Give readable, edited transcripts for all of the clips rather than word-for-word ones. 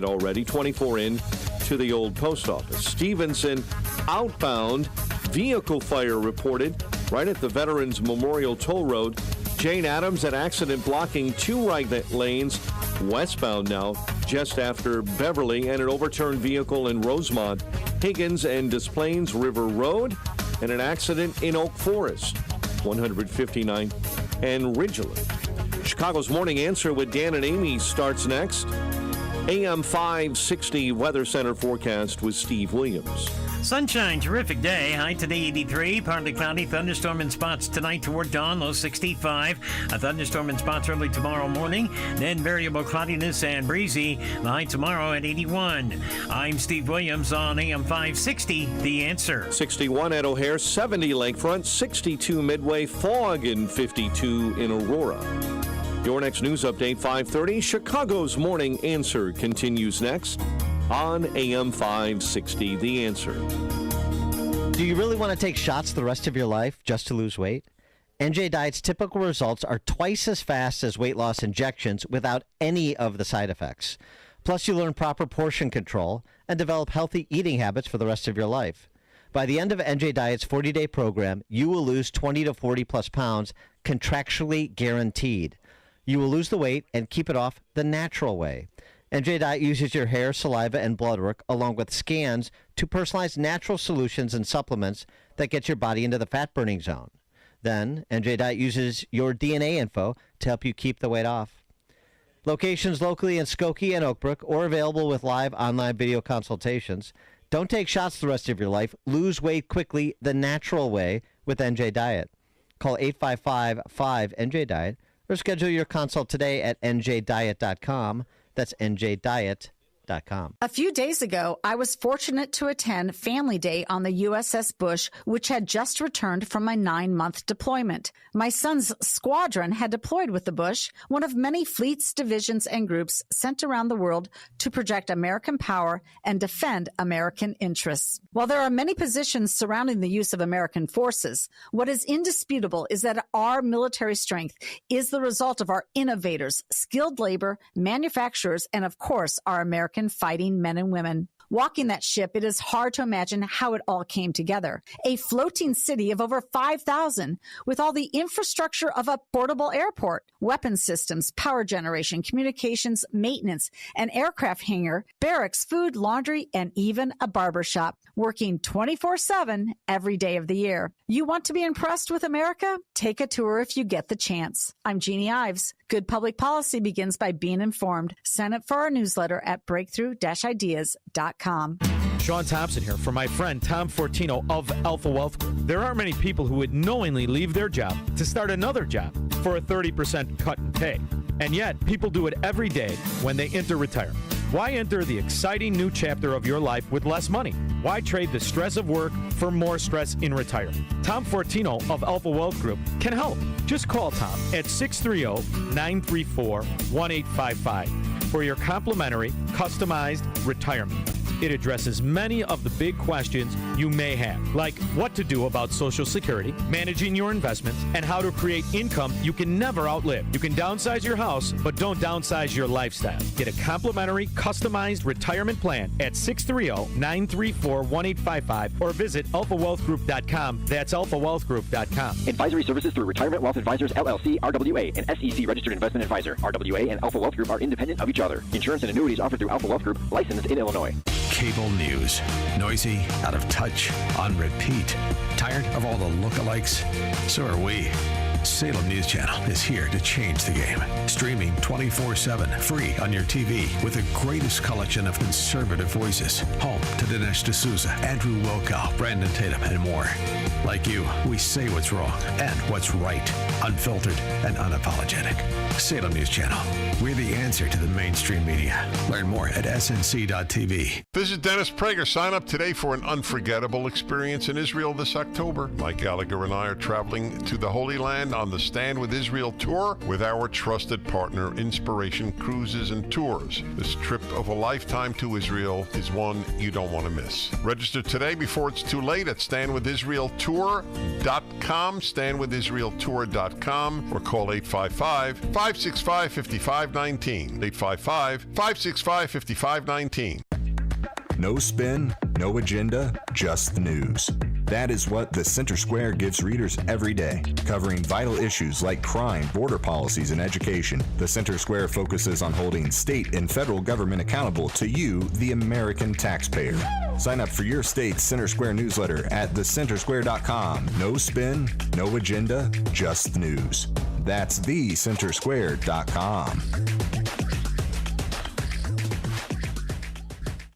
already, 24 in to the old post office. Stevenson outbound, vehicle fire reported right at the Veterans Memorial Toll Road. Jane Addams, an accident blocking two right lanes westbound now just after Beverly, and an overturned vehicle in Rosemont. Higgins and Des Plaines River Road, and an accident in Oak Forest, 159 and Ridgeland. Chicago's Morning Answer with Dan and Amy starts next. AM 560 Weather Center forecast with Steve Williams. Sunshine, terrific day. High today 83, partly cloudy. Thunderstorm in spots tonight toward dawn, low 65. A thunderstorm in spots early tomorrow morning. Then variable cloudiness and breezy. The high tomorrow at 81. I'm Steve Williams on AM 560, The Answer. 61 at O'Hare, 70 Lakefront, 62 Midway, fog and 52 in Aurora. Your next news update, 5:30. Chicago's Morning Answer continues next on AM 560, The Answer. Do you really want to take shots the rest of your life just to lose weight? NJ Diet's typical results are twice as fast as weight loss injections without any of the side effects. Plus, you learn proper portion control and develop healthy eating habits for the rest of your life. By the end of NJ Diet's 40-day program, you will lose 20 to 40 plus pounds, contractually guaranteed. You will lose the weight and keep it off the natural way. NJ Diet uses your hair, saliva, and blood work, along with scans, to personalize natural solutions and supplements that get your body into the fat-burning zone. Then, NJ Diet uses your DNA info to help you keep the weight off. Locations locally in Skokie and Oak Brook, or available with live online video consultations. Don't take shots the rest of your life. Lose weight quickly the natural way with NJ Diet. Call 855-5-NJ-DIET or schedule your consult today at njdiet.com. That's njdiet.com. A few days ago, I was fortunate to attend Family Day on the USS Bush, which had just returned from my 9-month deployment. My son's squadron had deployed with the Bush, one of many fleets, divisions, and groups sent around the world to project American power and defend American interests. While there are many positions surrounding the use of American forces, what is indisputable is that our military strength is the result of our innovators, skilled labor, manufacturers, and of course, our American fighting men and women. Walking that ship, it is hard to imagine how it all came together. A floating city of over 5,000 with all the infrastructure of a portable airport, weapon systems, power generation, communications, maintenance, an aircraft hangar, barracks, food, laundry, and even a barber shop, working 24/7 every day of the year. You want to be impressed with America? Take a tour if you get the chance. I'm Jeannie Ives. Good public policy begins by being informed. Sign up for our newsletter at breakthrough-ideas.com. Sean Thompson here for my friend Tom Fortino of Alpha Wealth Group. There aren't many people who would knowingly leave their job to start another job for a 30% cut in pay. And yet, people do it every day when they enter retirement. Why enter the exciting new chapter of your life with less money? Why trade the stress of work for more stress in retirement? Tom Fortino of Alpha Wealth Group can help. Just call Tom at 630-934-1855 for your complimentary, customized retirement. It addresses many of the big questions you may have, like what to do about Social Security, managing your investments, and how to create income you can never outlive. You can downsize your house, but don't downsize your lifestyle. Get a complimentary, customized retirement plan at 630-934-1855 or visit alphawealthgroup.com. That's alphawealthgroup.com. Advisory services through Retirement Wealth Advisors, LLC, RWA, an SEC registered investment advisor. RWA and Alpha Wealth Group are independent of each other. Insurance and annuities offered through Alpha Wealth Group, licensed in Illinois. Cable news. Noisy, out of touch, on repeat. Tired of all the lookalikes? So are we. Salem News Channel is here to change the game. Streaming 24/7, free on your TV with the greatest collection of conservative voices. Home to Dinesh D'Souza, Andrew Wilkow, Brandon Tatum, and more. Like you, we say what's wrong and what's right. Unfiltered and unapologetic. Salem News Channel. We're the answer to the mainstream media. Learn more at snc.tv. Visit Dennis Prager. Sign up today for an unforgettable experience in Israel this October. Mike Gallagher and I are traveling to the Holy Land on the Stand with Israel tour with our trusted partner, Inspiration Cruises and Tours. This trip of a lifetime to Israel is one you don't want to miss. Register today before it's too late at standwithisraeltour.com, standwithisraeltour.com, or call 855-565-5519. 855-565-5519. No spin, no agenda, just the news. That is what the Center Square gives readers every day, covering vital issues like crime, border policies, and education. The Center Square focuses on holding state and federal government accountable to you, the American taxpayer. Sign up for your state's Center Square newsletter at thecentersquare.com. No spin, no agenda, just the news. That's thecentersquare.com.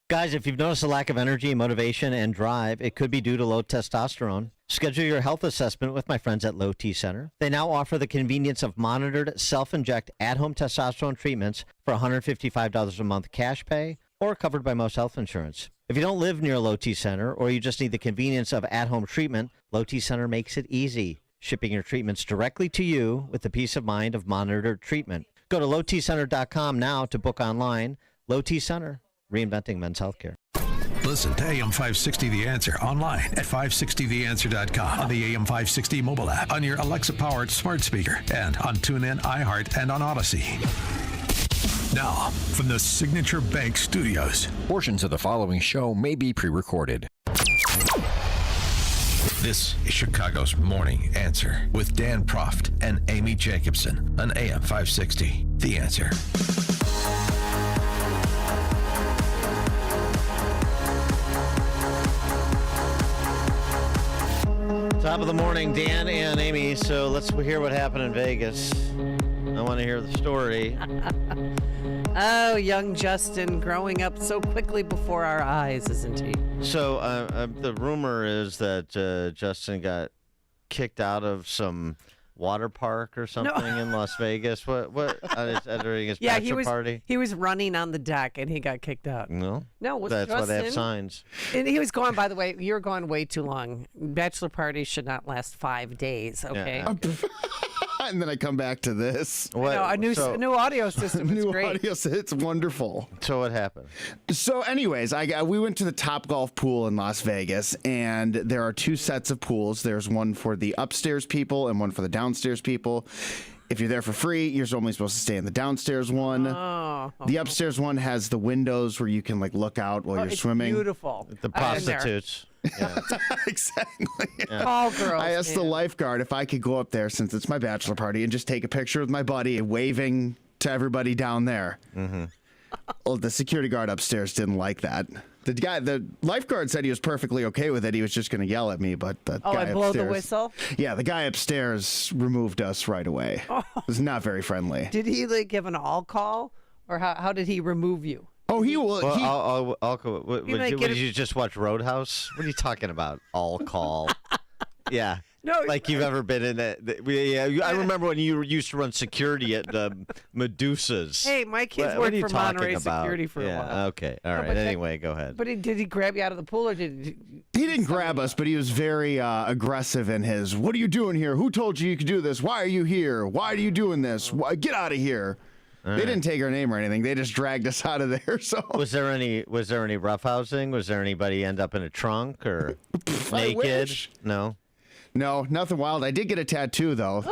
Guys, if you've noticed a lack of energy, motivation, and drive, it could be due to low testosterone. Schedule your health assessment with my friends at Low T Center. They now offer the convenience of monitored self-inject at-home testosterone treatments for $155 a month cash pay or covered by most health insurance. If you don't live near Low T Center or you just need the convenience of at-home treatment, Low T Center makes it easy, shipping your treatments directly to you with the peace of mind of monitored treatment. Go to lowtcenter.com now to book online. Low T Center. Reinventing men's healthcare. Listen to AM 560 The Answer online at 560theanswer.com, on the AM 560 mobile app, on your Alexa-powered smart speaker, and on TuneIn, iHeart, and on Odyssey. Now, from the Signature Bank Studios. Portions of the following show may be pre-recorded. This is Chicago's Morning Answer with Dan Proft and Amy Jacobson on AM 560 The Answer. Top of the morning, Dan and Amy. So let's hear what happened in Vegas. I want to hear the story. Oh, young Justin growing up so quickly before our eyes, isn't he? So the rumor is that Justin got kicked out of some water park or something in Las Vegas. What during his bachelor party? He was running on the deck and he got kicked out. No, it was that's Justin. why they have signs. And he was gone. By the way, you're gone way too long. Bachelor parties should not last 5 days. Okay. Yeah. And then I come back to this. A new audio system. It's New great. audio system. It's wonderful. So what happened? So, anyways, we went to the Topgolf pool in Las Vegas, and there are 2 sets of pools. There's one for the upstairs people and one for the downstairs people. If you're there for free, you're only supposed to stay in the downstairs one. The upstairs one has the windows where you can look out while you're swimming. Beautiful. The prostitutes. Yeah. Exactly. Yeah. All girls. I asked the lifeguard if I could go up there since it's my bachelor party and just take a picture with my buddy waving to everybody down there. Mm-hmm. Well, the security guard upstairs didn't like that. The lifeguard said he was perfectly okay with it. He was just going to yell at me, but the guy and blow upstairs, the whistle? Yeah, the guy upstairs removed us right away. It was not very friendly. Did he give an all call, or how did he remove you? Oh, he will. Well, did you just watch Roadhouse? What are you talking about? All call. Yeah. No, like you've ever been in that. I remember when you used to run security at Medusa's. Hey, my kids worked for Monterey Security for a while. Okay. All right. Anyway, go ahead. But did he grab you out of the pool, or did he didn't grab us, but he was very aggressive in his, what are you doing here? Who told you could do this? Why are you here? Why are you doing this? Get out of here. They didn't take our name or anything. They just dragged us out of there. So was there any roughhousing? Was there anybody end up in a trunk or naked? No. No, nothing wild. I did get a tattoo though.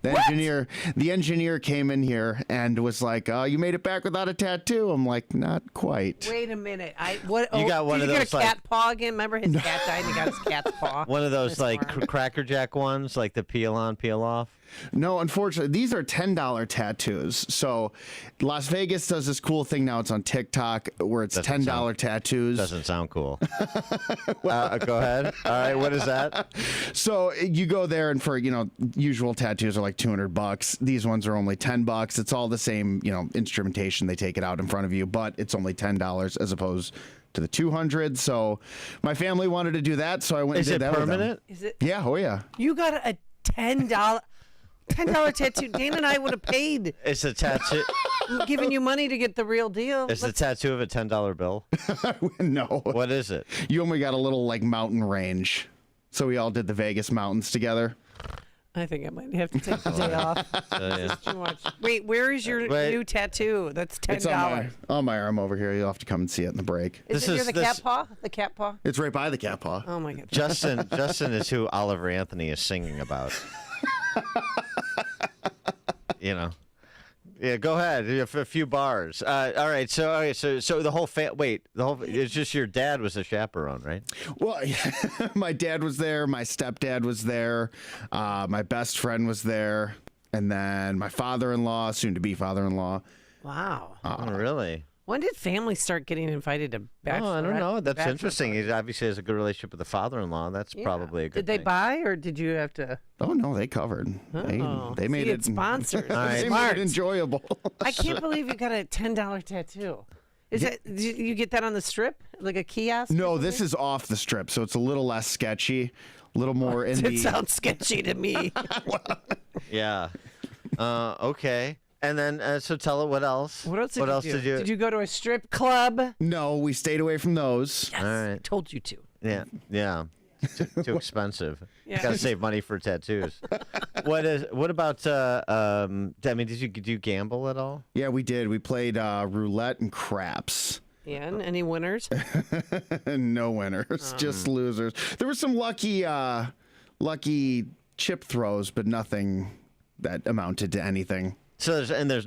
The engineer came in here and was like, "You made it back without a tattoo." I'm like, "Not quite." Wait a minute. You got one of those. Did you get a cat paw again? Remember his cat died and he got his cat's paw. One of those Cracker Jack ones, like the peel on, peel off. No, unfortunately, these are $10 tattoos. So Las Vegas does this cool thing now. It's on TikTok where it's $10 tattoos. Doesn't sound cool. Go ahead. All right, what is that? So you go there, and for usual tattoos are like $200. These ones are only $10. It's all the same instrumentation. They take it out in front of you, but it's only $10 as opposed to the $200. So my family wanted to do that, so I went and did that. Is it permanent? Is it? Yeah. Oh yeah. You got a $10 tattoo. Dan and I would have paid. It's a tattoo. I'm giving you money to get the real deal. Is the tattoo of a $10 bill? No. What is it? You only got a little mountain range. So we all did the Vegas mountains together. I think I might have to take the day off. This is too much. Wait, where is your new tattoo? That's $10. It's on my arm over here. You'll have to come and see it in the break. Is it near the cat paw? The cat paw? It's right by the cat paw. Oh my God. Justin is who Oliver Anthony is singing about. You know. Yeah, go ahead. You have a few bars. All right. So the whole it's just your dad was a chaperone, right? Well, my dad was there. My stepdad was there. My best friend was there, and then my father-in-law, soon-to-be father-in-law. Wow. Oh, really? When did families start getting invited to bachelor? Oh, I don't know. That's interesting. parties? He obviously has a good relationship with the father-in-law. That's probably a good Did they thing. buy, or did you have to? Oh no, they covered. Oh. They made See, it it's sponsors. They made it enjoyable. I can't believe you got a $10 tattoo. Is it? Did you get that on the strip, like a kiosk? No, this is off the strip, so it's a little less sketchy, a little more in the. It sounds sketchy to me. Yeah. Okay. And then, so tell it what else. What else did what you else do? did you? Did you go to a strip club? No, we stayed away from those. Yes, All right. I told you to. Yeah. Too expensive. Yeah. Got to save money for tattoos. What about? I mean, did you gamble at all? Yeah, we did. We played roulette and craps. Yeah, and any winners? No winners, just losers. There were some lucky chip throws, but nothing that amounted to anything. So there's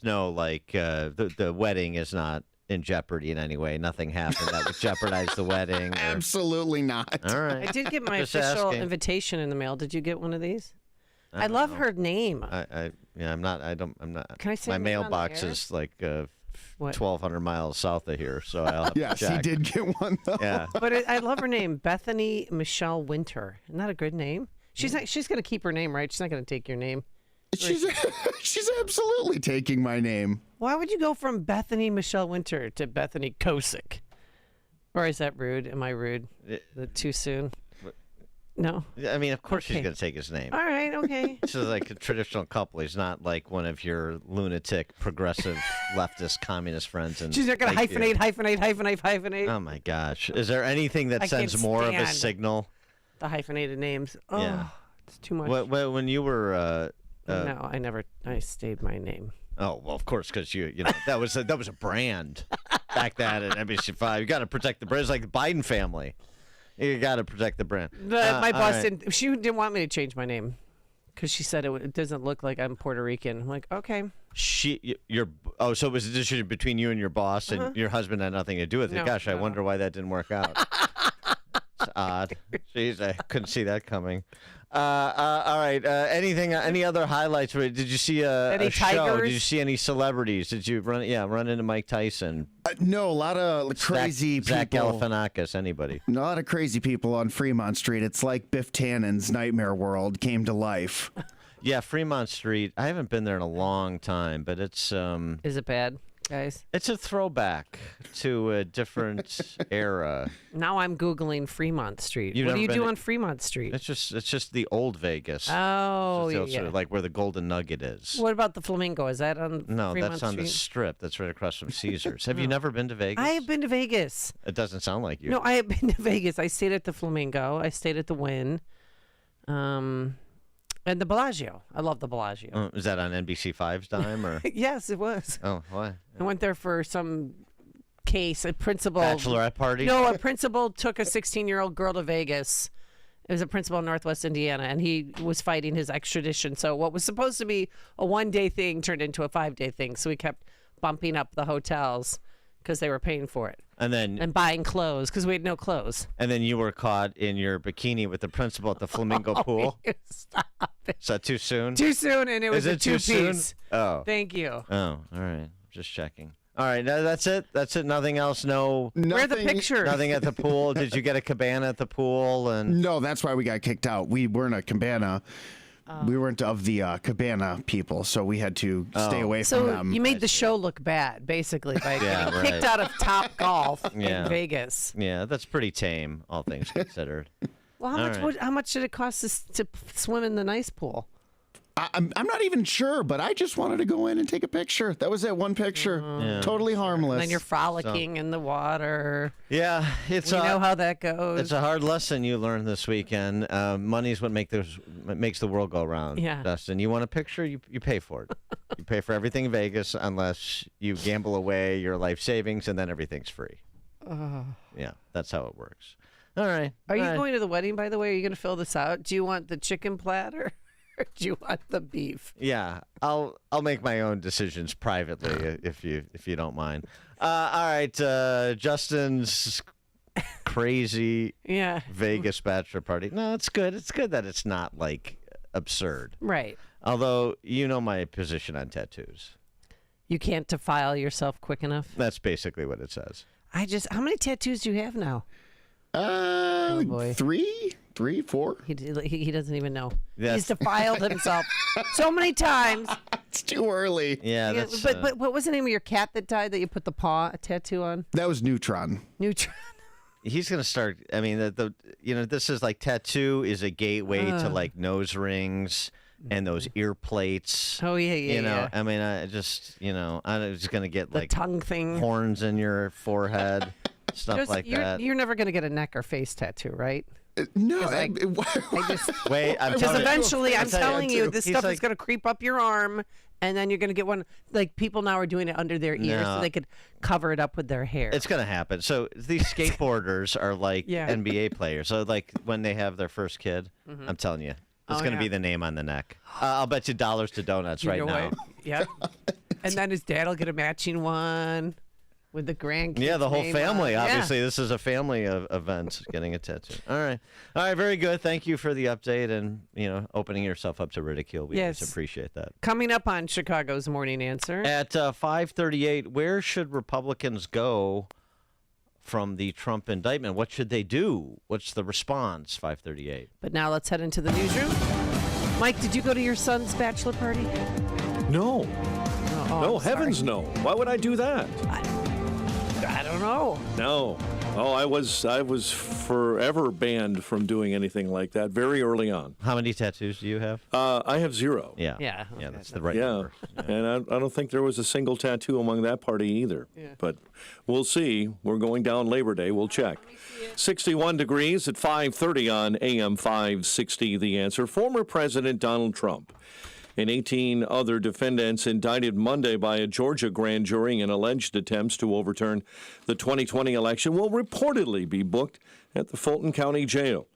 no like the wedding is not in jeopardy in any way. Nothing happened that would jeopardize the wedding. Absolutely not. All right. I did get my Just official asking. invitation in the mail. Did you get one of these? I love her name. I'm not. Can I say my her name on mailbox the air? is like What? 1,200 miles south of here, so I'll have Yes, to check. he did get one though. Yeah. But I love her name, Bethany Michelle Winter. Isn't that a good name? She's not. She's gonna keep her name, right? She's not gonna take your name. She's absolutely taking my name. Why would you go from Bethany Michelle Winter to Bethany Kosick? Or is that rude? Am I rude? Too soon? No. I mean, of course she's Okay. going to take his name. All right. Okay. This is like a traditional couple. He's not like one of your lunatic, progressive, leftist, communist friends. And She's not gonna like you. hyphenate. Oh my gosh! Is there anything that I sends can't more of a stand signal? The hyphenated names. Oh, Yeah. it's too much. When you were. No, I stayed my name. Oh well, of course, because you know that was a brand back then at NBC5. You got to protect the brand. It's like the Biden family. You got to protect the brand. My boss all right. she didn't want me to change my name because she said it doesn't look like I'm Puerto Rican. I'm like, okay. So it was a decision between you and your boss, and your husband had nothing to do with it. No, Gosh, I no. wonder why that didn't work out. It's odd. Jeez, I couldn't see that coming. All right. Any other highlights? Did you see Any a show? tigers? Did you see any celebrities? Did you run into Mike Tyson? No, a lot of crazy Zach people. Galifianakis. Anybody? A lot of crazy people on Fremont Street. It's like Biff Tannen's Nightmare World came to life. Yeah, Fremont Street. I haven't been there in a long time, but it's Is it bad, guys? it's a throwback to a different era. Now I'm Googling Fremont Street. You've What do never you been do to- on Fremont Street? It's just the old Vegas. Oh, It's the old yeah. sort of like where the Golden Nugget is. What about the Flamingo? Is that on No, Fremont that's on Street? the Strip. That's right across from Caesars. Have you never been to Vegas? I have been to Vegas. It doesn't sound like you. No, I have been to Vegas. I stayed at the Flamingo. I stayed at the Wynn. And the Bellagio. I love the Bellagio. Is that on NBC5's dime or? Yes, it was. Oh, what? I went there for some case. A principal. Bachelorette party? No, a principal took a 16-year-old girl to Vegas. It was a principal in Northwest Indiana, and he was fighting his extradition. So what was supposed to be a one-day thing turned into a 5-day thing. So we kept bumping up the hotels because they were paying for it and buying clothes because we had no clothes. And then you were caught in your bikini with the principal at the Flamingo pool. Stop it. Is that too soon? Too soon, and it was Is a it too soon? two-piece. Oh. Thank you. Oh, all right. Just checking. All right, no, that's it. That's it. Nothing else. No. Where are the pictures? Nothing at the pool. Did you get a cabana at the pool? And No, that's why we got kicked out. We weren't a cabana. We weren't of the cabana people, so we had to stay away from So them. you made the show look bad, basically, by Yeah, getting kicked right. out of Top Golf Yeah. in Vegas. yeah, that's pretty tame, all things considered. Well, All right. how much did it cost us to swim in the nice pool? I'm not even sure, but I just wanted to go in and take a picture. That was it, one picture. Yeah. Totally harmless. And then you're frolicking in the water. Yeah, You know how that goes. It's a hard lesson you learned this weekend. Money's what makes the world go round. Yeah. Dustin, you want a picture? You pay for it. You pay for everything in Vegas unless you gamble away your life savings, and then everything's free. Yeah, that's how it works. All right. Are you going to the wedding, by the way? Are you going to fill this out? Do you want the chicken platter? Or do you want the beef? Yeah, I'll make my own decisions privately if you don't mind. All right, Justin's crazy Vegas bachelor party. No, it's good. It's good that it's not like absurd. Right. Although you know my position on tattoos. You can't defile yourself quick enough. That's basically what it says. How many tattoos do you have now? Boy. Three, 4. He doesn't even know. Yes. He's defiled himself so many times. It's too early. Yeah, that's, but what was the name of your cat that died that you put the paw tattoo on? That was Neutron. Neutron. he's gonna start. I mean, this is like tattoo is a gateway to like nose rings and those ear plates. Oh yeah. You know, I mean, I'm just gonna get the like tongue thing, horns in your forehead, stuff like that. You're never gonna get a neck or face tattoo, right? No, I just wait. Because eventually, I'm telling you, this stuff is going to creep up your arm, and then you're going to get one. Like people now are doing it under their ears, so they could cover it up with their hair. It's going to happen. So these skateboarders are like NBA players. So like when they have their first kid, I'm telling you, it's going to be the name on the neck. I'll bet you dollars to donuts right now. Yep. And then his dad will get a matching one. With the grandkids. Yeah, the whole family. On. Obviously, this is a family event, getting a tattoo. All right, very good. Thank you for the update and opening yourself up to ridicule. We just appreciate that. Coming up on Chicago's Morning Answer at 5:38. Where should Republicans go from the Trump indictment? What should they do? What's the response? 5:38. But now let's head into the newsroom. Mike, did you go to your son's bachelor party? No. No, heavens no. Why would I do that? I don't know. No. Oh, I was forever banned from doing anything like that very early on. How many tattoos do you have? I have 0. Yeah. Okay, That's the right number. Yeah. And I don't think there was a single tattoo among that party either. Yeah. But we'll see. We're going down Labor Day. We'll check. 61 degrees at 5:30 on AM 560. The Answer. Former President Donald Trump and 18 other defendants indicted Monday by a Georgia grand jury in alleged attempts to overturn the 2020 election will reportedly be booked at the Fulton County Jail.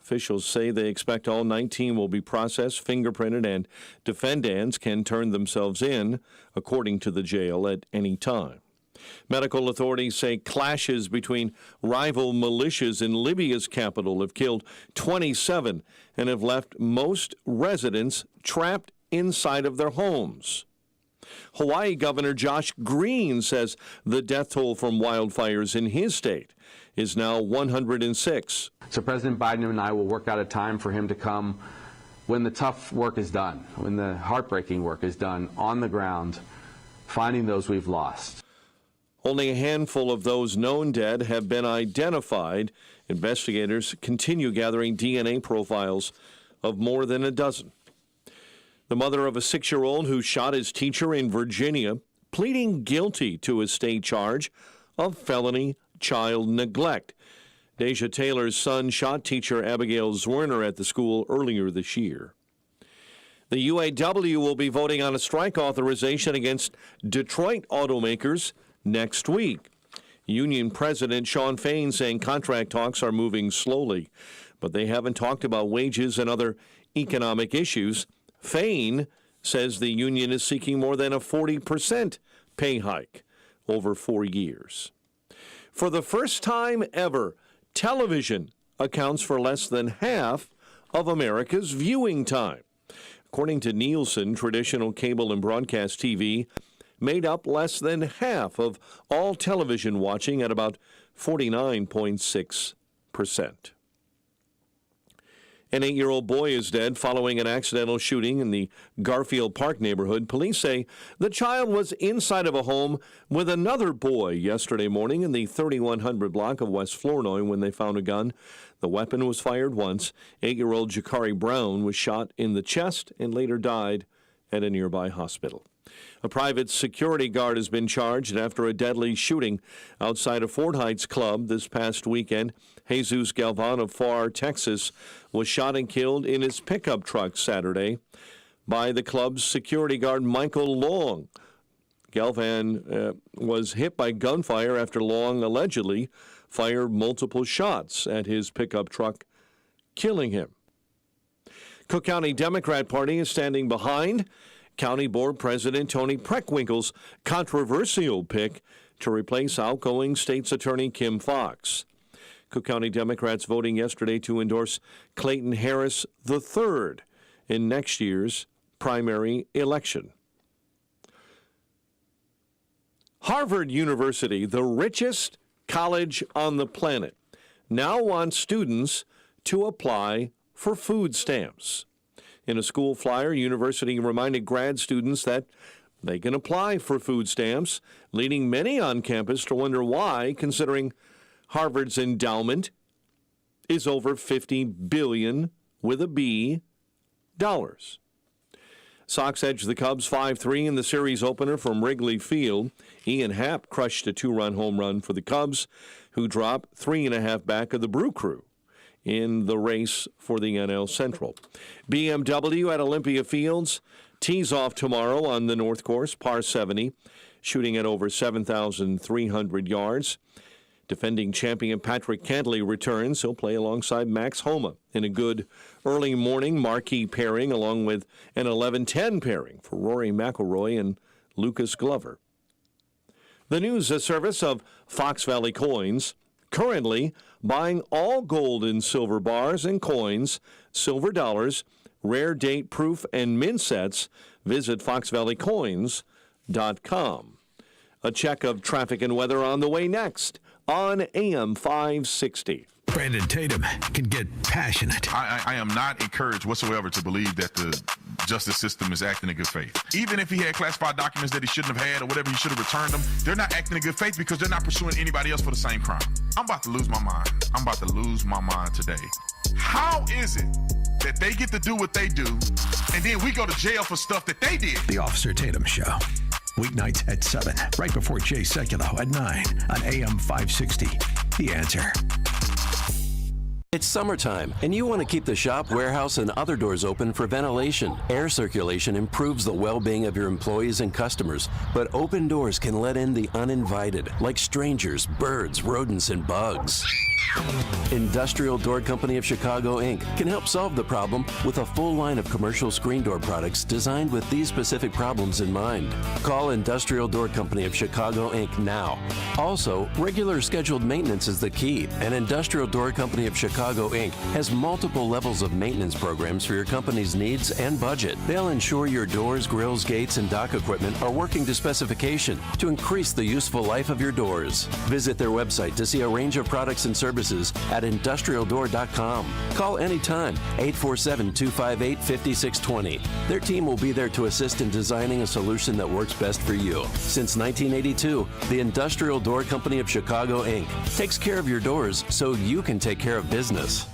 Officials say they expect all 19 will be processed, fingerprinted, and defendants can turn themselves in, according to the jail, at any time. Medical authorities say clashes between rival militias in Libya's capital have killed 27 and have left most residents trapped inside of their homes. Hawaii Governor Josh Green says the death toll from wildfires in his state is now 106. So President Biden and I will work out a time for him to come when the tough work is done, when the heartbreaking work is done on the ground, finding those we've lost. Only a handful of those known dead have been identified. Investigators continue gathering DNA profiles of more than a dozen. The mother of a 6-year-old who shot his teacher in Virginia, pleading guilty to a state charge of felony child neglect. Deja Taylor's son shot teacher Abigail Zwerner at the school earlier this year. The UAW will be voting on a strike authorization against Detroit automakers next week. Union President Shawn Fain saying contract talks are moving slowly, but they haven't talked about wages and other economic issues. Fain says the union is seeking more than a 40% pay hike over 4 years. For the first time ever, television accounts for less than half of America's viewing time. According to Nielsen, traditional cable and broadcast TV made up less than half of all television watching at about 49.6%. An 8-year-old boy is dead following an accidental shooting in the Garfield Park neighborhood. Police say the child was inside of a home with another boy yesterday morning in the 3100 block of West Flournoy when they found a gun. The weapon was fired once. 8-year-old Jakari Brown was shot in the chest and later died at a nearby hospital. A private security guard has been charged after a deadly shooting outside a Fort Heights club this past weekend. Jesus Galvan of Pharr, Texas, was shot and killed in his pickup truck Saturday by the club's security guard, Michael Long. Galvan was hit by gunfire after Long allegedly fired multiple shots at his pickup truck, killing him. Cook County Democrat Party is standing behind County Board President Tony Preckwinkle's controversial pick to replace outgoing State's Attorney Kim Foxx. Cook County Democrats voting yesterday to endorse Clayton Harris III in next year's primary election. Harvard University, the richest college on the planet, now wants students to apply for food stamps. In a school flyer, university reminded grad students that they can apply for food stamps, leading many on campus to wonder why, considering Harvard's endowment is over $50 billion with a B dollars. Sox edged the Cubs 5-3 in the series opener from Wrigley Field. Ian Happ crushed a 2-run home run for the Cubs, who dropped 3.5 back of the Brew Crew in the race for the NL Central. BMW at Olympia Fields tees off tomorrow on the North Course, par 70, shooting at over 7,300 yards. Defending champion Patrick Cantley returns. He'll play alongside Max Homa in a good early morning marquee pairing, along with an 11-10 pairing for Rory McIlroy and Lucas Glover. The news service of Fox Valley Coins, currently buying all gold and silver bars and coins, silver dollars, rare date proof, and mint sets. Visit foxvalleycoins.com. A check of traffic and weather on the way next on AM 560. Brandon Tatum can get passionate. I am not encouraged whatsoever to believe that the justice system is acting in good faith. Even if he had classified documents that he shouldn't have had or whatever, he should have returned them. They're not acting in good faith because they're not pursuing anybody else for the same crime. I'm about to lose my mind. I'm about to lose my mind today. How is it that they get to do what they do and then we go to jail for stuff that they did? The Officer Tatum Show. Weeknights at 7, right before Jay Sekulow at 9 on AM 560. The Answer. It's summertime, and you want to keep the shop, warehouse, and other doors open for ventilation. Air circulation improves the well-being of your employees and customers, but open doors can let in the uninvited, like strangers, birds, rodents, and bugs. Industrial Door Company of Chicago, Inc. can help solve the problem with a full line of commercial screen door products designed with these specific problems in mind. Call Industrial Door Company of Chicago, Inc. now. Also, regular scheduled maintenance is the key, and Industrial Door Company of Chicago, Inc. has multiple levels of maintenance programs for your company's needs and budget. They'll ensure your doors, grills, gates, and dock equipment are working to specification to increase the useful life of your doors. Visit their website to see a range of products and services at industrialdoor.com. Call anytime, 847-258-5620. Their team will be there to assist in designing a solution that works best for you. Since 1982, the Industrial Door Company of Chicago, Inc. takes care of your doors so you can take care of business.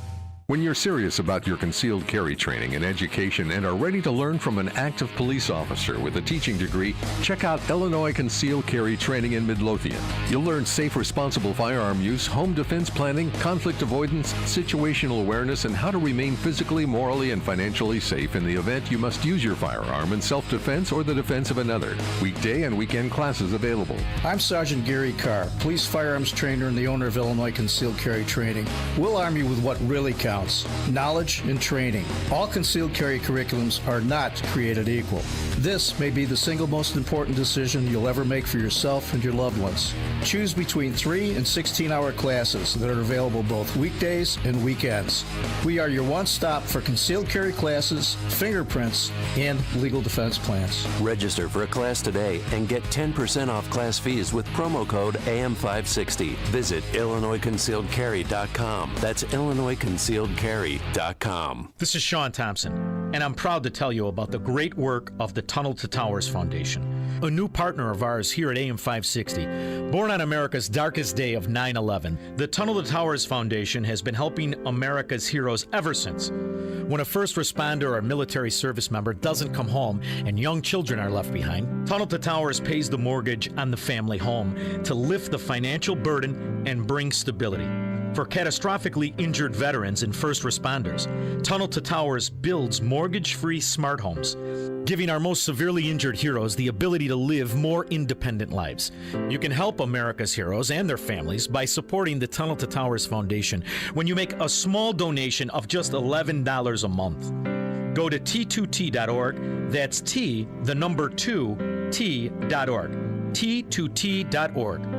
When you're serious about your concealed carry training and education and are ready to learn from an active police officer with a teaching degree, check out Illinois Concealed Carry Training in Midlothian. You'll learn safe, responsible firearm use, home defense planning, conflict avoidance, situational awareness, and how to remain physically, morally, and financially safe in the event you must use your firearm in self-defense or the defense of another. Weekday and weekend classes available. I'm Sergeant Gary Carr, police firearms trainer and the owner of Illinois Concealed Carry Training. We'll arm you with what really counts. Knowledge and training. All concealed carry curriculums are not created equal. This may be the single most important decision you'll ever make for yourself and your loved ones. Choose between 3 and 16-hour classes that are available both weekdays and weekends. We are your one-stop for concealed carry classes, fingerprints, and legal defense plans. Register for a class today and get 10% off class fees with promo code AM560. Visit IllinoisConcealedCarry.com. That's IllinoisConcealedCarry.com. concealedcarry.com. This is Sean Thompson, and I'm proud to tell you about the great work of the Tunnel to Towers Foundation, a new partner of ours here at AM 560. Born on America's darkest day of 9/11, the Tunnel to Towers Foundation has been helping America's heroes ever since. When a first responder or military service member doesn't come home and young children are left behind, Tunnel to Towers pays the mortgage on the family home to lift the financial burden and bring stability. For catastrophically injured veterans and first responders, Tunnel to Towers builds mortgage-free smart homes, giving our most severely injured heroes the ability to live more independent lives. You can help America's heroes and their families by supporting the Tunnel to Towers Foundation when you make a small donation of just $11 a month. Go to T2T.org. That's T, the number 2, T.org. T2T.org.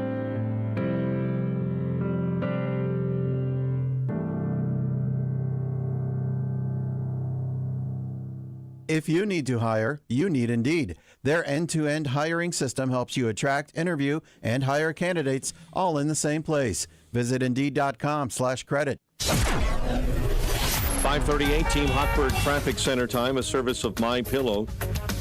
If you need to hire, you need Indeed. Their end-to-end hiring system helps you attract, interview, and hire candidates all in the same place. Visit Indeed.com/credit. 5:38 Team Hotberg Traffic Center time, a service of MyPillow.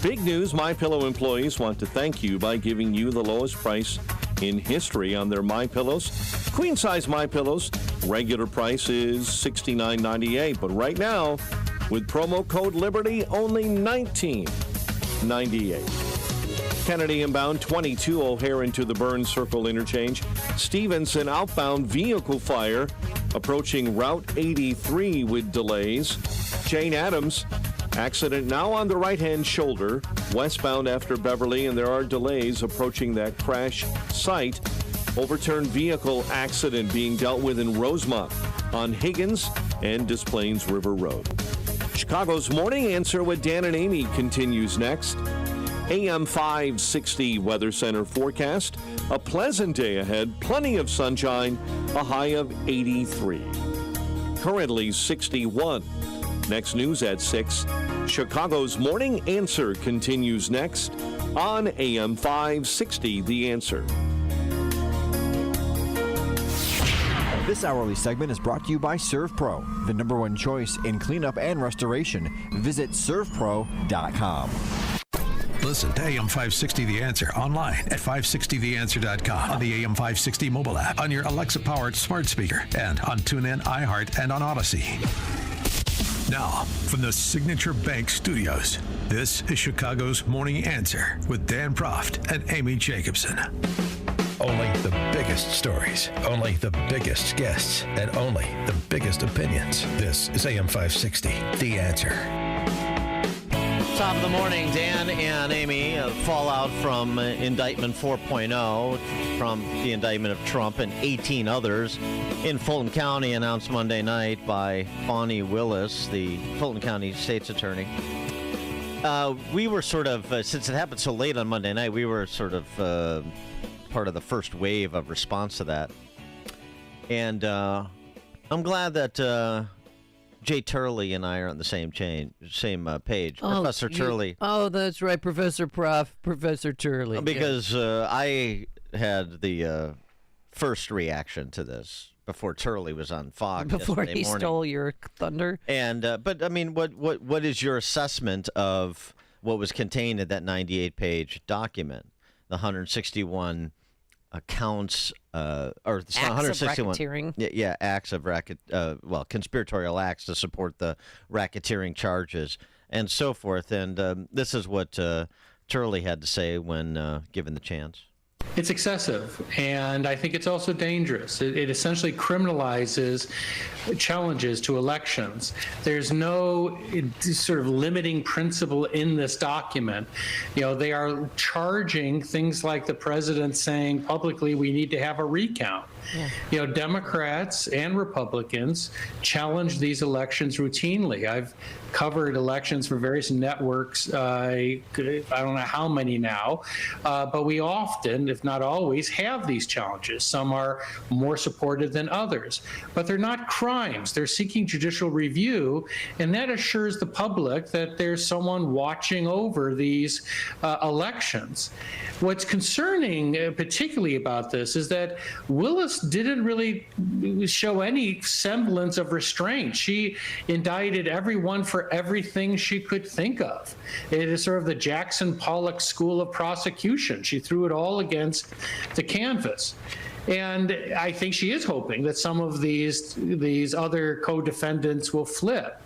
Big news, MyPillow employees want to thank you by giving you the lowest price in history on their MyPillows. Queen-size MyPillows, regular price is $69.98, but right now, with promo code Liberty, only $19.98. Kennedy inbound, 22 O'Hare into the Burns Circle interchange. Stevenson outbound vehicle fire approaching Route 83 with delays. Jane Addams, accident now on the right-hand shoulder, westbound after Beverly, and there are delays approaching that crash site. Overturned vehicle accident being dealt with in Rosemont on Higgins and Des Plaines River Road. Chicago's Morning Answer with Dan and Amy continues next. AM 560 Weather Center forecast. A pleasant day ahead, plenty of sunshine, a high of 83. Currently 61. Next news at 6. Chicago's Morning Answer continues next on AM 560 The Answer. This hourly segment is brought to you by ServPro, the #1 choice in cleanup and restoration. Visit servpro.com. Listen to AM 560 The Answer online at 560theanswer.com, on the AM 560 mobile app, on your Alexa-powered smart speaker, and on TuneIn, iHeart, and on Odyssey. Now, from the Signature Bank Studios, this is Chicago's Morning Answer with Dan Proft and Amy Jacobson. Only the biggest stories, only the biggest guests, and only the biggest opinions. This is AM 560, The Answer. Top of the morning, Dan and Amy. Fallout from Indictment 4.0, from the indictment of Trump and 18 others in Fulton County, announced Monday night by Fani Willis, the Fulton County State's Attorney. We were sort of, since it happened so late on Monday night, we were sort of part of the first wave of response to that. And I'm glad that Jay Turley and I are on the same page. Professor Turley. Oh, that's right, Professor Turley. Because I had the first reaction to this before Turley was on Fox. Before he morning. Stole your thunder. And but I mean, what is your assessment of what was contained in that 98-page document? The 161 accounts, or acts 161 of racketeering. Yeah, acts of conspiratorial acts to support the racketeering charges and so forth. And this is what Turley had to say when given the chance. It's excessive, and I think it's also dangerous. It essentially criminalizes challenges to elections. There's no sort of limiting principle in this document. You know, they are charging things like the president saying publicly we need to have a recount. Yeah. You know, Democrats and Republicans challenge these elections routinely. I've covered elections for various networks, I don't know how many now, but we often, if not always, have these challenges. Some are more supported than others, but they're not crimes. They're seeking judicial review, and that assures the public that there's someone watching over these elections. What's concerning particularly about this is that Willis Phyllis didn't really show any semblance of restraint. She indicted everyone for everything she could think of. It is sort of the Jackson Pollock school of prosecution. She threw it all against the canvas. And I think she is hoping that some of these other co-defendants will flip.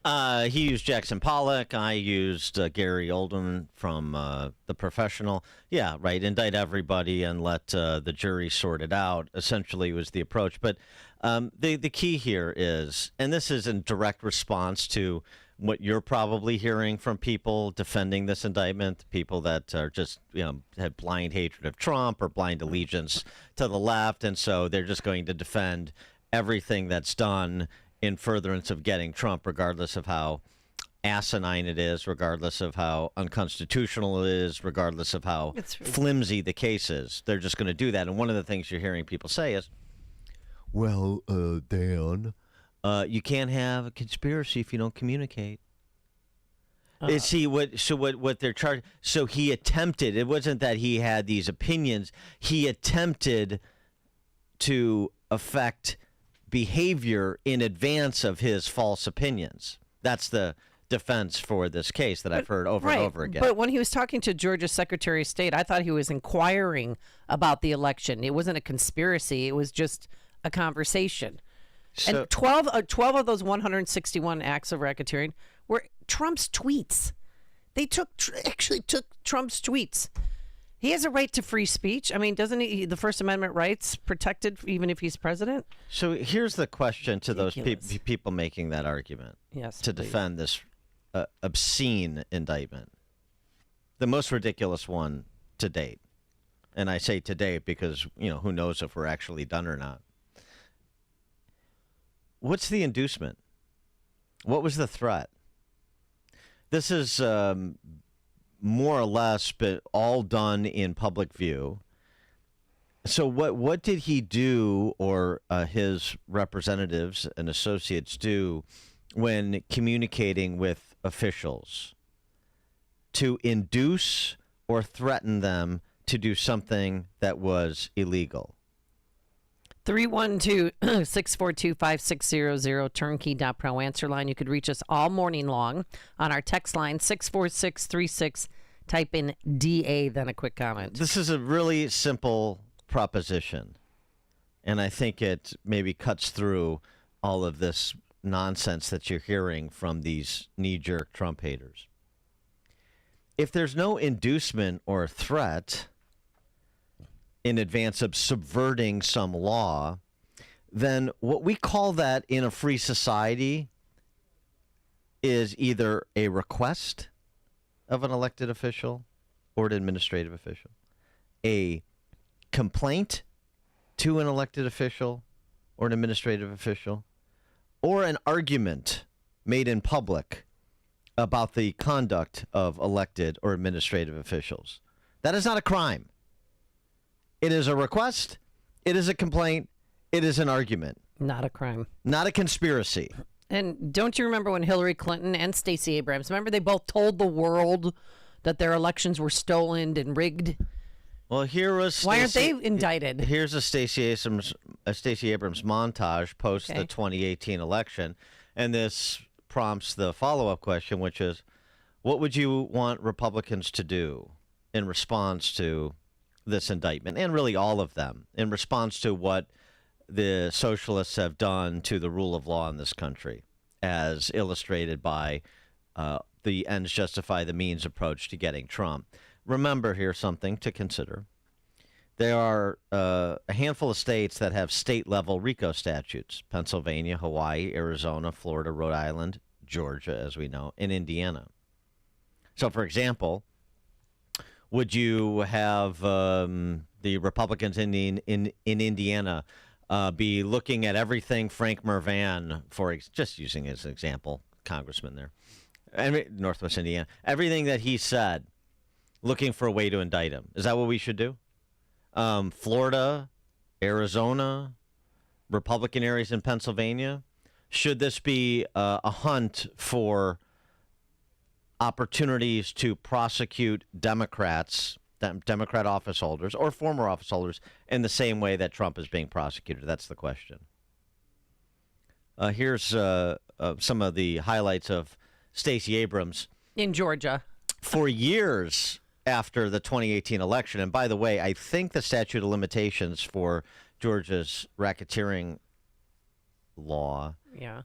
He used Jackson Pollock. I used Gary Oldman from The Professional. Yeah, right. Indict everybody and let the jury sort it out, essentially was the approach. But the key here is, and this is in direct response to what you're probably hearing from people defending this indictment, people that are just, have blind hatred of Trump or blind allegiance to the left. And so they're just going to defend everything that's done in furtherance of getting Trump, regardless of how asinine it is, regardless of how unconstitutional it is, regardless of how flimsy the case is. They're just going to do that. And one of the things you're hearing people say is, well, Dan, you can't have a conspiracy if you don't communicate. What they're charged. So he attempted. It wasn't that he had these opinions. He attempted to affect behavior in advance of his false opinions. That's the defense for this case that I've heard over and over again. But when he was talking to Georgia's Secretary of State, I thought he was inquiring about the election. It wasn't a conspiracy. It was just a conversation. So, and 12 of those 161 acts of racketeering were Trump's tweets. They actually took Trump's tweets. He has a right to free speech. I mean, doesn't he? The First Amendment rights protected even if he's president? So here's the question to those people making that argument. Yes, to defend this obscene indictment, the most ridiculous one to date. And I say to date because, who knows if we're actually done or not. What's the inducement? What was the threat? This is more or less, but all done in public view. So what did he do, or his representatives and associates do, when communicating with officials to induce or threaten them to do something that was illegal? 312-642-5600, turnkey.pro answer line. You could reach us all morning long on our text line, 64636. Type in DA, then a quick comment. This is a really simple proposition, and I think it maybe cuts through all of this nonsense that you're hearing from these knee-jerk Trump haters. If there's no inducement or threat in advance of subverting some law, then what we call that in a free society is either a request of an elected official or an administrative official, a complaint to an elected official or an administrative official, or an argument made in public about the conduct of elected or administrative officials. That is not a crime. It is a request. It is a complaint. It is an argument. Not a crime. Not a conspiracy. And don't you remember when Hillary Clinton and Stacey Abrams, remember they both told the world that their elections were stolen and rigged? Well, here was Why aren't they indicted? Here's a Stacey Abrams montage post the 2018 election, and this prompts the follow-up question, which is, what would you want Republicans to do in response to this indictment, and really all of them, in response to what the socialists have done to the rule of law in this country, as illustrated by the ends justify the means approach to getting Trump? Remember here something to consider. There are a handful of states that have state-level RICO statutes: Pennsylvania, Hawaii, Arizona, Florida, Rhode Island, Georgia, as we know, and Indiana. So, for example, would you have the Republicans in Indiana be looking at everything Frank Mervan, just using as an example, congressman there, Northwest Indiana, everything that he said, looking for a way to indict him? Is that what we should do? Florida, Arizona, Republican areas in Pennsylvania, should this be a hunt for opportunities to prosecute Democrats Democrat office holders or former office holders in the same way that Trump is being prosecuted? That's the question. Here's some of the highlights of Stacey Abrams in Georgia for years after the 2018 election. And by the way, I think the statute of limitations for Georgia's racketeering law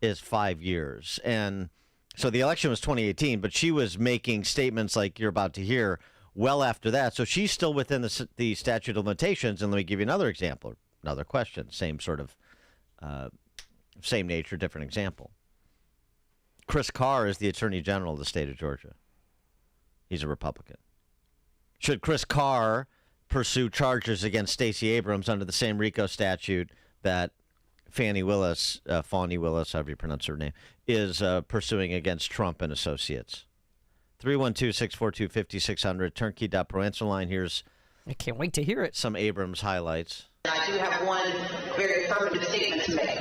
is 5 years. And so the election was 2018, but she was making statements like you're about to hear well after that. So she's still within the statute of limitations. And let me give you another example, another question, same sort of same nature, different example. Chris Carr is the Attorney General of the state of Georgia. He's a Republican. Should Chris Carr pursue charges against Stacey Abrams under the same RICO statute that Fani Willis, however you pronounce her name, is pursuing against Trump and associates? 312-642-5600, turnkey.pro. Answer line. Here's, I can't wait to hear it, some Abrams highlights. I do have one very affirmative statement to make.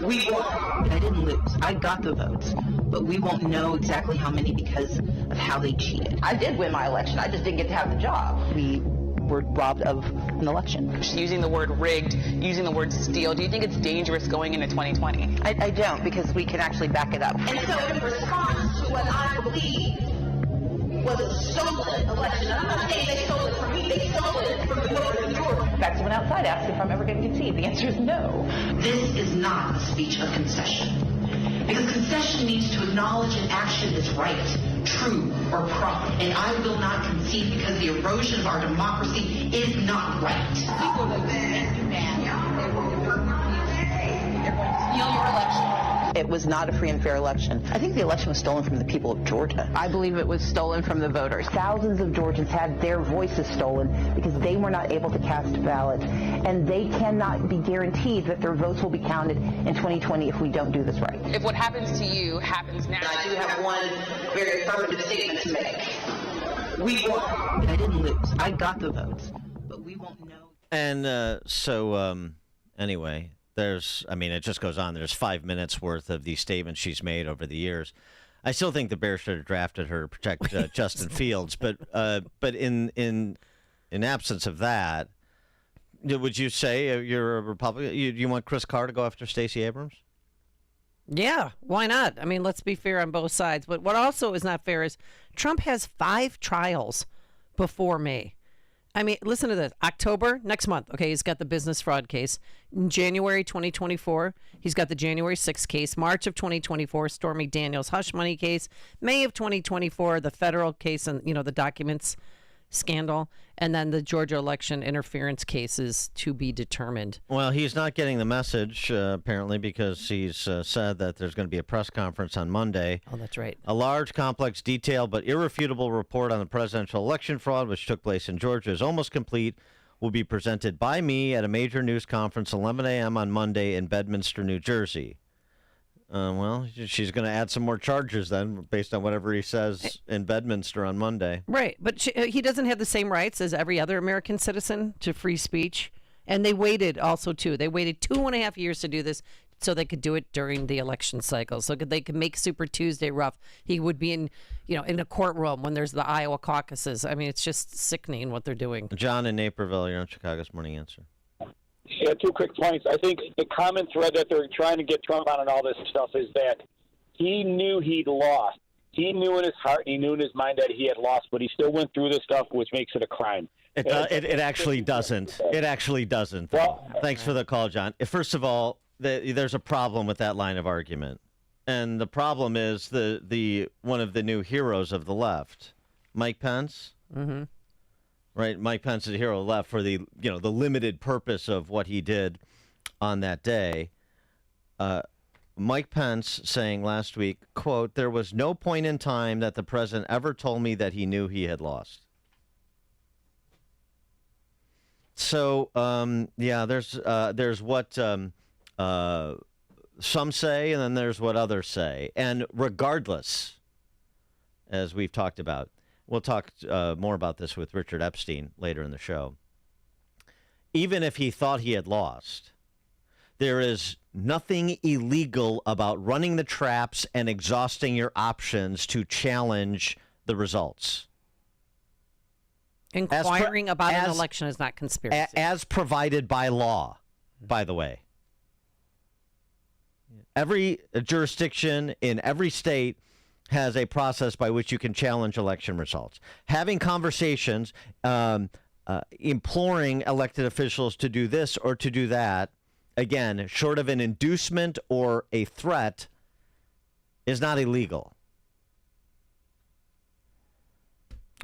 We won. I didn't lose. I got the votes. But we won't know exactly how many because of how they cheated. I did win my election. I just didn't get to have the job. We were robbed of an election. Using the word rigged, using the word steal, do you think it's dangerous going into 2020? I don't, because we can actually back it up. And so in response to what I believe was a stolen election, and I'm not saying they stole it from me, they stole it from the voters of Georgia. Back to went outside, asked if I'm ever going to concede. The answer is no. This is not a speech of concession. Because concession means to acknowledge an action is right, true, or proper. And I will not concede because the erosion of our democracy is not right. People that they're going to steal your election. It was not a free and fair election. I think the election was stolen from the people of Georgia. I believe it was stolen from the voters. Thousands of Georgians had their voices stolen because they were not able to cast ballots. And they cannot be guaranteed that their votes will be counted in 2020 if we don't do this right. If what happens to you happens now. I do have one very affirmative statement to make. We won. I didn't lose. I got the votes. But we won't know. And anyway, it just goes on. There's 5 minutes worth of these statements she's made over the years. I still think the Bears should have drafted her to protect Justin Fields, but in absence of that, would you say you're a Republican? You want Chris Carr to go after Stacey Abrams? Yeah, why not? I mean, let's be fair on both sides. But what also is not fair is Trump has 5 trials before May. I mean, listen to this. October, next month, okay, he's got the business fraud case. In January 2024, he's got the January 6th case. March of 2024, Stormy Daniels hush money case. May of 2024, the federal case and, the documents scandal. And then the Georgia election interference cases to be determined. Well, he's not getting the message, apparently, because he's said that there's going to be a press conference on Monday. Oh, that's right. A large, complex, detailed, but irrefutable report on the presidential election fraud, which took place in Georgia, is almost complete, will be presented by me at a major news conference 11 a.m. on Monday in Bedminster, New Jersey. Well, she's going to add some more charges then, based on whatever he says in Bedminster on Monday. Right, but he doesn't have the same rights as every other American citizen to free speech. And they waited also, too. They waited 2.5 years to do this so they could do it during the election cycle. So they could make Super Tuesday rough. He would be in a courtroom when there's the Iowa caucuses. I mean, it's just sickening what they're doing. John in Naperville, you're on Chicago's Morning Answer. Yeah, 2 quick points. I think the common thread that they're trying to get Trump on and all this stuff is that he knew he'd lost. He knew in his heart, he knew in his mind that he had lost, but he still went through this stuff, which makes it a crime. It actually doesn't. It actually doesn't. Well, thanks for the call, John. First of all, there's a problem with that line of argument. And the problem is the one of the new heroes of the left, Mike Pence. Mm-hmm. Right, Mike Pence is the hero of the left for the the limited purpose of what he did on that day. Mike Pence saying last week, quote, "There was no point in time that the president ever told me that he knew he had lost." So, there's what some say, and then there's what others say. And regardless, as we've talked about, we'll talk more about this with Richard Epstein later in the show. Even if he thought he had lost, there is nothing illegal about running the traps and exhausting your options to challenge the results. Inquiring about an election is not conspiracy. As provided by law, by the way. Every jurisdiction in every state has a process by which you can challenge election results. Having conversations, imploring elected officials to do this or to do that, again, short of an inducement or a threat, is not illegal.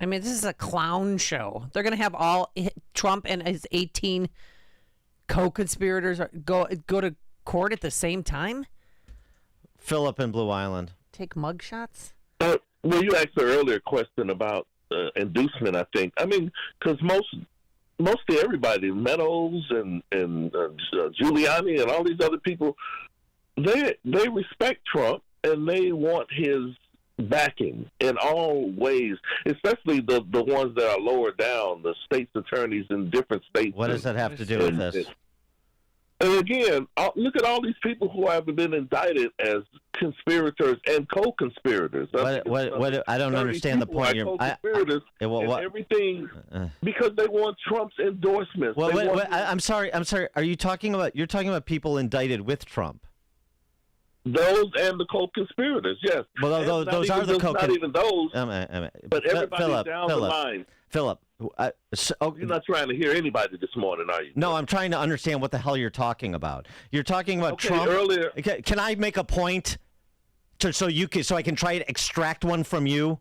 I mean, this is a clown show. They're going to have all Trump and his 18 co-conspirators go to court at the same time? Philip in Blue Island. Take mugshots? Well, you asked an earlier question about inducement, I think. I mean, because mostly everybody, Meadows and Giuliani and all these other people, they respect Trump and they want his backing in all ways, especially the ones that are lower down, the state's attorneys in different states. What does that have to do with this? And again, look at all these people who have been indicted as conspirators and co-conspirators. I don't understand the point. Everything because they want Trump's endorsements. I'm sorry. You're talking about people indicted with Trump. Those and the co-conspirators, yes. Well, those are the co-conspirators. Not even those, but everybody down the line. Philip, you're not trying to hear anybody this morning, are you? No, I'm trying to understand what the hell you're talking about. You're talking about Trump. Earlier, can I make a point so I can try to extract one from you?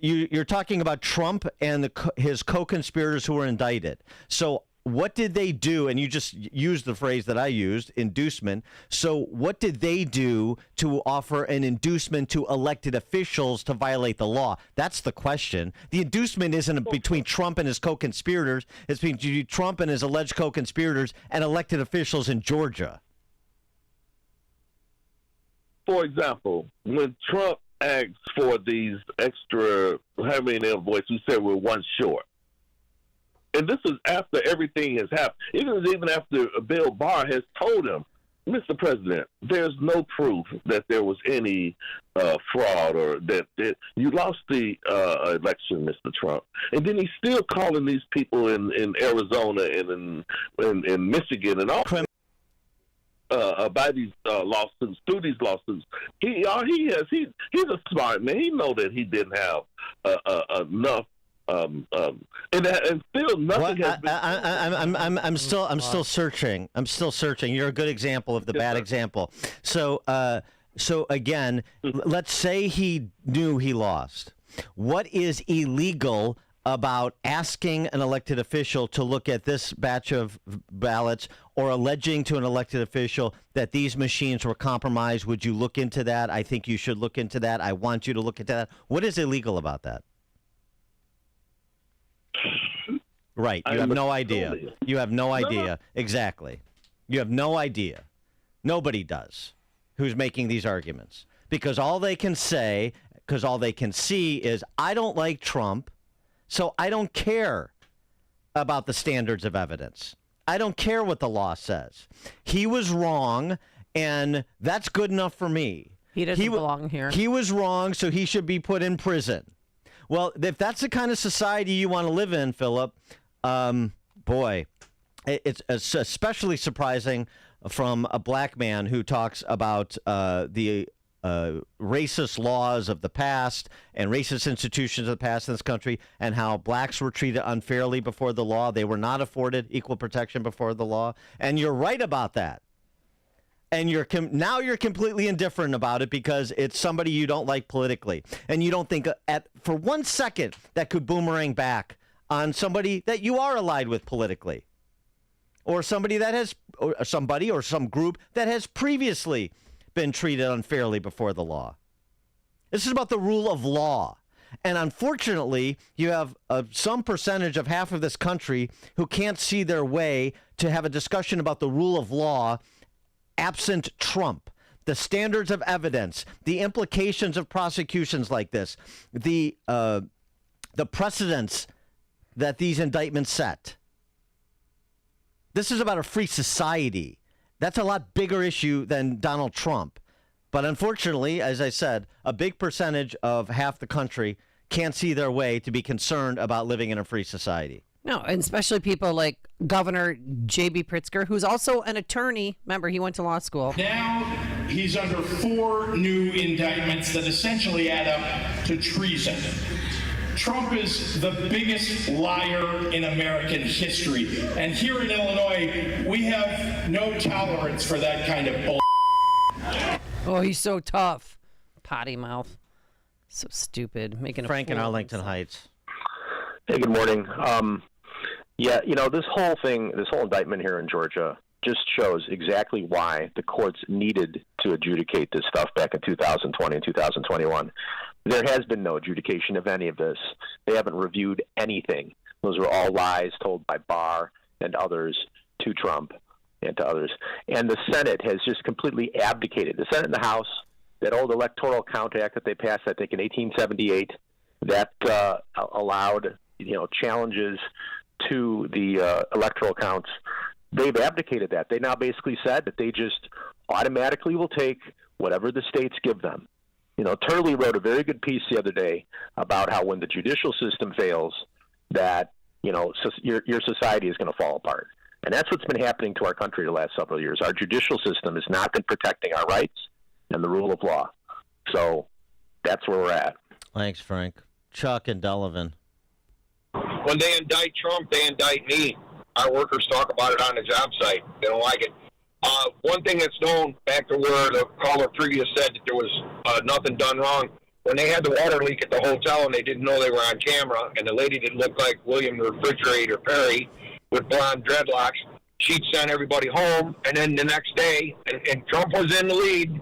You're talking about Trump and his co-conspirators who were indicted. So what did they do? And you just used the phrase that I used, inducement. So what did they do to offer an inducement to elected officials to violate the law? That's the question. The inducement isn't between Trump and his co-conspirators. It's between Trump and his alleged co-conspirators and elected officials in Georgia. For example, when Trump asked for these extra, how many invoices, we said we're one short. And this is after everything has happened. Even after Bill Barr has told him, Mr. President, there's no proof that there was any fraud or that you lost the election, Mr. Trump. And then he's still calling these people in Arizona and in Michigan and all by these lawsuits, through these lawsuits. He's a smart man. He know that he didn't have enough. And still nothing has been. I'm still searching. You're a good example of the bad example. So again, let's say he knew he lost. What is illegal about asking an elected official to look at this batch of ballots or alleging to an elected official that these machines were compromised? Would you look into that? I think you should look into that. I want you to look into that. What is illegal about that? Right. You have no idea. You have no idea. Exactly. You have no idea. Nobody does who's making these arguments. Because all they can say, because all they can see is, I don't like Trump, so I don't care about the standards of evidence. I don't care what the law says. He was wrong, and that's good enough for me. He doesn't belong here. He was wrong, so he should be put in prison. Well, if that's the kind of society you want to live in, Philip, boy, it's especially surprising from a black man who talks about the racist laws of the past and racist institutions of the past in this country and how blacks were treated unfairly before the law. They were not afforded equal protection before the law. And you're right about that. And now you're completely indifferent about it because it's somebody you don't like politically. And you don't think for 1 second that could boomerang back on somebody that you are allied with politically. Or somebody or some group that has previously been treated unfairly before the law. This is about the rule of law. And unfortunately, you have some percentage of half of this country who can't see their way to have a discussion about the rule of law absent Trump, the standards of evidence, the implications of prosecutions like this, the precedents that these indictments set. This is about a free society. That's a lot bigger issue than Donald Trump. But unfortunately, as I said, a big percentage of half the country can't see their way to be concerned about living in a free society. No, and especially people like Governor J.B. Pritzker, who's also an attorney. Remember, he went to law school. Now he's under 4 new indictments that essentially add up to treason. Trump is the biggest liar in American history. And here in Illinois, we have no tolerance for that kind of bull. Oh, he's so tough. Potty mouth. So stupid. Making Frank a in fool of Arlington himself. Heights. Hey, good morning. Yeah, this whole thing, this whole indictment here in Georgia just shows exactly why the courts needed to adjudicate this stuff back in 2020 and 2021. There has been no adjudication of any of this. They haven't reviewed anything. Those were all lies told by Barr and others to Trump and to others. And the Senate has just completely abdicated. The Senate and the House, that old Electoral Count Act that they passed, I think, in 1878, that allowed, challenges to the electoral counts, they've abdicated that. They now basically said that they just automatically will take whatever the states give them. Turley wrote a very good piece the other day about how when the judicial system fails, that, your society is going to fall apart. And that's what's been happening to our country the last several years. Our judicial system has not been protecting our rights and the rule of law. So that's where we're at. Thanks, Frank. Chuck and Delavan. When they indict Trump, they indict me. Our workers talk about it on the job site. They don't like it. One thing that's known, back to where the caller previous said that there was nothing done wrong, when they had the water leak at the hotel and they didn't know they were on camera, and the lady that looked like William the Refrigerator Perry with blonde dreadlocks, she'd send everybody home, and then the next day, and Trump was in the lead,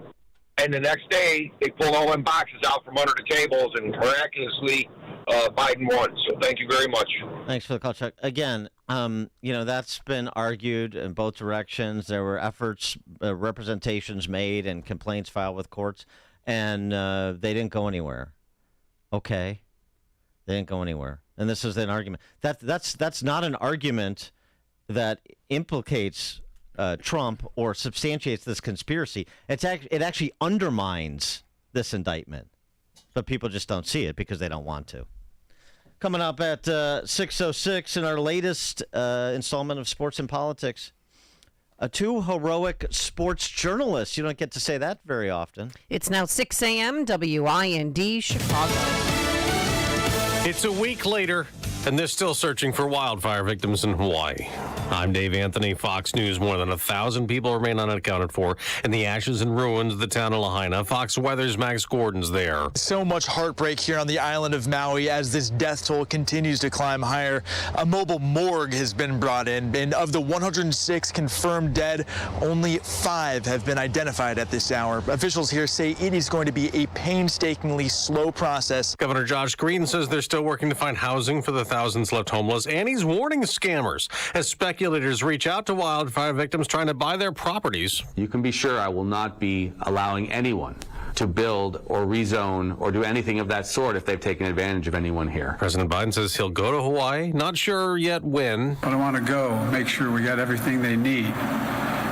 and the next day they pulled all them boxes out from under the tables, and miraculously Biden won. So thank you very much. Thanks for the call, Chuck. Again, that's been argued in both directions. There were efforts, representations made, and complaints filed with courts, and they didn't go anywhere. Okay, they didn't go anywhere, and this is an argument. That's not an argument that implicates Trump or substantiates this conspiracy. It actually undermines this indictment, but people just don't see it because they don't want to. Coming up at 6:06 in our latest installment of Sports and Politics, 2 heroic sports journalists. You don't get to say that very often. It's now 6 a.m. WIND Chicago. It's a week later, and they're still searching for wildfire victims in Hawaii. I'm Dave Anthony, Fox News. More than 1,000 people remain unaccounted for in the ashes and ruins of the town of Lahaina. Fox Weather's Max Gordon's there. So much heartbreak here on the island of Maui as this death toll continues to climb higher. A mobile morgue has been brought in, and of the 106 confirmed dead, only 5 have been identified at this hour. Officials here say it is going to be a painstakingly slow process. Governor Josh Green says they're still working to find housing for the thousands left homeless, and he's warning scammers as speculators reach out to wildfire victims trying to buy their properties. You can be sure I will not be allowing anyone to build or rezone or do anything of that sort if they've taken advantage of anyone here. President Biden says he'll go to Hawaii, not sure yet when. But I want to go, make sure we got everything they need.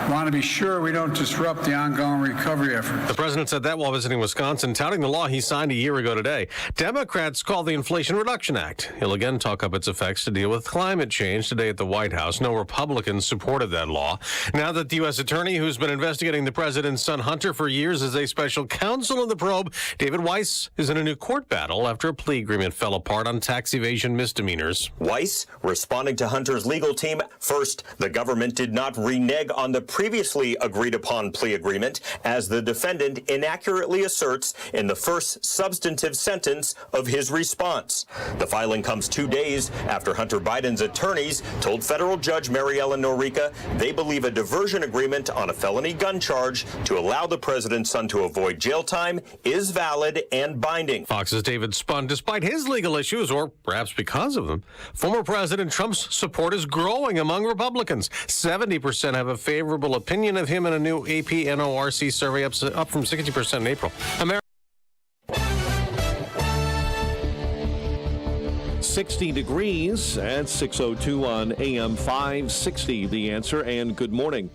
I want to be sure we don't disrupt the ongoing recovery effort. The president said that while visiting Wisconsin, touting the law he signed a year ago today. Democrats call the Inflation Reduction Act. He'll again talk up its effects to deal with climate change today at the White House. No Republicans supported that law. Now that the U.S. attorney who's been investigating the president's son Hunter for years is a special counsel in the probe, David Weiss is in a new court battle after a plea agreement fell apart on tax evasion misdemeanors. Weiss responding to Hunter's legal team. First, the government did not renege on the previously agreed upon plea agreement, as the defendant inaccurately asserts in the first substantive sentence of his response. The filing comes 2 days after Hunter Biden's attorneys told federal judge Mary Ellen Norica they believe a diversion agreement on a felony gun charge to allow the president's son to avoid jail time is valid and binding. Fox's David Spun, despite his legal issues, or perhaps because of them, former President Trump's support is growing among Republicans. 70% have a favorable opinion of him in a new AP NORC survey, up from 60% in April. 60 degrees at 6:02 on AM 560. The Answer, and good morning.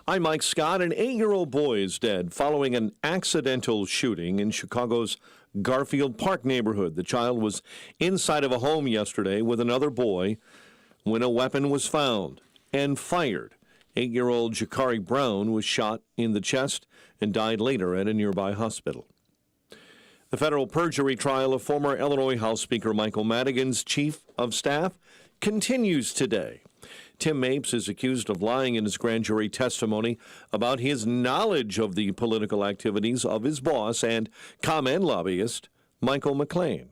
I'm Mike Scott. An 8-year-old boy is dead following an accidental shooting in Chicago's Garfield Park neighborhood. The child was inside of a home yesterday with another boy when a weapon was found and fired. 8-year-old Jakari Brown was shot in the chest and died later at a nearby hospital. The federal perjury trial of former Illinois House Speaker Michael Madigan's chief of staff continues today. Tim Mapes is accused of lying in his grand jury testimony about his knowledge of the political activities of his boss and ComEd lobbyist, Michael McLean.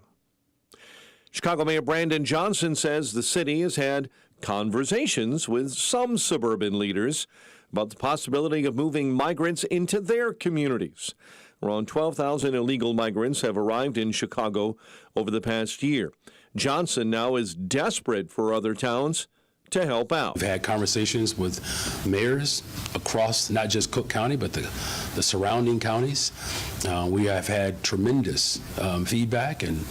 Chicago Mayor Brandon Johnson says the city has had conversations with some suburban leaders about the possibility of moving migrants into their communities. Around 12,000 illegal migrants have arrived in Chicago over the past year. Johnson now is desperate for other towns to help out. We've had conversations with mayors across not just Cook County, but the surrounding counties. We have had tremendous feedback, and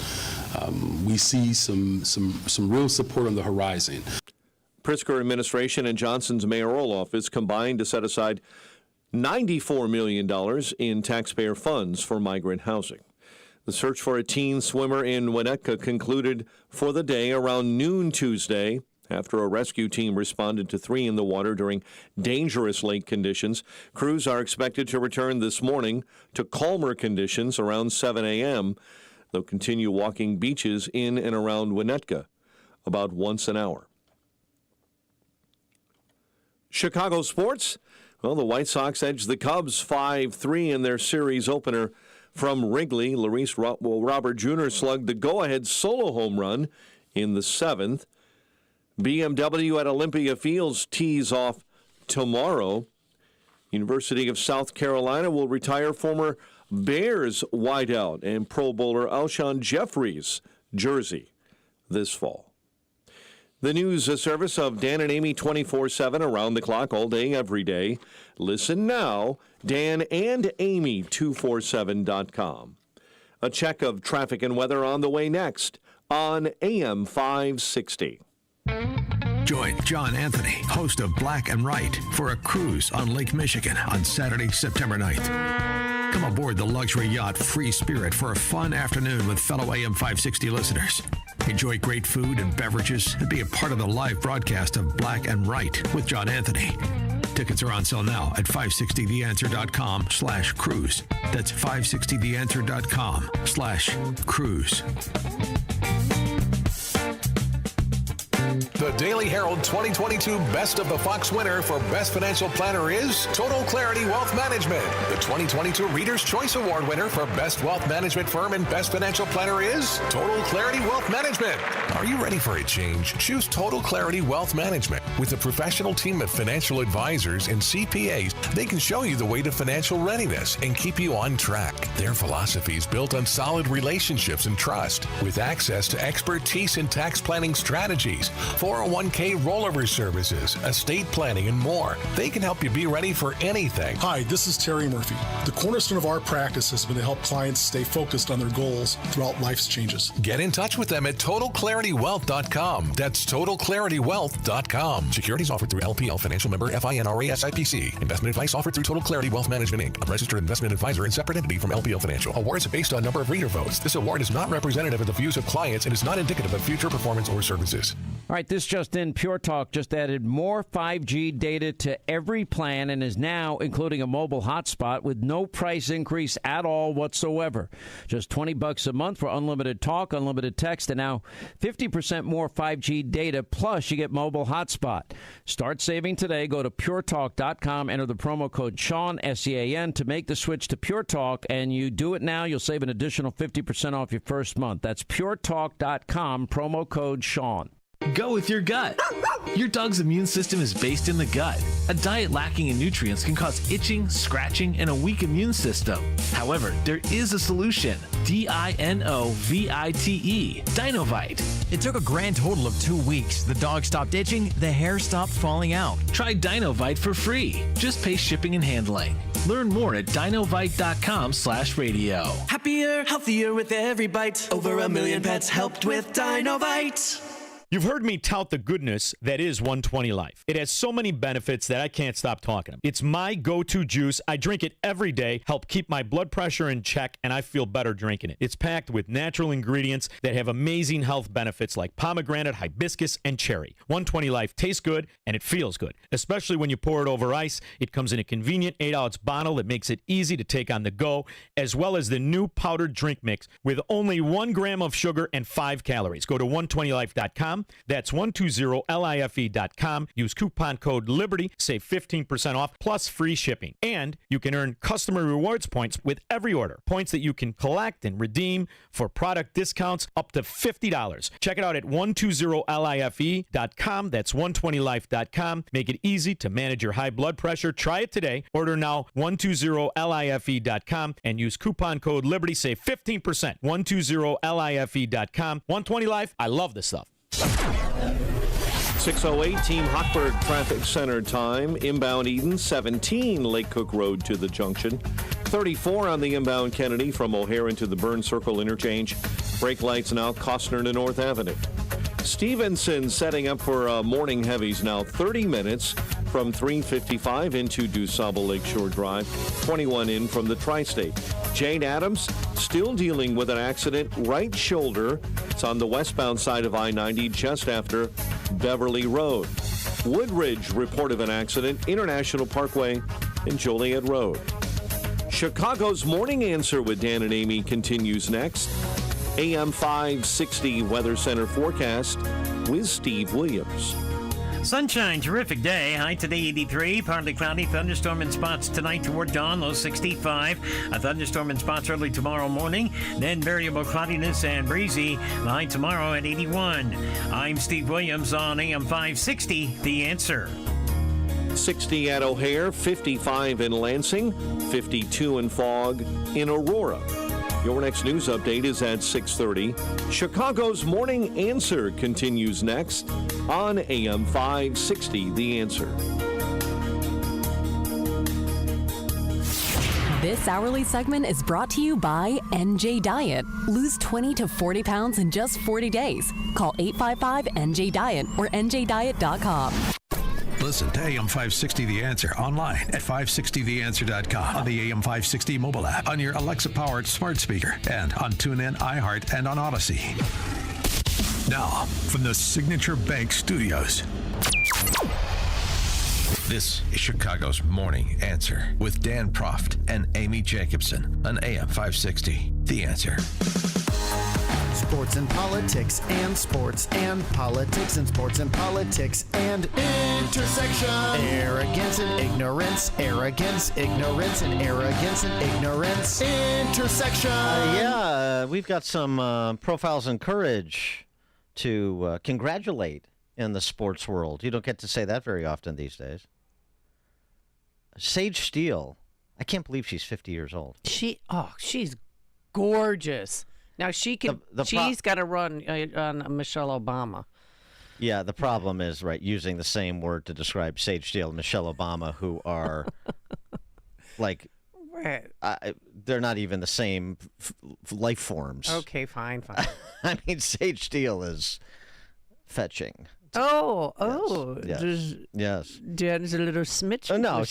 we see some real support on the horizon. Pritzker administration and Johnson's mayoral office combined to set aside $94 million in taxpayer funds for migrant housing. The search for a teen swimmer in Winnetka concluded for the day around noon Tuesday after a rescue team responded to 3 in the water during dangerous lake conditions. Crews are expected to return this morning to calmer conditions around 7 a.m. They'll continue walking beaches in and around Winnetka about once an hour. Chicago sports. Well, the White Sox edged the Cubs 5-3 in their series opener from Wrigley. Luis Robert Jr. slugged the go-ahead solo home run in the 7th. BMW at Olympia Fields tees off tomorrow. University of South Carolina will retire former Bears wideout and Pro Bowler Alshon Jeffries' jersey this fall. The news service of Dan and Amy 24/7, around the clock, all day, every day. Listen now, danandamy247.com. A check of traffic and weather on the way next on AM 560. Join John Anthony, host of Black and Right, for a cruise on Lake Michigan on Saturday, September 9th. Come aboard the luxury yacht Free Spirit for a fun afternoon with fellow AM 560 listeners. Enjoy great food and beverages and be a part of the live broadcast of Black and Right with John Anthony. Tickets are on sale now at 560theanswer.com/cruise. That's 560theanswer.com/cruise. The Daily Herald 2022 Best of the Fox winner for Best Financial Planner is Total Clarity Wealth Management. The 2022 Reader's Choice Award winner for Best Wealth Management Firm and Best Financial Planner is Total Clarity Wealth Management. Are you ready for a change? Choose Total Clarity Wealth Management. With a professional team of financial advisors and CPAs, they can show you the way to financial readiness and keep you on track. Their philosophy is built on solid relationships and trust, with access to expertise in tax planning strategies, 401k rollover services, estate planning, and more. They can help you be ready for anything. Hi, this is Terry Murphy. The cornerstone of our practice has been to help clients stay focused on their goals throughout life's changes. Get in touch with them at TotalClarityWealth.com. That's TotalClarityWealth.com. Securities offered through LPL Financial Member FINRA SIPC. Investment advice offered through Total Clarity Wealth Management Inc., a registered investment advisor and separate entity from LPL Financial. Awards are based on number of reader votes. This award is not representative of the views of clients and is not indicative of future performance or services. All right, this just in. Pure Talk just added more 5G data to every plan and is now including a mobile hotspot with no price increase at all whatsoever. Just $20 a month for unlimited talk, unlimited text, and now 50% more 5G data, plus you get mobile hotspot. Start saving today. Go to puretalk.com, enter the promo code Sean, S-E-A-N, to make the switch to Pure Talk, and you do it now, you'll save an additional 50% off your first month. That's puretalk.com, promo code Sean. Go with your gut. Your dog's immune system is based in the gut. A diet lacking in nutrients can cause itching, scratching, and a weak immune system. However, there is a solution. DINOVITE. Dinovite. It took a grand total of 2 weeks. The dog stopped itching, the hair stopped falling out. Try Dinovite for free. Just pay shipping and handling. Learn more at dinovite.com/radio. Happier, healthier with every bite. Over 1 million pets helped with Dinovite. You've heard me tout the goodness that is 120 Life. It has so many benefits that I can't stop talking about. It's my go-to juice. I drink it every day, help keep my blood pressure in check, and I feel better drinking it. It's packed with natural ingredients that have amazing health benefits like pomegranate, hibiscus, and cherry. 120 Life tastes good, and it feels good, especially when you pour it over ice. It comes in a convenient 8-ounce bottle that makes it easy to take on the go, as well as the new powdered drink mix with only 1 gram of sugar and 5 calories. Go to 120life.com. That's 120life.com. Use coupon code LIBERTY. Save 15% off plus free shipping. And you can earn customer rewards points with every order. Points that you can collect and redeem for product discounts up to $50. Check it out at 120life.com. That's 120life.com. Make it easy to manage your high blood pressure. Try it today. Order now 120life.com and use coupon code LIBERTY. Save 15%. 120life.com. 120 Life. I love this stuff. 6:08 Team Hochberg Traffic Center time. Inbound Eden, 17 Lake Cook Road to the junction. 34 on the inbound Kennedy from O'Hare into the Burn Circle interchange. Brake lights now Costner to North Avenue. Stevenson setting up for morning heavies now. 30 minutes from 355 into DuSable Lakeshore Drive. 21 in from the Tri-State. Jane Addams still dealing with an accident, right shoulder. It's on the westbound side of I-90 just after Beverly Road. Woodridge report of an accident, International Parkway and Joliet Road. Chicago's Morning Answer with Dan and Amy continues next. AM 560 Weather Center forecast with Steve Williams. Sunshine, terrific day. High today 83, partly cloudy. Thunderstorm in spots tonight toward dawn, low 65. A thunderstorm in spots early tomorrow morning. Then variable cloudiness and breezy. The high tomorrow at 81. I'm Steve Williams on AM 560, The Answer. 60 at O'Hare, 55 in Lansing, 52 in Fog in Aurora. Your next news update is at 6:30. Chicago's Morning Answer continues next on AM 560, The Answer. This hourly segment is brought to you by NJ Diet. Lose 20 to 40 pounds in just 40 days. Call 855-NJ-DIET or NJDiet.com. Listen to AM 560 The Answer online at 560theanswer.com, on the AM 560 mobile app, on your Alexa-powered smart speaker, and on TuneIn, iHeart, and on Odyssey. Now, from the Signature Bank Studios, this is Chicago's Morning Answer with Dan Proft and Amy Jacobson on AM 560 The Answer. Sports and politics and sports and politics and sports and politics and intersection. Arrogance and ignorance. Arrogance, ignorance, and arrogance and ignorance. Intersection. We've got some profiles in courage to congratulate in the sports world. You don't get to say that very often these days. Sage Steele. I can't believe she's 50 years old. She's gorgeous. Now she's got to run on Michelle Obama. Yeah, the problem is, using the same word to describe Sage Steele and Michelle Obama, who are they're not even the same life forms. Okay, fine. I mean, Sage Steele is fetching. Yes. Dan's a little smidge. No,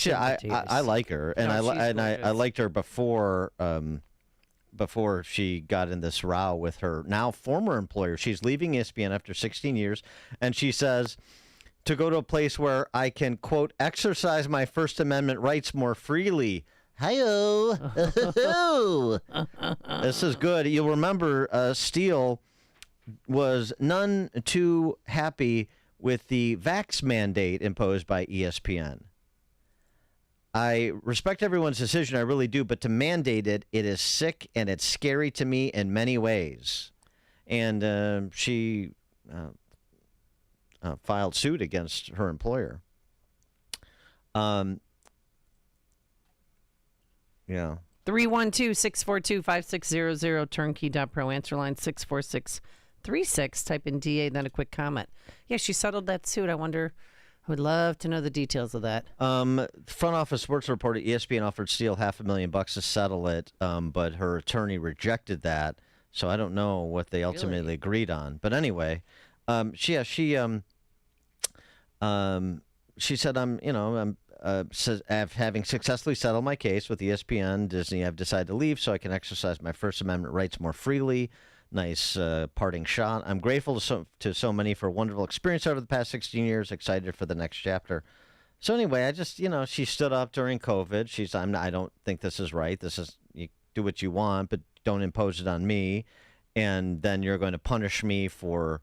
I like her, and I liked her before. Before she got in this row with her now former employer. She's leaving ESPN after 16 years, and she says, to go to a place where I can, quote, exercise my First Amendment rights more freely. Hi-oh. This is good. You'll remember Steele was none too happy with the vax mandate imposed by ESPN. I respect everyone's decision, I really do, but to mandate it is sick and it's scary to me in many ways. And she filed suit against her employer. Yeah. 312-642-5600, turnkey.pro, answer line 64636. Type in DA, then a quick comment. Yeah, she settled that suit. I would love to know the details of that. Front Office Sports reported ESPN offered Steele $500,000 to settle it, but her attorney rejected that. So I don't know what they ultimately agreed on. But anyway, She said, having successfully settled my case with ESPN, Disney, I've decided to leave so I can exercise my First Amendment rights more freely. Nice parting shot. I'm grateful to so many for a wonderful experience over the past 16 years. Excited for the next chapter. So anyway, I just, she stood up during COVID. I don't think this is right. This is, you do what you want, but don't impose it on me. And then you're going to punish me for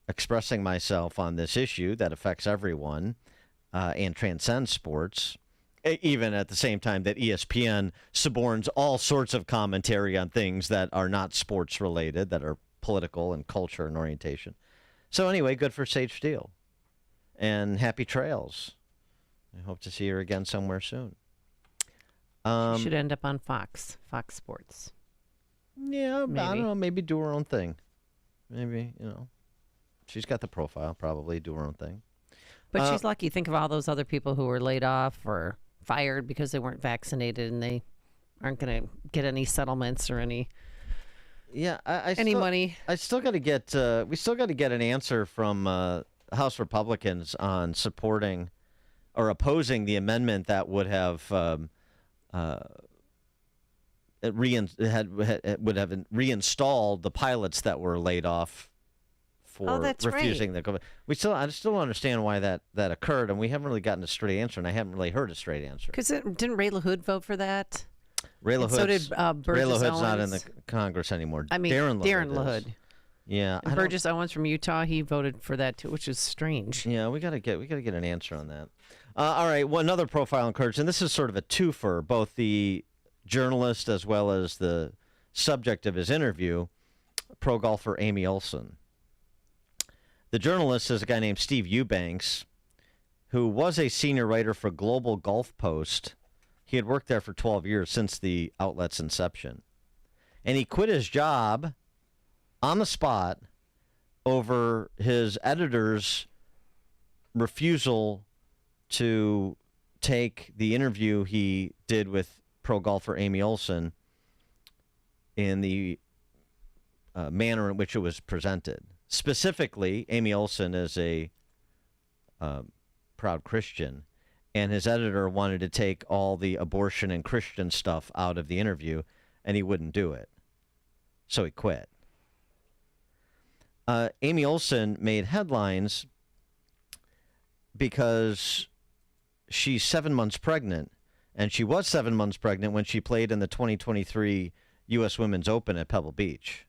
expressing myself on this issue that affects everyone and transcends sports, even at the same time that ESPN suborns all sorts of commentary on things that are not sports related, that are political and culture and orientation. So anyway, good for Sage Steele. And happy trails. I hope to see her again somewhere soon. She should end up on Fox Sports. Yeah, maybe. I don't know. Maybe do her own thing. Maybe, she's got the profile, probably do her own thing. But she's lucky. Think of all those other people who were laid off or fired because they weren't vaccinated and they aren't going to get any settlements or any money. I still got to get. We still got to get an answer from House Republicans on supporting or opposing the amendment that would have reinstalled the pilots that were laid off for refusing the COVID. I still don't understand why that occurred, and we haven't really gotten a straight answer, and I haven't really heard a straight answer. Because didn't Ray LaHood vote for that? Ray LaHood. So did Burgess Ray LaHood's Owens. not in the Congress anymore. I mean, Darren LaHood. Yeah, And Burgess Owens from Utah, he voted for that too, which is strange. Yeah, we gotta get an answer on that. All right, well, another profile on Kurtz, and this is sort of a twofer, both the journalist as well as the subject of his interview, pro golfer Amy Olson. The journalist is a guy named Steve Eubanks, who was a senior writer for Global Golf Post. He had worked there for 12 years since the outlet's inception. And he quit his job on the spot over his editor's refusal to take the interview he did with pro golfer Amy Olson in the manner in which it was presented. Specifically, Amy Olson is a proud Christian, and his editor wanted to take all the abortion and Christian stuff out of the interview, and he wouldn't do it. So he quit. Amy Olson made headlines because she's 7 months pregnant, and she was 7 months pregnant when she played in the 2023 U.S. Women's Open at Pebble Beach.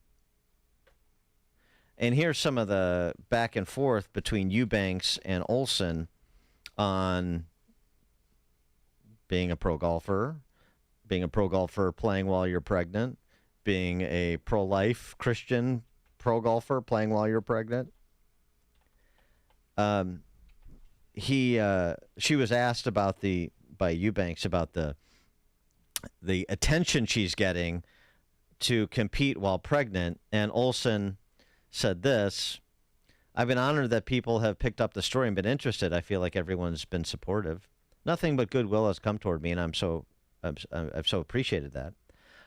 And here's some of the back and forth between Eubanks and Olson on being a pro golfer playing while you're pregnant, being a pro-life Christian pro golfer playing while you're pregnant. She was asked by Eubanks about the attention she's getting to compete while pregnant, and Olson said this: "I've been honored that people have picked up the story and been interested. I feel like everyone's been supportive. Nothing but goodwill has come toward me, and I've so appreciated that.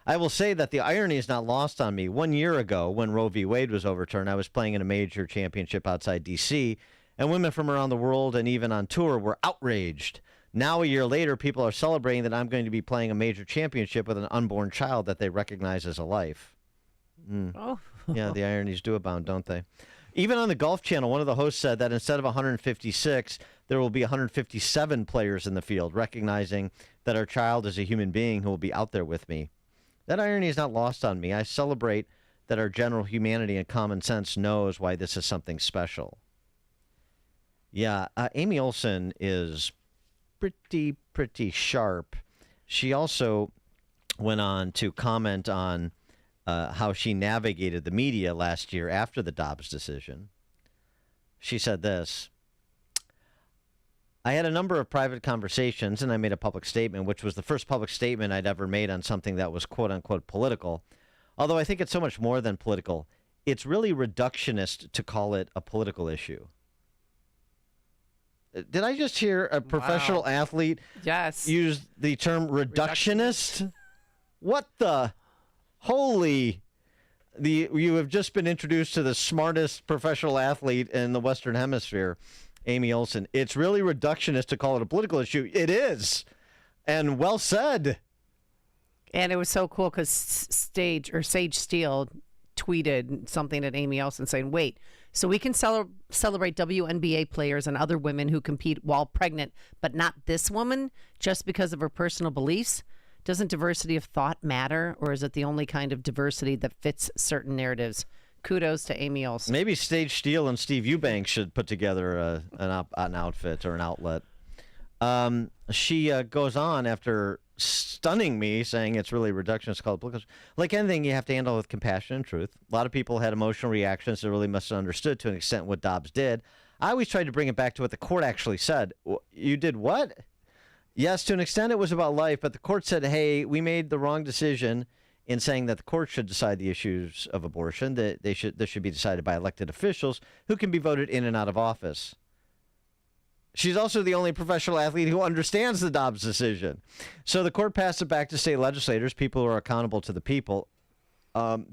I will say that the irony is not lost on me. 1 year ago, when Roe v. Wade was overturned, I was playing in a major championship outside D.C., and women from around the world and even on tour were outraged. Now, a year later, people are celebrating that I'm going to be playing a major championship with an unborn child that they recognize as a life." Oh. Yeah, the ironies do abound, don't they? Even on the Golf Channel, one of the hosts said that instead of 156, there will be 157 players in the field, recognizing that our child is a human being who will be out there with me. That irony is not lost on me. I celebrate that our general humanity and common sense knows why this is something special. Yeah, Amy Olson is pretty sharp. She also went on to comment on how she navigated the media last year after the Dobbs decision. She said this: "I had a number of private conversations, and I made a public statement, which was the first public statement I'd ever made on something that was quote-unquote political. Although I think it's so much more than political. It's really reductionist to call it a political issue." Did I just hear a professional athlete use the term reductionist? What the holy... You have just been introduced to the smartest professional athlete in the Western Hemisphere, Amy Olsen. It's really reductionist to call it a political issue. It is. And well said. And it was so cool because Sage Steele tweeted something at Amy Olsen saying, wait, so we can celebrate WNBA players and other women who compete while pregnant, but not this woman just because of her personal beliefs? Doesn't diversity of thought matter, or is it the only kind of diversity that fits certain narratives? Kudos to Amy Olsen. Maybe Sage Steele and Steve Eubanks should put together an outfit or an outlet. She goes on after stunning me, saying it's really reductionist called political. Like anything, you have to handle with compassion and truth. A lot of people had emotional reactions that really misunderstood to an extent what Dobbs did. I always tried to bring it back to what the court actually said. You did what? Yes, to an extent it was about life, but the court said, hey, we made the wrong decision in saying that the court should decide the issues of abortion, that this should be decided by elected officials who can be voted in and out of office. She's also the only professional athlete who understands the Dobbs decision. So the court passed it back to state legislators, people who are accountable to the people.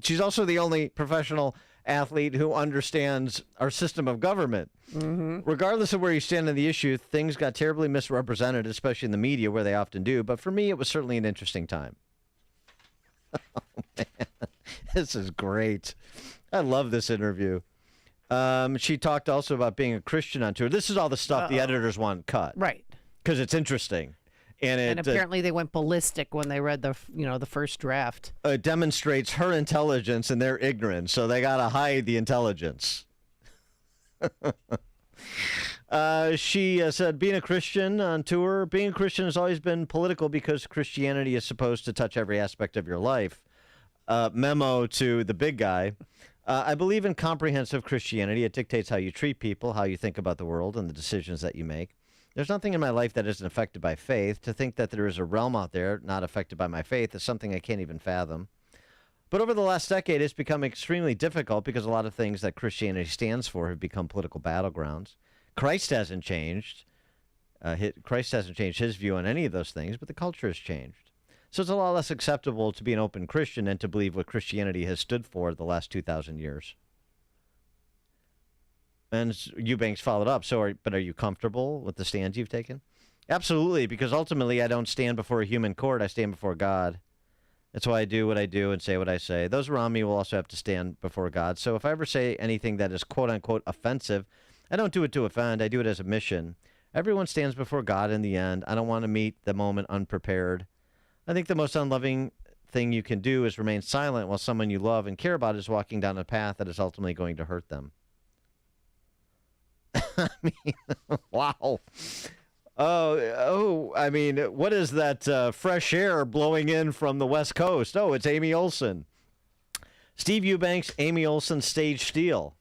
She's also the only professional athlete who understands our system of government. Mm-hmm. Regardless of where you stand on the issue, things got terribly misrepresented, especially in the media, where they often do. But for me, it was certainly an interesting time. Oh, man. This is great. I love this interview. She talked also about being a Christian on tour. This is all the stuff the editors want cut. Right. Because it's interesting. And apparently they went ballistic when they read the first draft. It demonstrates her intelligence and their ignorance, so they got to hide the intelligence. She said, being a Christian on tour, being a Christian has always been political because Christianity is supposed to touch every aspect of your life. Memo to the big guy. I believe in comprehensive Christianity. It dictates how you treat people, how you think about the world, and the decisions that you make. There's nothing in my life that isn't affected by faith. To think that there is a realm out there not affected by my faith is something I can't even fathom. But over the last decade, it's become extremely difficult because a lot of things that Christianity stands for have become political battlegrounds. Christ hasn't changed. Christ hasn't changed his view on any of those things, but the culture has changed. So it's a lot less acceptable to be an open Christian and to believe what Christianity has stood for the last 2,000 years. And Eubanks followed up. But are you comfortable with the stands you've taken? Absolutely, because ultimately I don't stand before a human court. I stand before God. That's why I do what I do and say what I say. Those around me will also have to stand before God. So if I ever say anything that is quote-unquote offensive, I don't do it to offend. I do it as a mission. Everyone stands before God in the end. I don't want to meet the moment unprepared. I think the most unloving thing you can do is remain silent while someone you love and care about is walking down a path that is ultimately going to hurt them. I mean, wow. I mean, what is that fresh air blowing in from the West Coast? Oh, it's Amy Olsen. Steve Eubanks, Amy Olsen, Sage Steele.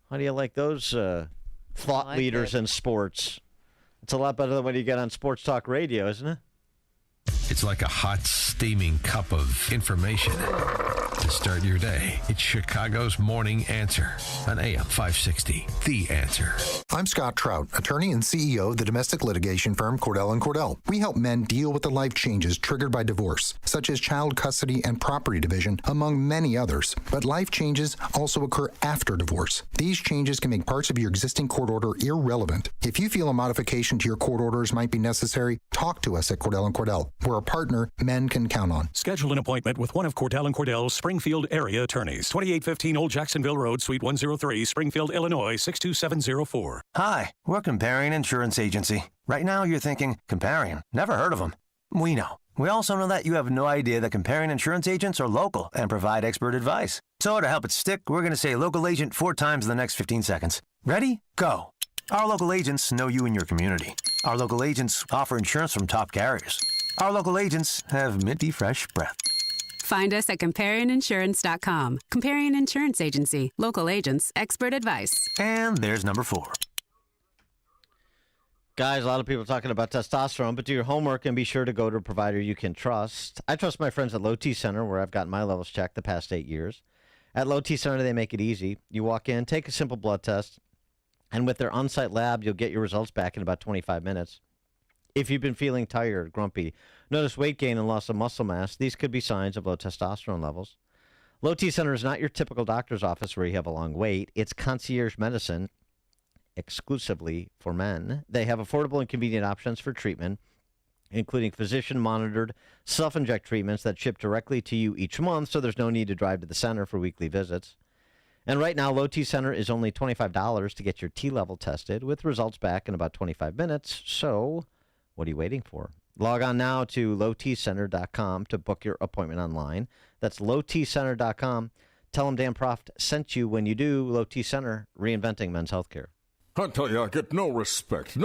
How do you like those thought leaders in sports? It's a lot better than what you get on Sports Talk Radio, isn't it? It's like a hot, steaming cup of information to start your day. It's Chicago's Morning Answer on AM 560. The Answer. I'm Scott Trout, attorney and CEO of the domestic litigation firm Cordell & Cordell. We help men deal with the life changes triggered by divorce, such as child custody and property division, among many others. But life changes also occur after divorce. These changes can make parts of your existing court order irrelevant. If you feel a modification to your court orders might be necessary, talk to us at Cordell & Cordell. We're a partner men can count on. Schedule an appointment with one of Cordell & Cordell's Springfield area attorneys. 2815 Old Jacksonville Road, Suite 103, Springfield, Illinois, 62704. Hi, we're Comparion Insurance Agency. Right now you're thinking, Comparion? Never heard of them. We know. We also know that you have no idea that Comparion Insurance agents are local and provide expert advice. So to help it stick, we're going to say local agent 4 times in the next 15 seconds. Ready? Go. Our local agents know you and your community. Our local agents offer insurance from top carriers. Our local agents have minty fresh breath. Find us at ComparionInsurance.com. Comparion Insurance Agency. Local agents. Expert advice. And there's number 4. Guys, a lot of people talking about testosterone, but do your homework and be sure to go to a provider you can trust. I trust my friends at Low T Center, where I've gotten my levels checked the past 8 years. At Low T Center, they make it easy. You walk in, take a simple blood test, and with their on-site lab, you'll get your results back in about 25 minutes. If you've been feeling tired, grumpy, notice weight gain and loss of muscle mass, these could be signs of low testosterone levels. Low T Center is not your typical doctor's office where you have a long wait. It's concierge medicine exclusively for men. They have affordable and convenient options for treatment, including physician-monitored self-inject treatments that ship directly to you each month, so there's no need to drive to the center for weekly visits. And right now, Low T Center is only $25 to get your T level tested, with results back in about 25 minutes. So what are you waiting for? Log on now to lowtcenter.com to book your appointment online. That's lowtcenter.com. Tell them Dan Proft sent you when you do. Low T Center, reinventing men's healthcare. I tell you, I get no respect.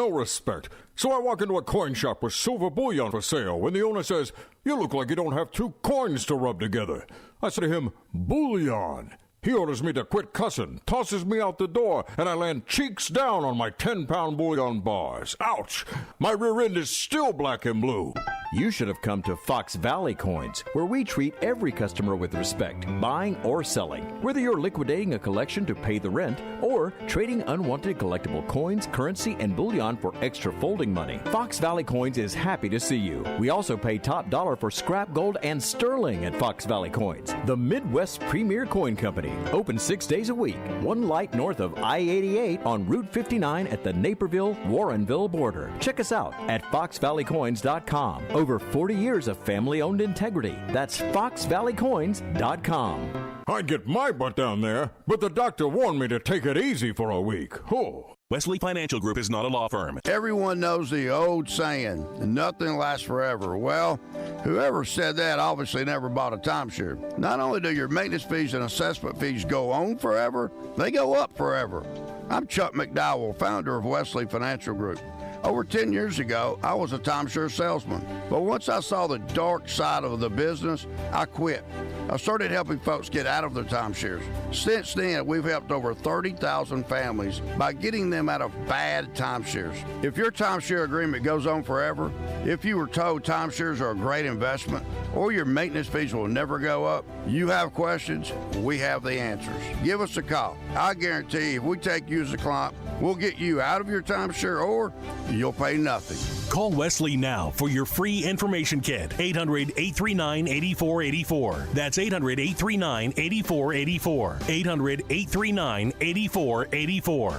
So I walk into a coin shop with silver bullion for sale when the owner says, "You look like you don't have two coins to rub together." I say to him, "Bullion." He orders me to quit cussing, tosses me out the door, and I land cheeks down on my 10-pound bullion bars. Ouch! My rear end is still black and blue. You should have come to Fox Valley Coins, where we treat every customer with respect, buying or selling. Whether you're liquidating a collection to pay the rent or trading unwanted collectible coins, currency, and bullion for extra folding money, Fox Valley Coins is happy to see you. We also pay top dollar for scrap gold and sterling at Fox Valley Coins, the Midwest's premier coin company. Open 6 days a week, one light north of I-88 on Route 59 at the Naperville-Warrenville border. Check us out at foxvalleycoins.com. Over 40 years of family-owned integrity. That's foxvalleycoins.com. I'd get my butt down there, but the doctor warned me to take it easy for a week. Oh. Wesley Financial Group is not a law firm. Everyone knows the old saying, nothing lasts forever. Well, whoever said that obviously never bought a timeshare. Not only do your maintenance fees and assessment fees go on forever, they go up forever. I'm Chuck McDowell, founder of Wesley Financial Group. Over 10 years ago, I was a timeshare salesman. But once I saw the dark side of the business, I quit. I started helping folks get out of their timeshares. Since then, we've helped over 30,000 families by getting them out of bad timeshares. If your timeshare agreement goes on forever, if you were told timeshares are a great investment, or your maintenance fees will never go up, you have questions, we have the answers. Give us a call. I guarantee if we take you as a client, we'll get you out of your timeshare or you'll pay nothing. Call Wesley now for your free information kit. 800-839-8484. That's 800-839-8484. 800-839-8484.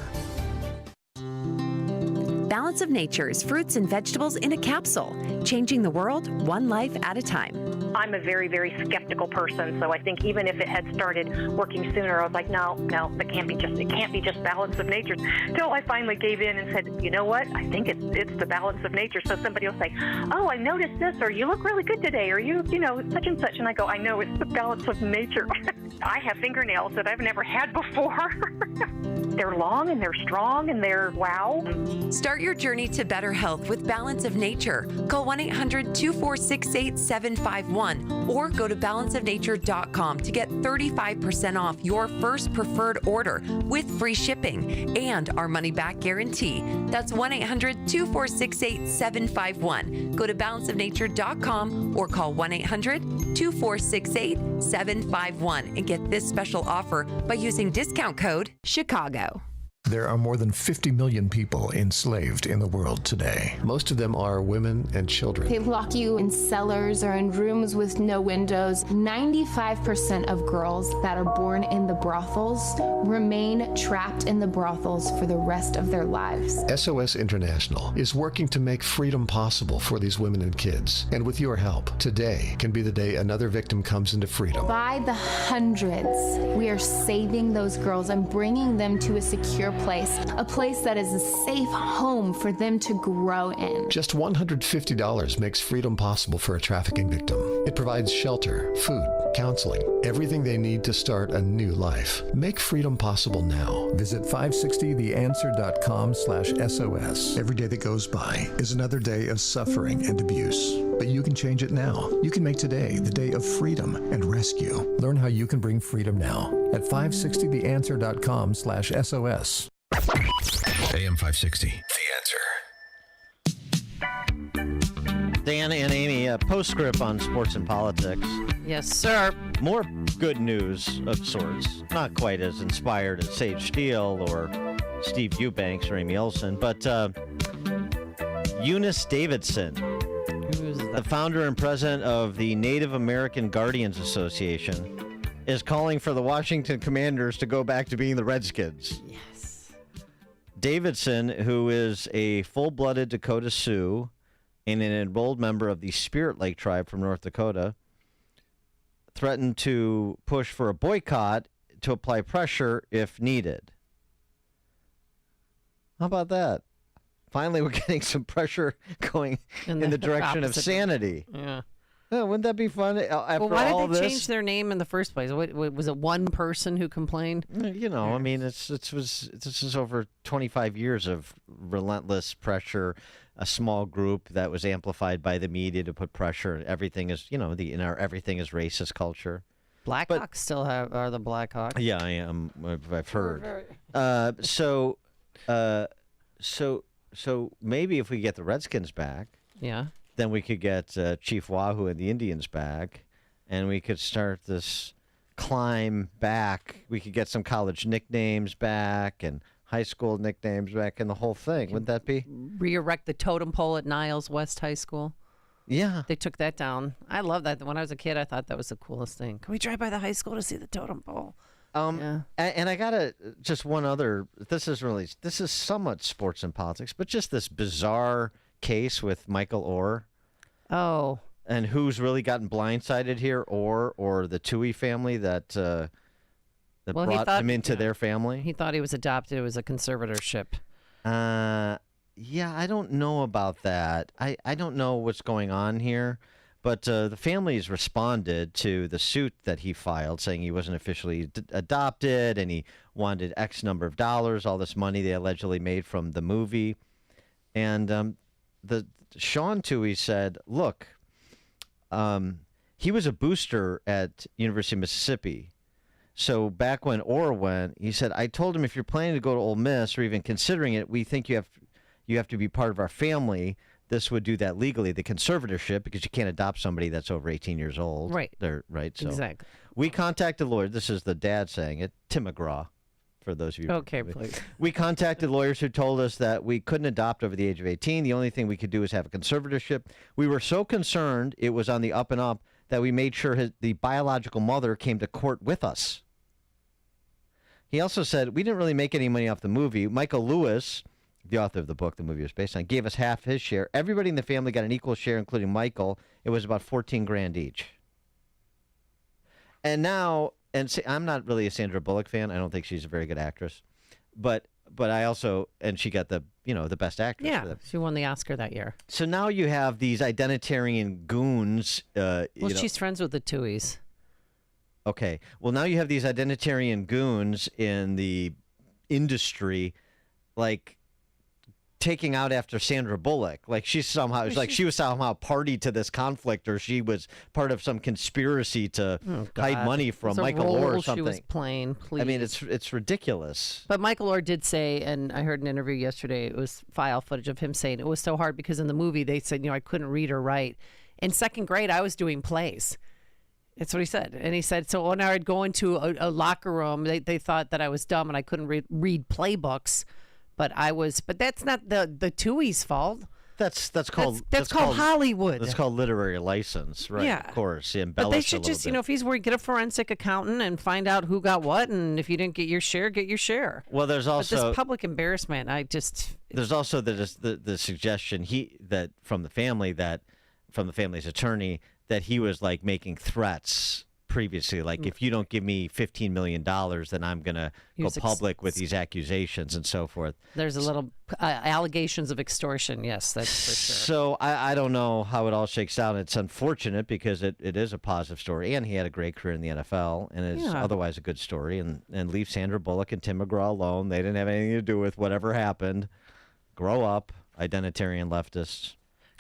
Balance of Nature's fruits and vegetables in a capsule, changing the world one life at a time. I'm a very, very skeptical person, so I think even if it had started working sooner, I was like, no, it can't be just Balance of Nature. Till I finally gave in and said, you know what? I think it's the Balance of Nature. So somebody will say, oh, I noticed this, or you look really good today, or you know, such and such, and I go, I know, it's the Balance of Nature. I have fingernails that I've never had before. They're long and they're strong and they're wow. Start your journey to better health with Balance of Nature. Call 1-800-246-8751 or go to balanceofnature.com to get 35% off your first preferred order with free shipping and our money-back guarantee. That's 1-800-246-8751. Go to balanceofnature.com or call 1-800-246-8751 and get this special offer by using discount code CHICAGO. There are more than 50 million people enslaved in the world today. Most of them are women and children. They lock you in cellars or in rooms with no windows. 95% of girls that are born in the brothels remain trapped in the brothels for the rest of their lives. SOS International is working to make freedom possible for these women and kids. And with your help, today can be the day another victim comes into freedom. By the hundreds, we are saving those girls and bringing them to a secure place, a place that is a safe home for them to grow in. Just $150 makes freedom possible for a trafficking victim. It provides shelter, food, counseling, everything they need to start a new life. Make freedom possible now. Visit 560theanswer.com/SOS. Every day that goes by is another day of suffering and abuse. But you can change it now. You can make today the day of freedom and rescue. Learn how you can bring freedom now at 560theanswer.com/SOS. AM 560, The Answer. Dan and Amy, a postscript on sports and politics. Yes, sir. More good news of sorts. Not quite as inspired as Sage Steele or Steve Eubanks or Amy Olsen, but Eunice Davidson, the founder and president of the Native American Guardians Association, is calling for the Washington Commanders to go back to being the Redskins. Yes. Davidson, who is a full-blooded Dakota Sioux and an enrolled member of the Spirit Lake tribe from North Dakota, threatened to push for a boycott to apply pressure if needed. How about that? Finally, we're getting some pressure going in the direction of sanity. Yeah. Oh, wouldn't that be fun? After Why all did they this, change their name in the first place? What, was it one person who complained? You know, I mean, this is over 25 years of relentless pressure. A small group that was amplified by the media to put pressure. Everything is, you know, everything is racist culture. Blackhawks still are the Blackhawks. Yeah, I am. I've heard. So maybe if we get the Redskins back, yeah, then we could get Chief Wahoo and the Indians back, and we could start this climb back. We could get some college nicknames back and high school nicknames back and the whole thing. Wouldn't that be? Re-erect the totem pole at Niles West High School. Yeah. They took that down. I love that. When I was a kid, I thought that was the coolest thing. Can we drive by the high school to see the totem pole? And I gotta just one other. This is somewhat sports and politics, but just this bizarre case with Michael Orr. Oh. And who's really gotten blindsided here, Orr or the Toohey family that brought him into their family? He thought he was adopted. It was a conservatorship. Yeah, I don't know about that. I don't know what's going on here. But the families responded to the suit that he filed, saying he wasn't officially adopted and he wanted X number of dollars, all this money they allegedly made from the movie. And the Sean Toohey said, look, he was a booster at University of Mississippi. So back when Orr went, he said, I told him if you're planning to go to Ole Miss or even considering it, we think you have to be part of our family. This would do that legally, the conservatorship, because you can't adopt somebody that's over 18 years old. Right. Right. So exactly. We contacted lawyers. This is the dad saying it, Tim McGraw, for those of you. Okay, please. We contacted lawyers who told us that we couldn't adopt over the age of 18. The only thing we could do is have a conservatorship. We were so concerned it was on the up and up that we made sure the biological mother came to court with us. He also said, we didn't really make any money off the movie. Michael Lewis, the author of the book the movie was based on, gave us half his share. Everybody in the family got an equal share, including Michael. It was about $14,000 each. And now, I'm not really a Sandra Bullock fan. I don't think she's a very good actress. But I also, and she got the best actress. Yeah, she won the Oscar that year. So now you have these identitarian goons. She's friends with the Tooheys. Okay. Well, now you have these identitarian goons in the industry, like taking out after Sandra Bullock. Like she was somehow party to this conflict, or she was part of some conspiracy to hide money from Michael Orr or something. She was playing, please. I mean, it's ridiculous. But Michael Orr did say, and I heard an interview yesterday, it was file footage of him saying it was so hard because in the movie they said, I couldn't read or write. In second grade, I was doing plays. That's what he said. And he said, so when I would go into a locker room, they thought that I was dumb and I couldn't read playbooks. But that's not the Tooheys' fault. That's called Hollywood. That's called literary license, right? Yeah. Of course. But they should just, if he's worried, get a forensic accountant and find out who got what, and if you didn't get your share, get your share. Well, there's also this public embarrassment. There's also the suggestion from the family's attorney that he was like making threats previously, like if you don't give me $15 million, then I'm going to go public with these accusations and so forth. There's a little allegations of extortion. Yes, that's for sure. So I don't know how it all shakes out. It's unfortunate because it is a positive story, and he had a great career in the NFL, and it's otherwise a good story. And leave Sandra Bullock and Tim McGraw alone. They didn't have anything to do with whatever happened. Grow up, identitarian leftists.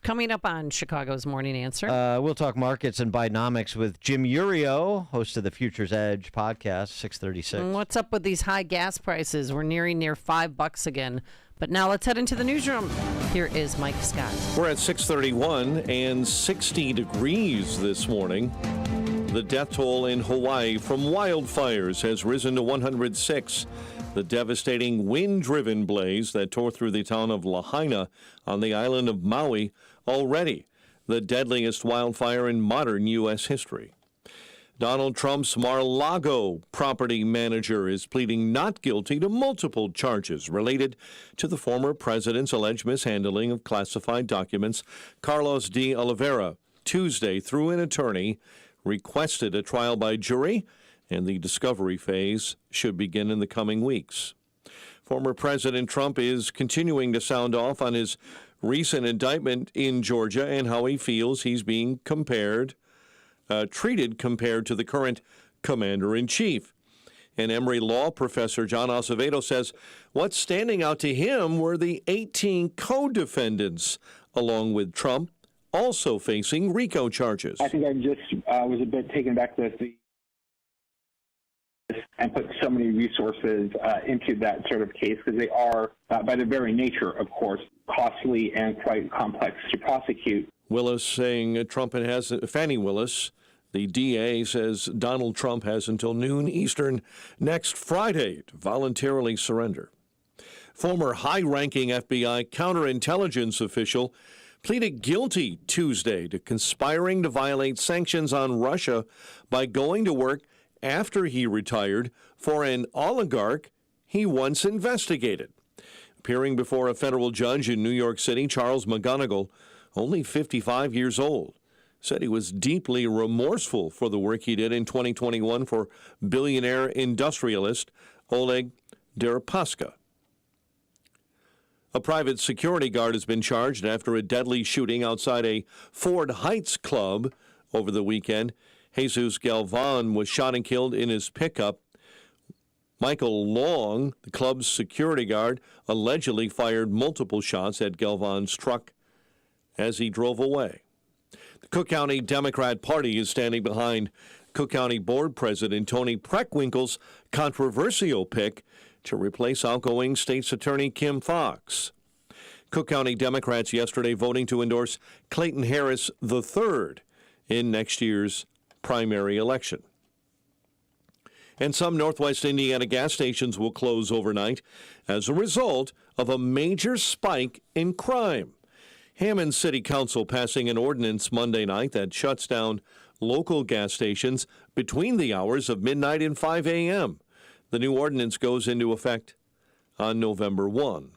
Coming up on Chicago's Morning Answer. We'll talk markets and Bidenomics with Jim Urio, host of the Futures Edge podcast, 636. What's up with these high gas prices? We're near $5 again. But now let's head into the newsroom. Here is Mike Scott. We're at 6:31 and 60 degrees this morning. The death toll in Hawaii from wildfires has risen to 106. The devastating wind-driven blaze that tore through the town of Lahaina on the island of Maui, already the deadliest wildfire in modern U.S. history. Donald Trump's Mar-a-Lago property manager is pleading not guilty to multiple charges related to the former president's alleged mishandling of classified documents. Carlos de Oliveira, Tuesday, through an attorney, requested a trial by jury, and the discovery phase should begin in the coming weeks. Former President Trump is continuing to sound off on his recent indictment in Georgia and how he feels he's being treated compared to the current commander-in-chief. And Emory law professor John Acevedo says what's standing out to him were the 18 co-defendants, along with Trump, also facing RICO charges. I think I just was a bit taken back with the and put so many resources into that sort of case because they are, by their very nature, of course, costly and quite complex to prosecute. Willis saying Fannie Willis, the DA, says Donald Trump has until noon Eastern next Friday to voluntarily surrender. Former high-ranking FBI counterintelligence official pleaded guilty Tuesday to conspiring to violate sanctions on Russia by going to work after he retired for an oligarch he once investigated. Appearing before a federal judge in New York City, Charles McGonigal, only 55 years old, said he was deeply remorseful for the work he did in 2021 for billionaire industrialist Oleg Deripaska. A private security guard has been charged after a deadly shooting outside a Ford Heights club over the weekend. Jesus Galvan was shot and killed in his pickup. Michael Long, the club's security guard, allegedly fired multiple shots at Galvan's truck as he drove away. The Cook County Democrat Party is standing behind Cook County Board President Tony Preckwinkle's controversial pick to replace outgoing State's Attorney Kim Foxx. Cook County Democrats yesterday voting to endorse Clayton Harris III in next year's primary election. And some Northwest Indiana gas stations will close overnight as a result of a major spike in crime. Hammond City Council passing an ordinance Monday night that shuts down local gas stations between the hours of midnight and 5 a.m. The new ordinance goes into effect on November 1.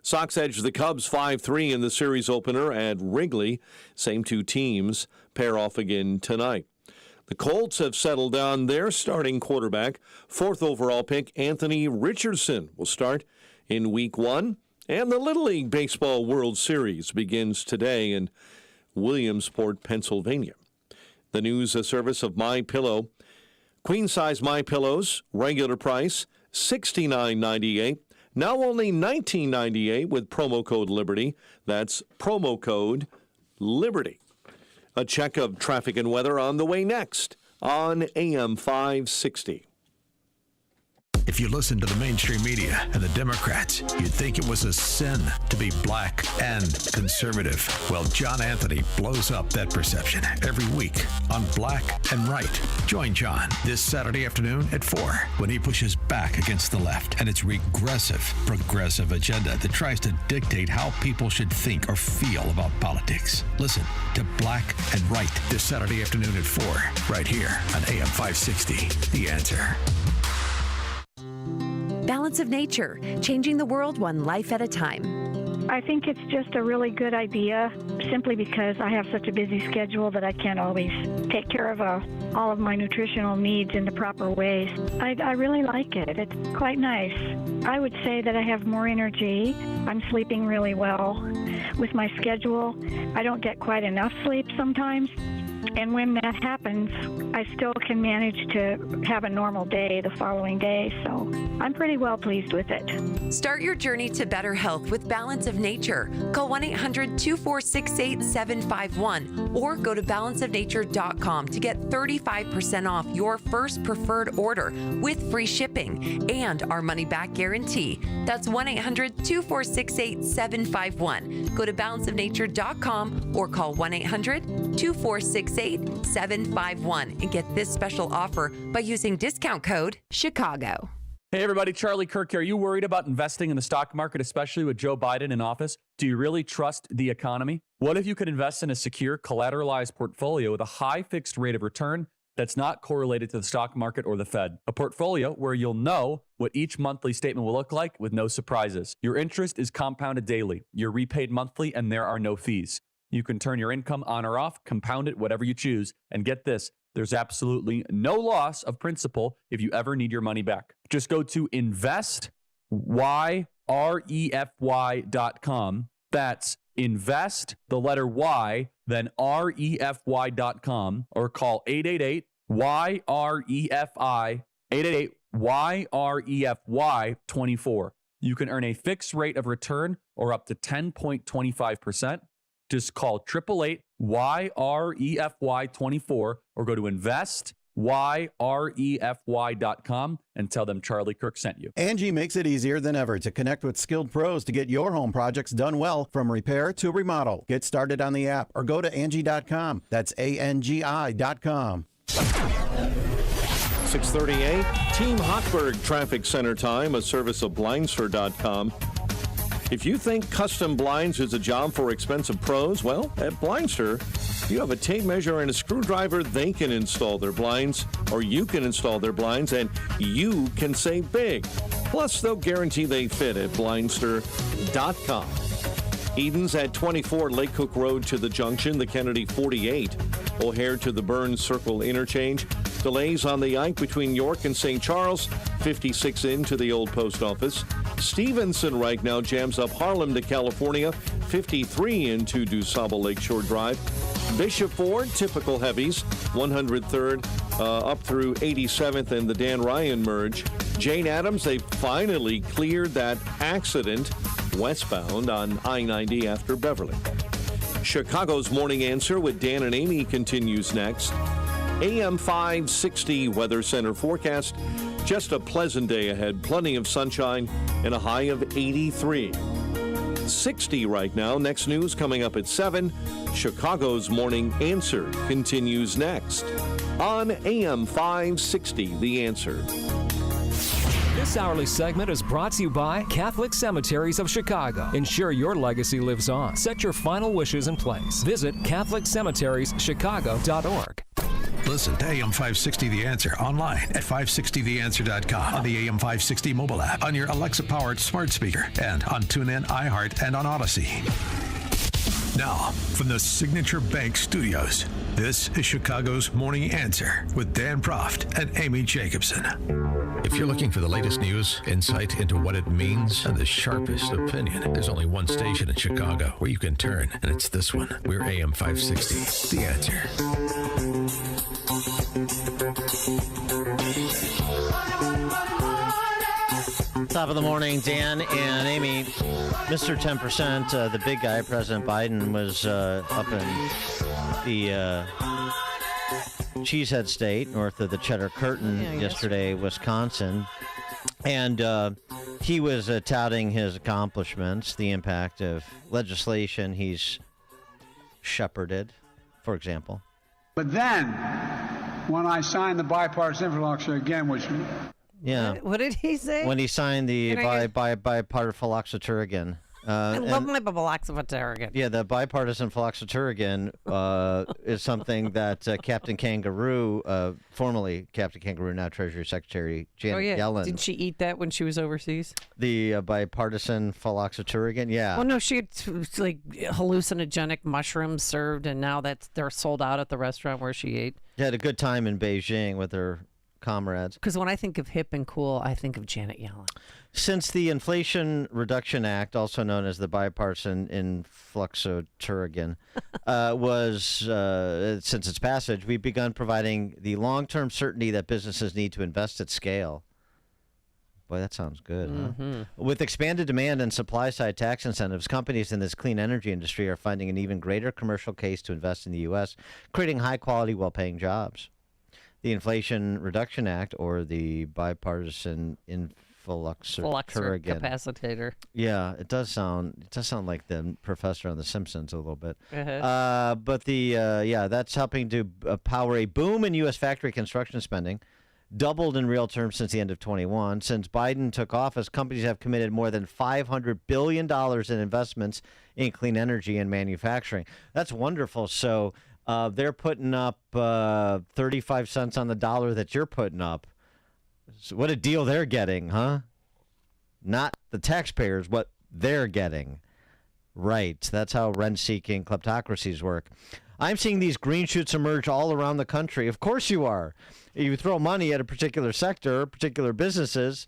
Sox edge the Cubs 5-3 in the series opener at Wrigley. Same two teams pair off again tonight. The Colts have settled on their starting quarterback. 4th overall pick Anthony Richardson will start in Week 1. And the Little League Baseball World Series begins today in Williamsport, Pennsylvania. The news service of MyPillow. Queen-size MyPillows, regular price $69.98. Now only $19.98 with promo code Liberty. That's promo code Liberty. A check of traffic and weather on the way next on AM 560. If you listen to the mainstream media and the Democrats, you'd think it was a sin to be black and conservative. Well, John Anthony blows up that perception every week on Black and Right. Join John this Saturday afternoon at 4 when he pushes back against the left and its regressive, progressive agenda that tries to dictate how people should think or feel about politics. Listen to Black and Right this Saturday afternoon at 4 right here on AM 560. The Answer. Balance of Nature, changing the world one life at a time. I think it's just a really good idea simply because I have such a busy schedule that I can't always take care of all of my nutritional needs in the proper ways. I really like it. It's quite nice. I would say that I have more energy. I'm sleeping really well. With my schedule, I don't get quite enough sleep sometimes. And when that happens, I still can manage to have a normal day the following day. So I'm pretty well pleased with it. Start your journey to better health with Balance of Nature. Call 1-800-246-8751 or go to balanceofnature.com to get 35% off your first preferred order with free shipping and our money-back guarantee. That's 1-800-246-8751. Go to balanceofnature.com or call 1-800-246-8751 and get this special offer by using discount code CHICAGO. Hey, everybody. Charlie Kirk here. Are you worried about investing in the stock market, especially with Joe Biden in office? Do you really trust the economy? What if you could invest in a secure, collateralized portfolio with a high fixed rate of return that's not correlated to the stock market or the Fed? A portfolio where you'll know what each monthly statement will look like with no surprises. Your interest is compounded daily. You're repaid monthly, and there are no fees. You can turn your income on or off, compound it, whatever you choose. And get this, there's absolutely no loss of principal if you ever need your money back. Just go to investrefy.com. That's invest, the letter Y, then refy.com, or call 888-YREFI, 888-YREFY24. You can earn a fixed rate of return or up to 10.25%. Just call 888-YREFY24 or go to investrefy.com and tell them Charlie Kirk sent you. Angie makes it easier than ever to connect with skilled pros to get your home projects done well, from repair to remodel. Get started on the app or go to Angie.com. That's ANGI.com. 638, Team Hochberg Traffic Center time, a service of Blindster.com. If you think custom blinds is a job for expensive pros, well, at Blindster, you have a tape measure and a screwdriver. They can install their blinds, or you can install their blinds, and you can save big. Plus, they'll guarantee they fit at Blindster.com. Eden's at 24 Lake Cook Road to the junction, the Kennedy 48, O'Hare to the Burns Circle interchange. Delays on the Ike between York and St. Charles, 56 into the old post office. Stevenson right now jams up Harlem to California, 53 into DuSable Lakeshore Drive. Bishop Ford, typical heavies, 103rd up through 87th and the Dan Ryan merge. Jane Addams, they finally cleared that accident westbound on I-90 after Beverly. Chicago's Morning Answer with Dan and Amy continues next. AM 560 Weather Center forecast. Just a pleasant day ahead. Plenty of sunshine and a high of 83. 60 right now. Next news coming up at 7. Chicago's Morning Answer continues next on AM 560 The Answer. This hourly segment is brought to you by Catholic Cemeteries of Chicago. Ensure your legacy lives on. Set your final wishes in place. Visit CatholicCemeteriesChicago.org. Listen to AM 560 The Answer online at 560theanswer.com, on the AM 560 mobile app, on your Alexa-powered smart speaker, and on TuneIn, iHeart, and on Odyssey. Now, from the Signature Bank Studios, this is Chicago's Morning Answer with Dan Proft and Amy Jacobson. If you're looking for the latest news, insight into what it means, and the sharpest opinion, there's only one station in Chicago where you can turn, and it's this one. We're AM 560, The Answer. Top of the morning, Dan and Amy. Mr. 10%, the big guy, President Biden, was up in the Cheesehead State, north of the Cheddar Curtain, yesterday, Wisconsin. And he was touting his accomplishments, the impact of legislation he's shepherded, for example. But then, when I signed the bipartisan infrastructure again, which... Yeah. What did he say? When he signed the bipartisan I love my Bipartisan. Yeah, the bipartisan phylloxyturrican is something that Captain Kangaroo, formerly Captain Kangaroo, now Treasury Secretary Janet Yellen. Didn't she eat that when she was overseas? The bipartisan phylloxyturrican, yeah. Well, no, she had like hallucinogenic mushrooms served, and now they're sold out at the restaurant where she ate. She had a good time in Beijing with her comrades. Because when I think of hip and cool, I think of Janet Yellen. Since the Inflation Reduction Act, also known as the bipartisan influxoturrican, since its passage, we've begun providing the long-term certainty that businesses need to invest at scale. Boy, that sounds good, huh? With expanded demand and supply-side tax incentives, companies in this clean energy industry are finding an even greater commercial case to invest in the U.S., creating high-quality, well-paying jobs. The Inflation Reduction Act, or the bipartisan influxoturrican capacitator. Yeah, it does sound like the professor on The Simpsons a little bit. But that's helping to power a boom in U.S. factory construction spending. doubled in real terms since the end of 21. Since Biden took office, companies have committed more than $500 billion in investments in clean energy and manufacturing. That's wonderful. So they're putting up 35 cents on the dollar that you're putting up. So what a deal they're getting, huh? Not the taxpayers, what they're getting. Right. That's how rent-seeking kleptocracies work. I'm seeing these green shoots emerge all around the country. Of course you are. You throw money at a particular sector, particular businesses,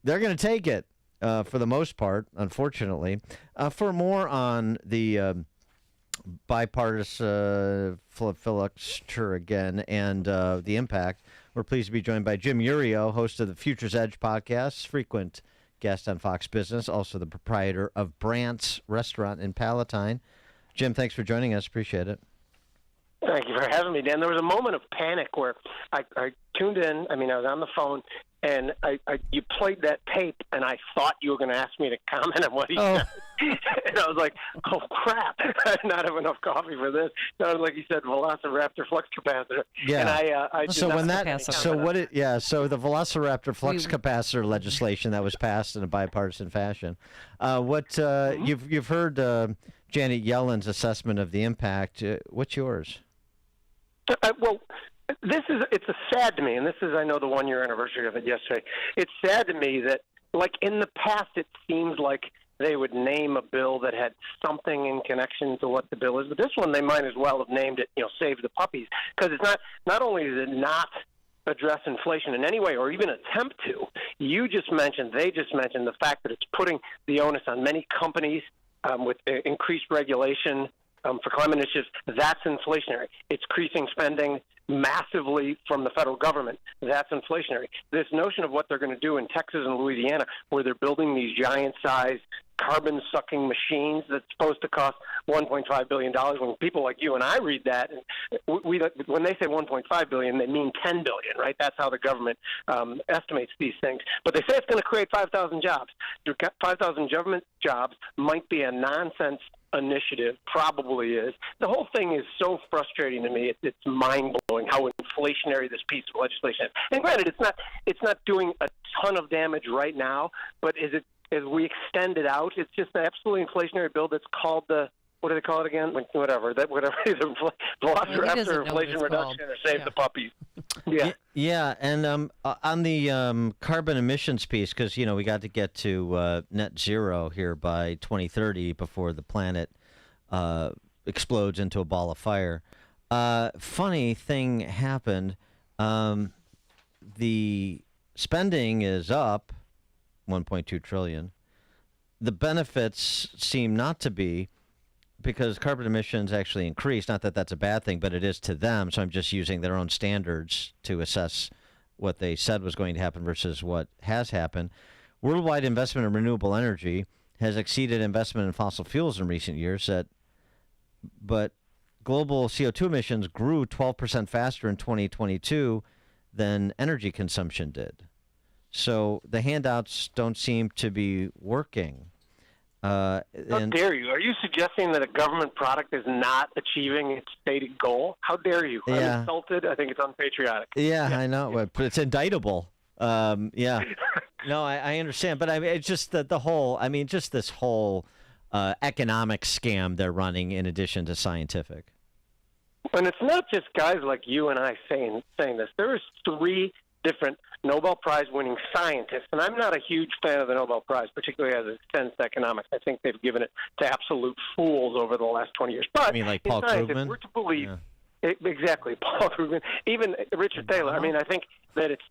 they're going to take it for the most part, unfortunately. For more on the bipartisan filibuster again and the impact, we're pleased to be joined by Jim Iuorio, host of the Future's Edge podcast, frequent guest on Fox Business, also the proprietor of Brandt's Restaurant in Palatine. Jim, thanks for joining us. Appreciate it. Thank you for having me, Dan. There was a moment of panic where I tuned in. I was on the phone, and you played that tape, and I thought you were going to ask me to comment on what he said. And I was like, oh, crap. I did not have enough coffee for this. Sounded like he said Velociraptor flux capacitor. Yeah. And I did not have any comment. So the Velociraptor flux capacitor legislation that was passed in a bipartisan fashion. You've heard Janet Yellen's assessment of the impact. What's yours? Well, it's sad to me, and this is, I know, the 1-year anniversary of it yesterday. It's sad to me that, like, in the past, it seems like they would name a bill that had something in connection to what the bill is, but this one they might as well have named it, Save the Puppies, because it's not only does it not address inflation in any way or even attempt to, they just mentioned the fact that it's putting the onus on many companies with increased regulation for climate initiatives. That's inflationary. It's increasing spending massively from the federal government. That's inflationary. This notion of what they're going to do in Texas and Louisiana, where they're building these giant-sized carbon-sucking machines that's supposed to cost $1.5 billion. When people like you and I read that, when they say $1.5 billion, they mean $10 billion, right? That's how the government estimates these things. But they say it's going to create 5,000 jobs. 5,000 government jobs might be a nonsense initiative, probably is. The whole thing is so frustrating to me. It's mind-blowing how inflationary this piece of legislation is. And granted, it's not doing a ton of damage right now, but as we extend it out, it's just an absolutely inflationary bill that's called what do they call it again? Whatever the Velociraptor Inflation Reduction or Save the Puppies. Yeah. Yeah, and on the carbon emissions piece, because, we got to get to net zero here by 2030 before the planet explodes into a ball of fire. Funny thing happened. The spending is up $1.2 trillion. The benefits seem not to be, because carbon emissions actually increase. Not that that's a bad thing, but it is to them. So I'm just using their own standards to assess what they said was going to happen versus what has happened. Worldwide investment in renewable energy has exceeded investment in fossil fuels in recent years. But global CO2 emissions grew 12% faster in 2022 than energy consumption did. So the handouts don't seem to be working. How dare you? Are you suggesting that a government product is not achieving its stated goal? How dare you? Yeah. I'm insulted. I think it's unpatriotic. Yeah, I know, but it's indictable. Yeah. No, I understand, but it's just the whole. Just this whole economic scam they're running in addition to scientific. And it's not just guys like you and I saying this. There is 3 different Nobel Prize-winning scientists, and I'm not a huge fan of the Nobel Prize, particularly as it extends to economics. I think they've given it to absolute fools over the last 20 years. But like Paul Krugman? We're to believe exactly Paul Krugman, even Richard Thaler. I think that it's.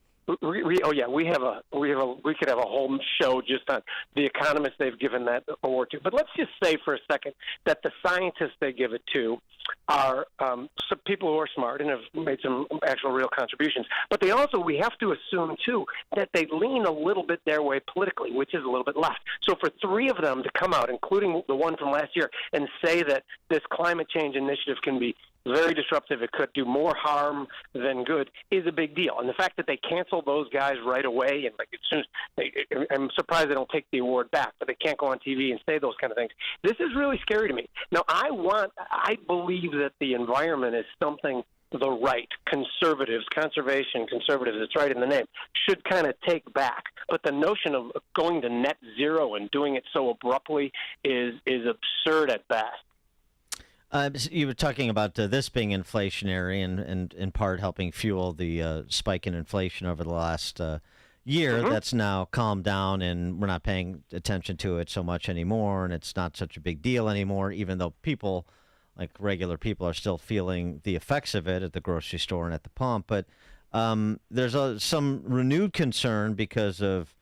We could have a whole show just on the economists they've given that award to. But let's just say for a second that the scientists they give it to are some people who are smart and have made some actual real contributions. But we have to assume, too, that they lean a little bit their way politically, which is a little bit left. So for 3 of them to come out, including the one from last year, and say that this climate change initiative can be very disruptive, it could do more harm than good, is a big deal. And the fact that they cancel those guys right away, and as soon as I'm surprised they don't take the award back, but they can't go on TV and say those kind of things. This is really scary to me. Now, I believe that the environment is something the right, conservatives, conservation, conservatives, it's right in the name, should kind of take back. But the notion of going to net zero and doing it so abruptly is absurd at best. You were talking about this being inflationary and in part helping fuel the spike in inflation over the last year. That's now calmed down, and we're not paying attention to it so much anymore, and it's not such a big deal anymore, even though people, like regular people, are still feeling the effects of it at the grocery store and at the pump. But there's some renewed concern because of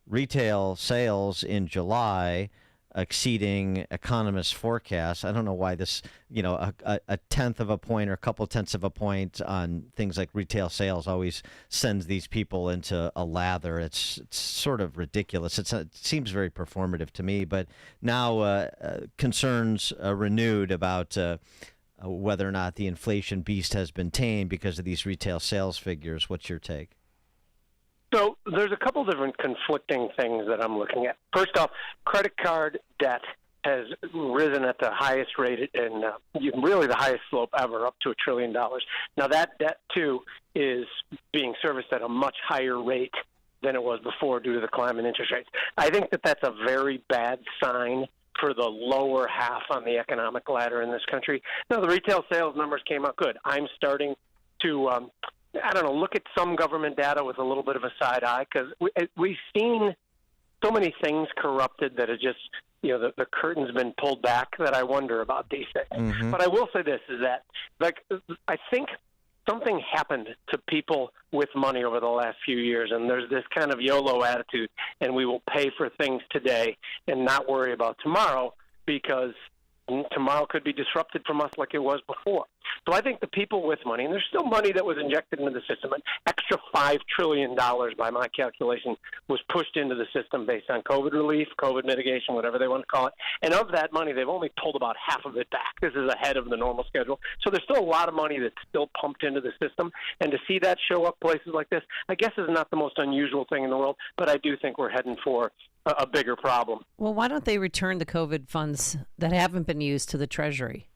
retail sales in July exceeding economists' forecasts. I don't know why this, a tenth of a point or a couple tenths of a point on things like retail sales always sends these people into a lather. It's sort of ridiculous. It seems very performative to me. But now concerns renewed about whether or not the inflation beast has been tamed because of these retail sales figures. What's your take? So there's a couple different conflicting things that I'm looking at. First off, credit card debt has risen at the highest rate and really the highest slope ever, up to $1 trillion. Now that debt, too, is being serviced at a much higher rate than it was before due to the climb in interest rates. I think that that's a very bad sign for the lower half on the economic ladder in this country. Now, the retail sales numbers came out good. I'm starting to look at some government data with a little bit of a side eye, because we've seen so many things corrupted that are just, the curtain's been pulled back, that I wonder about these things. But I will say this, is that, I think something happened to people with money over the last few years, and there's this kind of YOLO attitude, and we will pay for things today and not worry about tomorrow, because tomorrow could be disrupted from us like it was before. So I think the people with money, and there's still money that was injected into the system, an extra $5 trillion by my calculation was pushed into the system based on COVID relief, COVID mitigation, whatever they want to call it. And of that money, they've only pulled about half of it back. This is ahead of the normal schedule. So there's still a lot of money that's still pumped into the system. And to see that show up places like this, I guess is not the most unusual thing in the world, but I do think we're heading for a bigger problem. Well, why don't they return the COVID funds that haven't been used to the Treasury?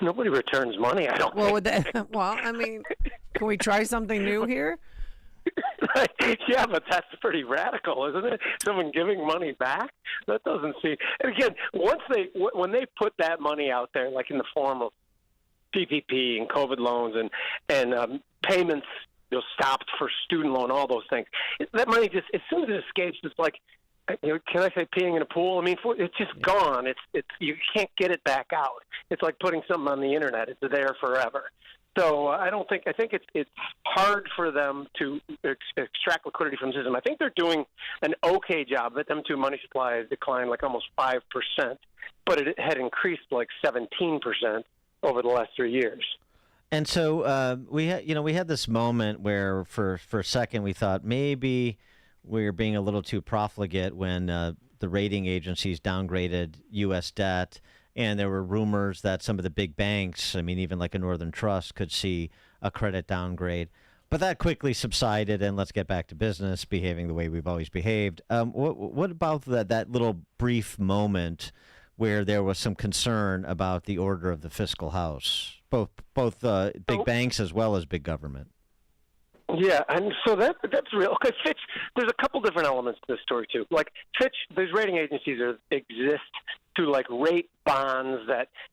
Nobody returns money, I don't think. Can we try something new here? Yeah, but that's pretty radical, isn't it? Someone giving money back? That doesn't seem... And again, when they put that money out there, like in the form of PPP and COVID loans and payments stopped for student loan, all those things, that money just, as soon as it escapes, it's like, can I say peeing in a pool? I mean, it's just gone. It's you can't get it back out. It's like putting something on the internet. It's there forever. So I think it's hard for them to extract liquidity from the system. I think they're doing an okay job. But them two money supply has declined like almost 5%, but it had increased like 17% over the last 3 years. And so we had this moment where for a second we thought maybe we're being a little too profligate when the rating agencies downgraded U.S. debt, and there were rumors that some of the big banks, even like a Northern Trust, could see a credit downgrade. But that quickly subsided, and let's get back to business, behaving the way we've always behaved. What about that little brief moment where there was some concern about the order of the fiscal house, both big banks as well as big government? Yeah, and so that's real. Because Fitch, there's a couple different elements to this story too. Like Fitch, these rating agencies exist to like rate bonds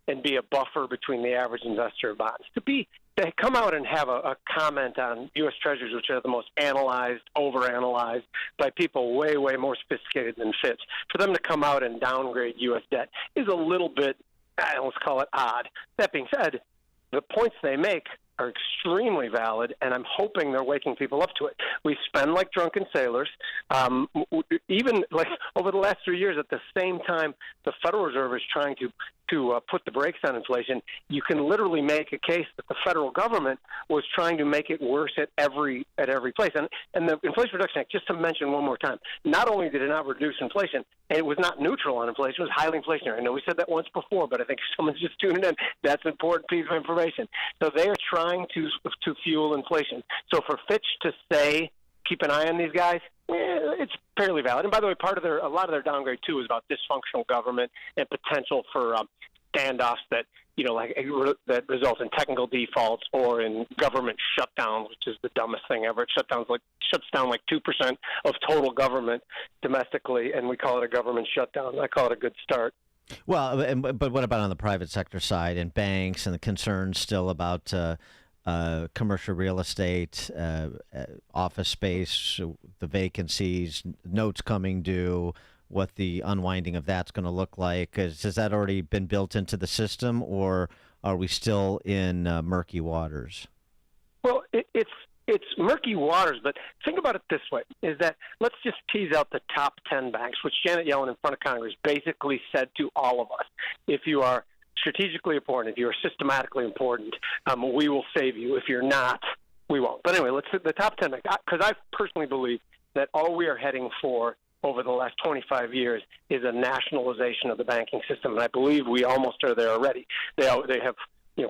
and be a buffer between the average investor of bonds. They come out and have a comment on U.S. Treasuries, which are the most analyzed, overanalyzed by people way, way more sophisticated than Fitch. For them to come out and downgrade U.S. debt is a little bit, let's call it odd. That being said, the points they make are extremely valid, and I'm hoping they're waking people up to it. We spend like drunken sailors. Even like over the last 3 years, at the same time the Federal Reserve is trying to put the brakes on inflation, you can literally make a case that the federal government was trying to make it worse at every place. And the Inflation Reduction Act, just to mention one more time, not only did it not reduce inflation, and it was not neutral on inflation, it was highly inflationary. I know we said that once before, but I think if someone's just tuning in, that's an important piece of information. So they are trying to fuel inflation. So for Fitch to say, keep an eye on these guys, it's fairly valid. And by the way, a lot of their downgrade too is about dysfunctional government and potential for standoffs that that result in technical defaults or in government shutdowns, which is the dumbest thing ever. It shuts down like 2% of total government domestically, and we call it a government shutdown. I call it a good start. Well, but what about on the private sector side and banks and the concerns still about commercial real estate, office space, the vacancies, notes coming due, what the unwinding of that's going to look like? Has that already been built into the system, or are we still in murky waters? Well, it's murky waters, but think about it this way, is that let's just tease out the top 10 banks, which Janet Yellen in front of Congress basically said to all of us, if you are strategically important, if you are systematically important, we will save you. If you're not, we won't. But anyway, let's hit the top 10 banks, because I personally believe that all we are heading for over the last 25 years is a nationalization of the banking system, and I believe we almost are there already. They have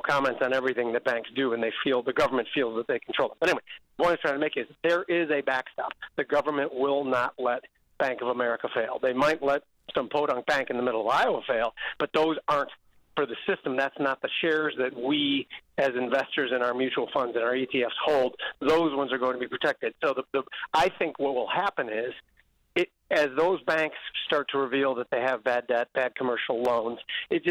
comments on everything that banks do, and the government feels that they control it. But anyway, the point I'm trying to make is there is a backstop. The government will not let Bank of America fail. They might let some podunk bank in the middle of Iowa fail, but those aren't for the system. That's not the shares that we as investors in our mutual funds and our ETFs hold. Those ones are going to be protected. So I think what will happen is, as those banks start to reveal that they have bad debt, bad commercial loans, you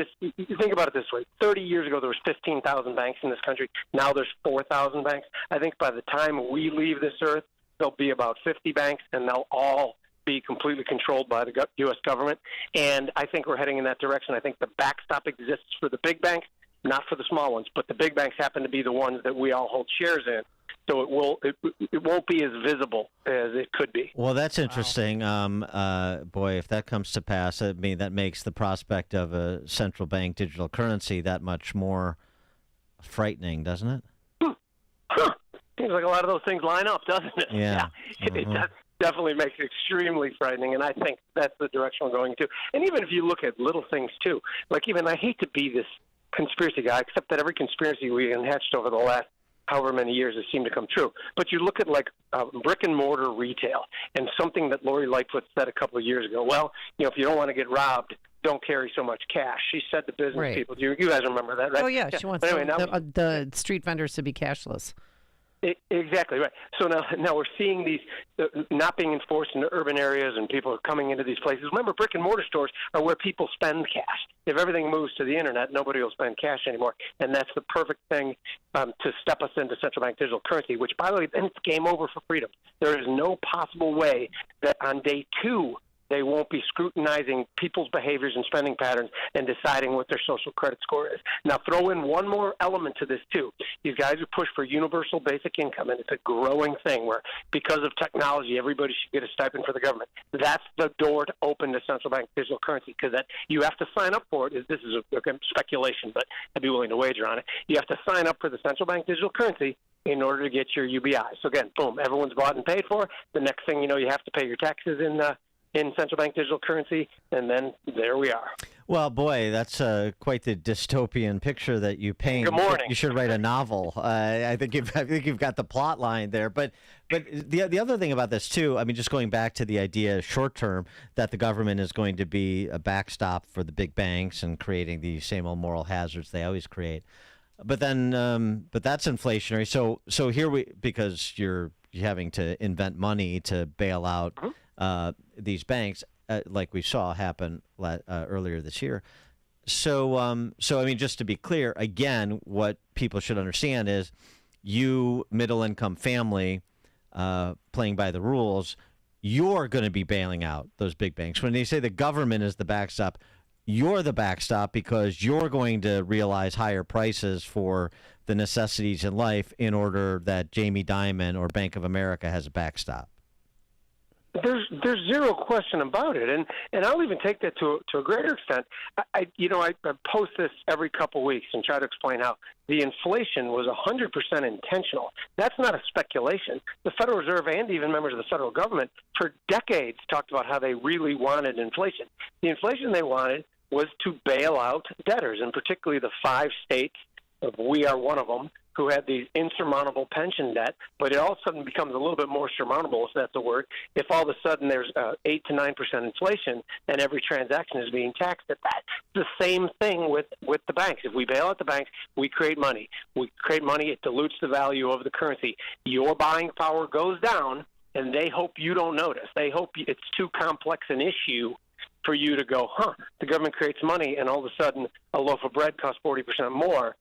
think about it this way. 30 years ago, there was 15,000 banks in this country. Now there's 4,000 banks. I think by the time we leave this earth, there'll be about 50 banks, and they'll all be completely controlled by the U.S. government. And I think we're heading in that direction. I think the backstop exists for the big banks, not for the small ones. But the big banks happen to be the ones that we all hold shares in. So it won't be as visible as it could be. Well, that's interesting. Boy, if that comes to pass, I mean, that makes the prospect of a central bank digital currency that much more frightening, doesn't it? Seems like a lot of those things line up, doesn't it? Yeah. It definitely makes it extremely frightening, and I think that's the direction we're going to. And even if you look at little things, too, like even I hate to be this conspiracy guy, except that every conspiracy we hatched over the last however many years has seemed to come true. But you look at brick and mortar retail, and something that Lori Lightfoot said a couple of years ago. Well, if you don't want to get robbed, don't carry so much cash. She said to business people. You guys remember that, right? Oh yeah, she wants the street vendors to be cashless. Exactly right. So now we're seeing these not being enforced in urban areas, and people are coming into these places. Remember, brick and mortar stores are where people spend cash. If everything moves to the internet, nobody will spend cash anymore, and that's the perfect thing to step us into central bank digital currency. Which, by the way, then it's game over for freedom. There is no possible way that on day 2 they won't be scrutinizing people's behaviors and spending patterns and deciding what their social credit score is. Now, throw in one more element to this, too. These guys who push for universal basic income, and it's a growing thing where, because of technology, everybody should get a stipend for the government. That's the door to open to central bank digital currency, because that you have to sign up for it. This is a speculation, but I'd be willing to wager on it. You have to sign up for the central bank digital currency in order to get your UBI. So, again, boom, everyone's bought and paid for. The next thing you know, you have to pay your taxes in central bank digital currency, and then there we are. Well, boy, that's quite the dystopian picture that you paint. Good morning. You should write a novel. I think you've got the plot line there. But the other thing about this too, I mean, just going back to the idea short term that the government is going to be a backstop for the big banks and creating the same old moral hazards they always create. But then, but that's inflationary. So here because you're having to invent money to bail out these banks, like we saw happen earlier this year. So I mean, just to be clear, again, what people should understand is you, middle-income family, playing by the rules, you're going to be bailing out those big banks. When they say the government is the backstop, you're the backstop because you're going to realize higher prices for the necessities in life in order that Jamie Dimon or Bank of America has a backstop. There's zero question about it, and I'll even take that to a greater extent. I post this every couple weeks and try to explain how the inflation was 100% intentional. That's not a speculation. The Federal Reserve and even members of the federal government for decades talked about how they really wanted inflation. The inflation they wanted was to bail out debtors, and particularly the 5 states, we are one of them, who had the insurmountable pension debt, but it all of a sudden becomes a little bit more surmountable, if that's a word, if all of a sudden there's 8 to 9% inflation and every transaction is being taxed at that. It's the same thing with the banks. If we bail out the banks, we create money. We create money, it dilutes the value of the currency. Your buying power goes down, and they hope you don't notice. They hope it's too complex an issue for you to go, the government creates money, and all of a sudden a loaf of bread costs 40% more.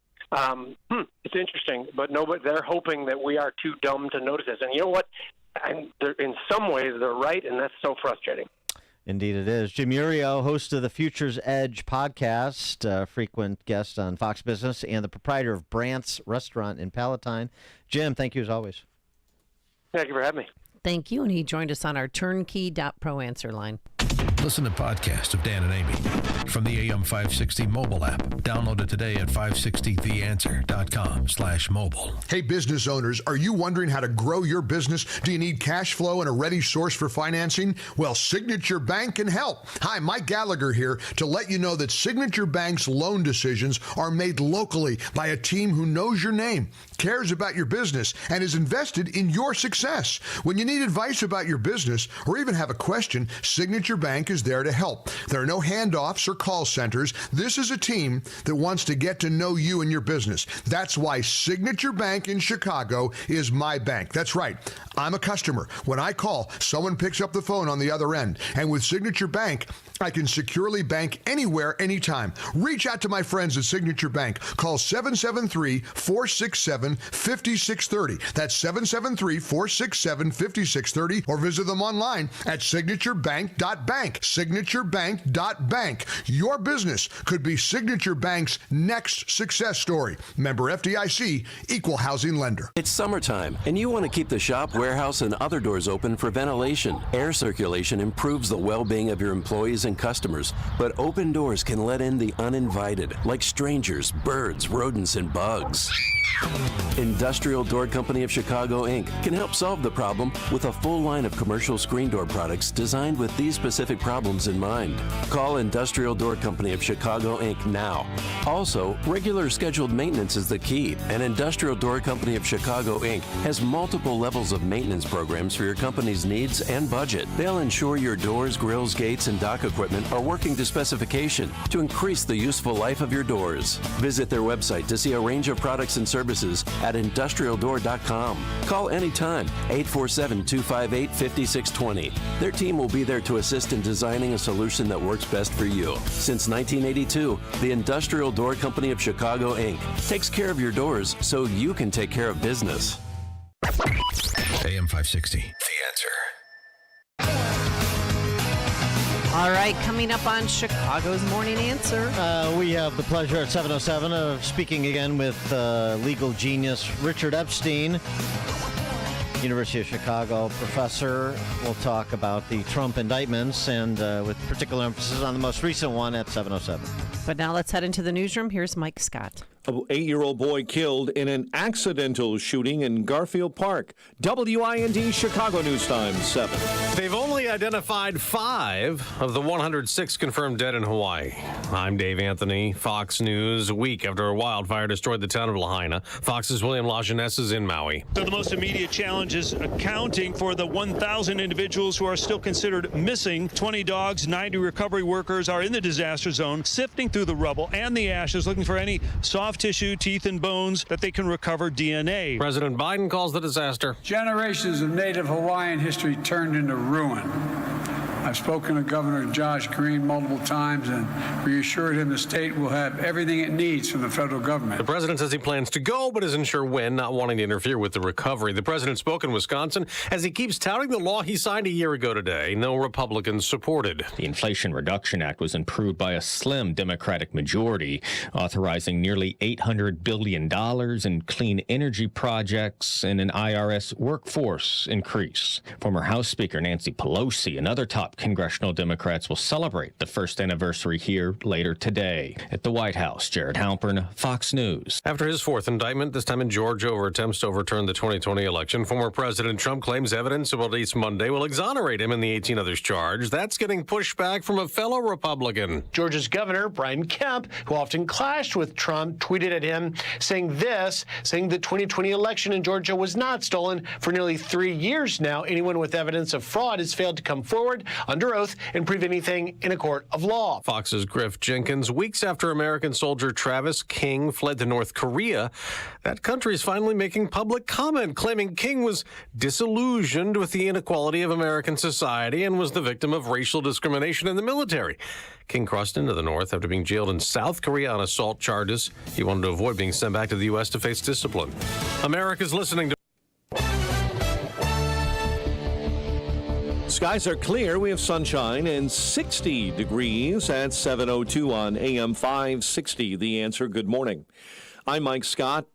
It's interesting, but they're hoping that we are too dumb to notice this. And you know what? In some ways, they're right, and that's so frustrating. Indeed it is. Jim Iuorio, host of the Futures Edge podcast, frequent guest on Fox Business, and the proprietor of Brandt's Restaurant in Palatine. Jim, thank you as always. Thank you for having me. Thank you, and he joined us on our turnkey.pro answer line. Listen to podcasts of Dan and Amy from the AM 560 mobile app. Download it today at 560theanswer.com/mobile. Hey, business owners, are you wondering how to grow your business? Do you need cash flow and a ready source for financing? Well, Signature Bank can help. Hi, Mike Gallagher here to let you know that Signature Bank's loan decisions are made locally by a team who knows your name, cares about your business, and is invested in your success. When you need advice about your business or even have a question, Signature Bank is there to help. There are no handoffs or call centers. This is a team that wants to get to know you and your business. That's why Signature Bank in Chicago is my bank. That's right. I'm a customer. When I call, someone picks up the phone on the other end. And with Signature Bank, I can securely bank anywhere, anytime. Reach out to my friends at Signature Bank. Call 773-467-5630. That's 773-467-5630, or visit them online at signaturebank.bank. Signaturebank.bank. Your business could be Signature Bank's next success story. Member FDIC, equal housing lender. It's summertime, and you want to keep the shop, warehouse, and other doors open for ventilation. Air circulation improves the well-being of your employees and customers, but open doors can let in the uninvited, like strangers, birds, rodents, and bugs. Industrial Door Company of Chicago, Inc. can help solve the problem with a full line of commercial screen door products designed with these specific problems in mind. Call Industrial Door Company of Chicago, Inc. now. Also, regular scheduled maintenance is the key, and Industrial Door Company of Chicago, Inc. has multiple levels of maintenance programs for your company's needs and budget. They'll ensure your doors, grills, gates, and dock equipment are working to specification to increase the useful life of your doors. Visit their website to see a range of products and services at industrialdoor.com. Call anytime, 847-258-5620. Their team will be there to assist in designing a solution that works best for you. Since 1982, the Industrial Door Company of Chicago, Inc. takes care of your doors so you can take care of business. AM 560, The Answer. All right, coming up on Chicago's Morning Answer. We have the pleasure at 7:07 of speaking again with legal genius Richard Epstein, University of Chicago professor. We'll talk about the Trump indictments and with particular emphasis on the most recent one at 7:07. But now let's head into the newsroom. Here's Mike Scott. An 8-year-old boy killed in an accidental shooting in Garfield Park. WIND Chicago News Time 7. They've only identified 5 of the 106 confirmed dead in Hawaii. I'm Dave Anthony, Fox News. A week after a wildfire destroyed the town of Lahaina, Fox's William Lajeunesse is in Maui. So the most immediate challenge is accounting for the 1,000 individuals who are still considered missing. 20 dogs, 90 recovery workers are in the disaster zone, sifting through the rubble and the ashes, looking for any soft tissue, teeth, and bones that they can recover DNA. President Biden calls the disaster. Generations of native Hawaiian history turned into ruin. I've spoken to Governor Josh Green multiple times and reassured him the state will have everything it needs from the federal government. The president says he plans to go, but isn't sure when, not wanting to interfere with the recovery. The president spoke in Wisconsin as he keeps touting the law he signed a year ago today. No Republicans supported. The Inflation Reduction Act was approved by a slim Democratic majority, authorizing nearly $800 billion in clean energy projects and an IRS workforce increase. Former House Speaker Nancy Pelosi and other top Congressional Democrats will celebrate the first anniversary here later today. At the White House, Jared Halpern, Fox News. After his fourth indictment, this time in Georgia over attempts to overturn the 2020 election, former President Trump claims evidence of released Monday will exonerate him in the 18 others charged. That's getting pushed back from a fellow Republican. Georgia's Governor Brian Kemp, who often clashed with Trump, tweeted at him saying the 2020 election in Georgia was not stolen. For nearly 3 years now, anyone with evidence of fraud has failed to come forward under oath and prove anything in a court of law. Fox's Griff Jenkins. Weeks after American soldier Travis King fled to North Korea, that country is finally making public comment, claiming King was disillusioned with the inequality of American society and was the victim of racial discrimination in the military. King crossed into the North after being jailed in South Korea on assault charges. He wanted to avoid being sent back to the U.S. to face discipline. America's listening to... Skies are clear. We have sunshine and 60 degrees at 7:02 on AM 560. The Answer. Good morning. I'm Mike Scott.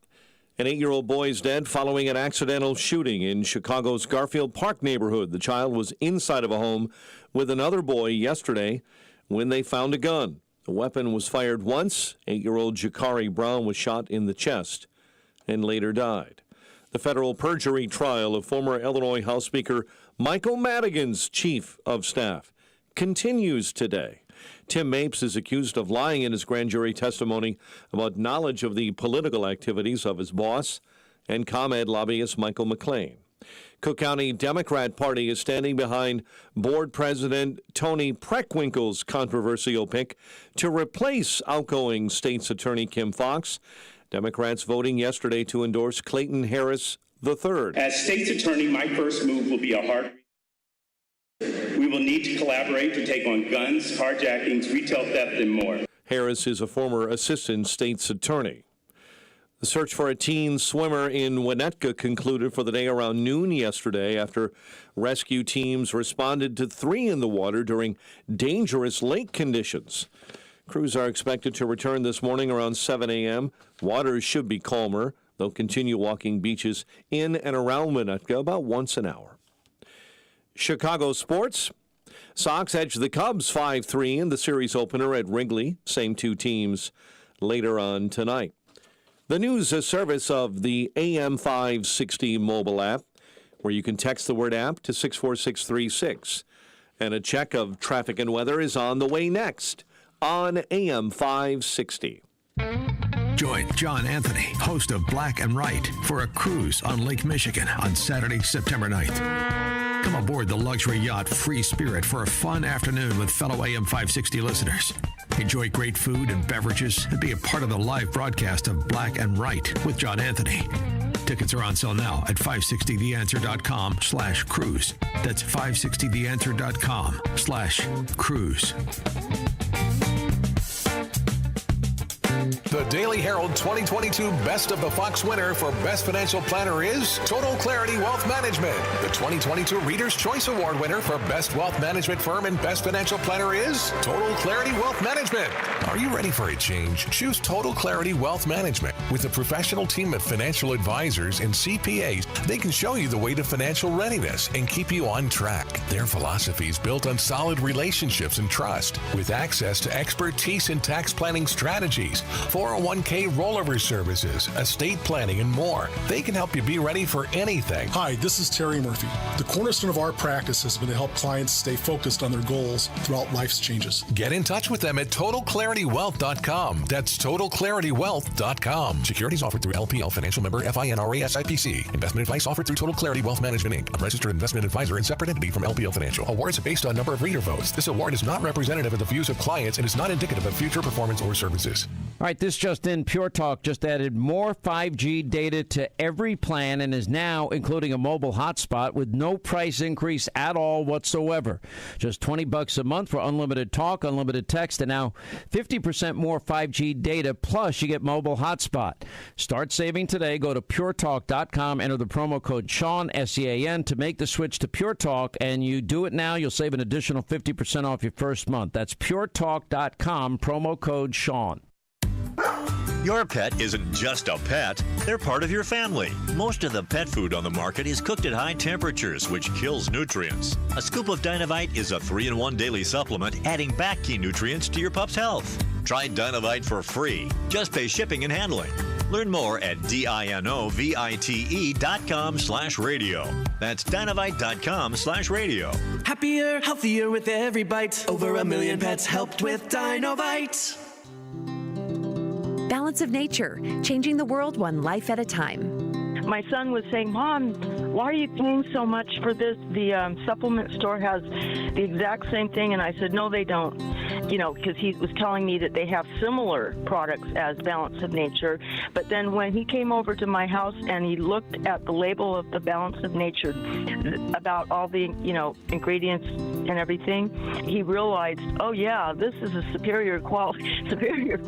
An 8-year-old boy is dead following an accidental shooting in Chicago's Garfield Park neighborhood. The child was inside of a home with another boy yesterday when they found a gun. The weapon was fired once. 8-year-old Jakari Brown was shot in the chest and later died. The federal perjury trial of former Illinois House Speaker Michael Madigan's chief of staff continues today. Tim Mapes is accused of lying in his grand jury testimony about knowledge of the political activities of his boss and ComEd lobbyist Michael McLean. Cook County Democrat Party is standing behind board president Tony Preckwinkle's controversial pick to replace outgoing state's attorney Kim Foxx. Democrats voting yesterday to endorse Clayton Harris III. As state's attorney, my first move will be a hard. We will need to collaborate to take on guns, carjackings, retail theft, and more. Harris is a former assistant state's attorney. The search for a teen swimmer in Winnetka concluded for the day around noon yesterday after rescue teams responded to 3 in the water during dangerous lake conditions. Crews are expected to return this morning around 7 a.m. Waters should be calmer. They'll continue walking beaches in and around Winnetka about once an hour. Chicago sports. Sox edge the Cubs 5-3 in the series opener at Wrigley. Same 2 teams later on tonight. The news is service of the AM 560 mobile app, where you can text the word app to 64636. And a check of traffic and weather is on the way next on AM 560. Join John Anthony, host of Black and Right, for a cruise on Lake Michigan on Saturday, September 9th. Come aboard the luxury yacht Free Spirit for a fun afternoon with fellow AM 560 listeners. Enjoy great food and beverages and be a part of the live broadcast of Black and Right with John Anthony. Tickets are on sale now at 560theanswer.com/cruise. That's 560theanswer.com/cruise. The Daily Herald 2022 Best of the Fox winner for Best Financial Planner is Total Clarity Wealth Management. The 2022 Reader's Choice Award winner for Best Wealth Management Firm and Best Financial Planner is Total Clarity Wealth Management. Are you ready for a change? Choose Total Clarity Wealth Management. With a professional team of financial advisors and CPAs, they can show you the way to financial readiness and keep you on track. Their philosophy is built on solid relationships and trust, with access to expertise in tax planning strategies, 401k rollover services, estate planning, and more. They can help you be ready for anything. Hi, this is Terry Murphy. The cornerstone of our practice has been to help clients stay focused on their goals throughout life's changes. Get in touch with them at TotalClarityWealth.com. That's TotalClarityWealth.com. Securities offered through LPL Financial Member FINRA SIPC. Investment advice offered through Total Clarity Wealth Management Inc., a registered investment advisor and separate entity from LPL Financial. Awards are based on number of reader votes. This award is not representative of the views of clients and is not indicative of future performance or services. All right, this just in, Pure Talk just added more 5G data to every plan and is now including a mobile hotspot with no price increase at all whatsoever. Just $20 a month for unlimited talk, unlimited text, and now 50% more 5G data, plus you get mobile hotspot. Start saving today. Go to puretalk.com, enter the promo code Sean, S-E-A-N, to make the switch to Pure Talk, and you do it now, you'll save an additional 50% off your first month. That's puretalk.com, promo code Sean. Your pet isn't just a pet, they're part of your family. Most of the pet food on the market is cooked at high temperatures, which kills nutrients. A scoop of Dynovite is a 3-in-1 daily supplement, adding back key nutrients to your pup's health. Try Dynovite for free. Just pay shipping and handling. Learn more at dinovite.com/radio. That's dinovite.com/radio. Happier, healthier with every bite. Over 1 million pets helped with Dynovite. Balance of Nature, changing the world one life at a time. My son was saying, Mom, why are you paying so much for this? The supplement store has the exact same thing. And I said, no, they don't. You know, because he was telling me that they have similar products as Balance of Nature. But then when he came over to my house and he looked at the label of the Balance of Nature about all the, ingredients and everything, he realized, oh, yeah, this is a superior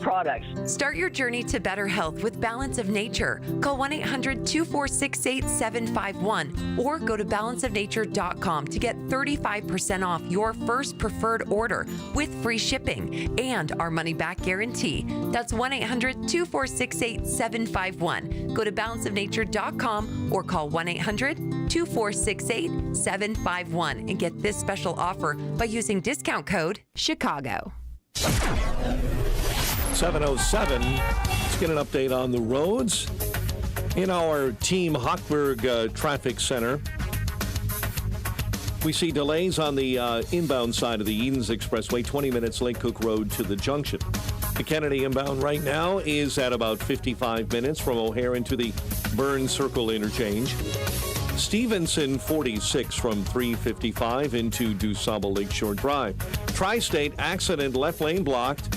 product. Start your journey to better health with Balance of Nature. Call 1-800-246-8751 or go to balanceofnature.com to get 35% off your first preferred order with free shipping and our money-back guarantee. That's 1-800-246-8751. Go to balanceofnature.com or call 1-800-246-8751 and get this special offer by using discount code CHICAGO. 7:07. Let's get an update on the roads. In our Team Hochberg Traffic Center, we see delays on the inbound side of the Edens Expressway, 20 minutes Lake Cook Road to the junction. The Kennedy inbound right now is at about 55 minutes from O'Hare into the Burn Circle interchange. Stevenson 46 from 355 into DuSable Lakeshore Drive. Tri-State accident, left lane blocked.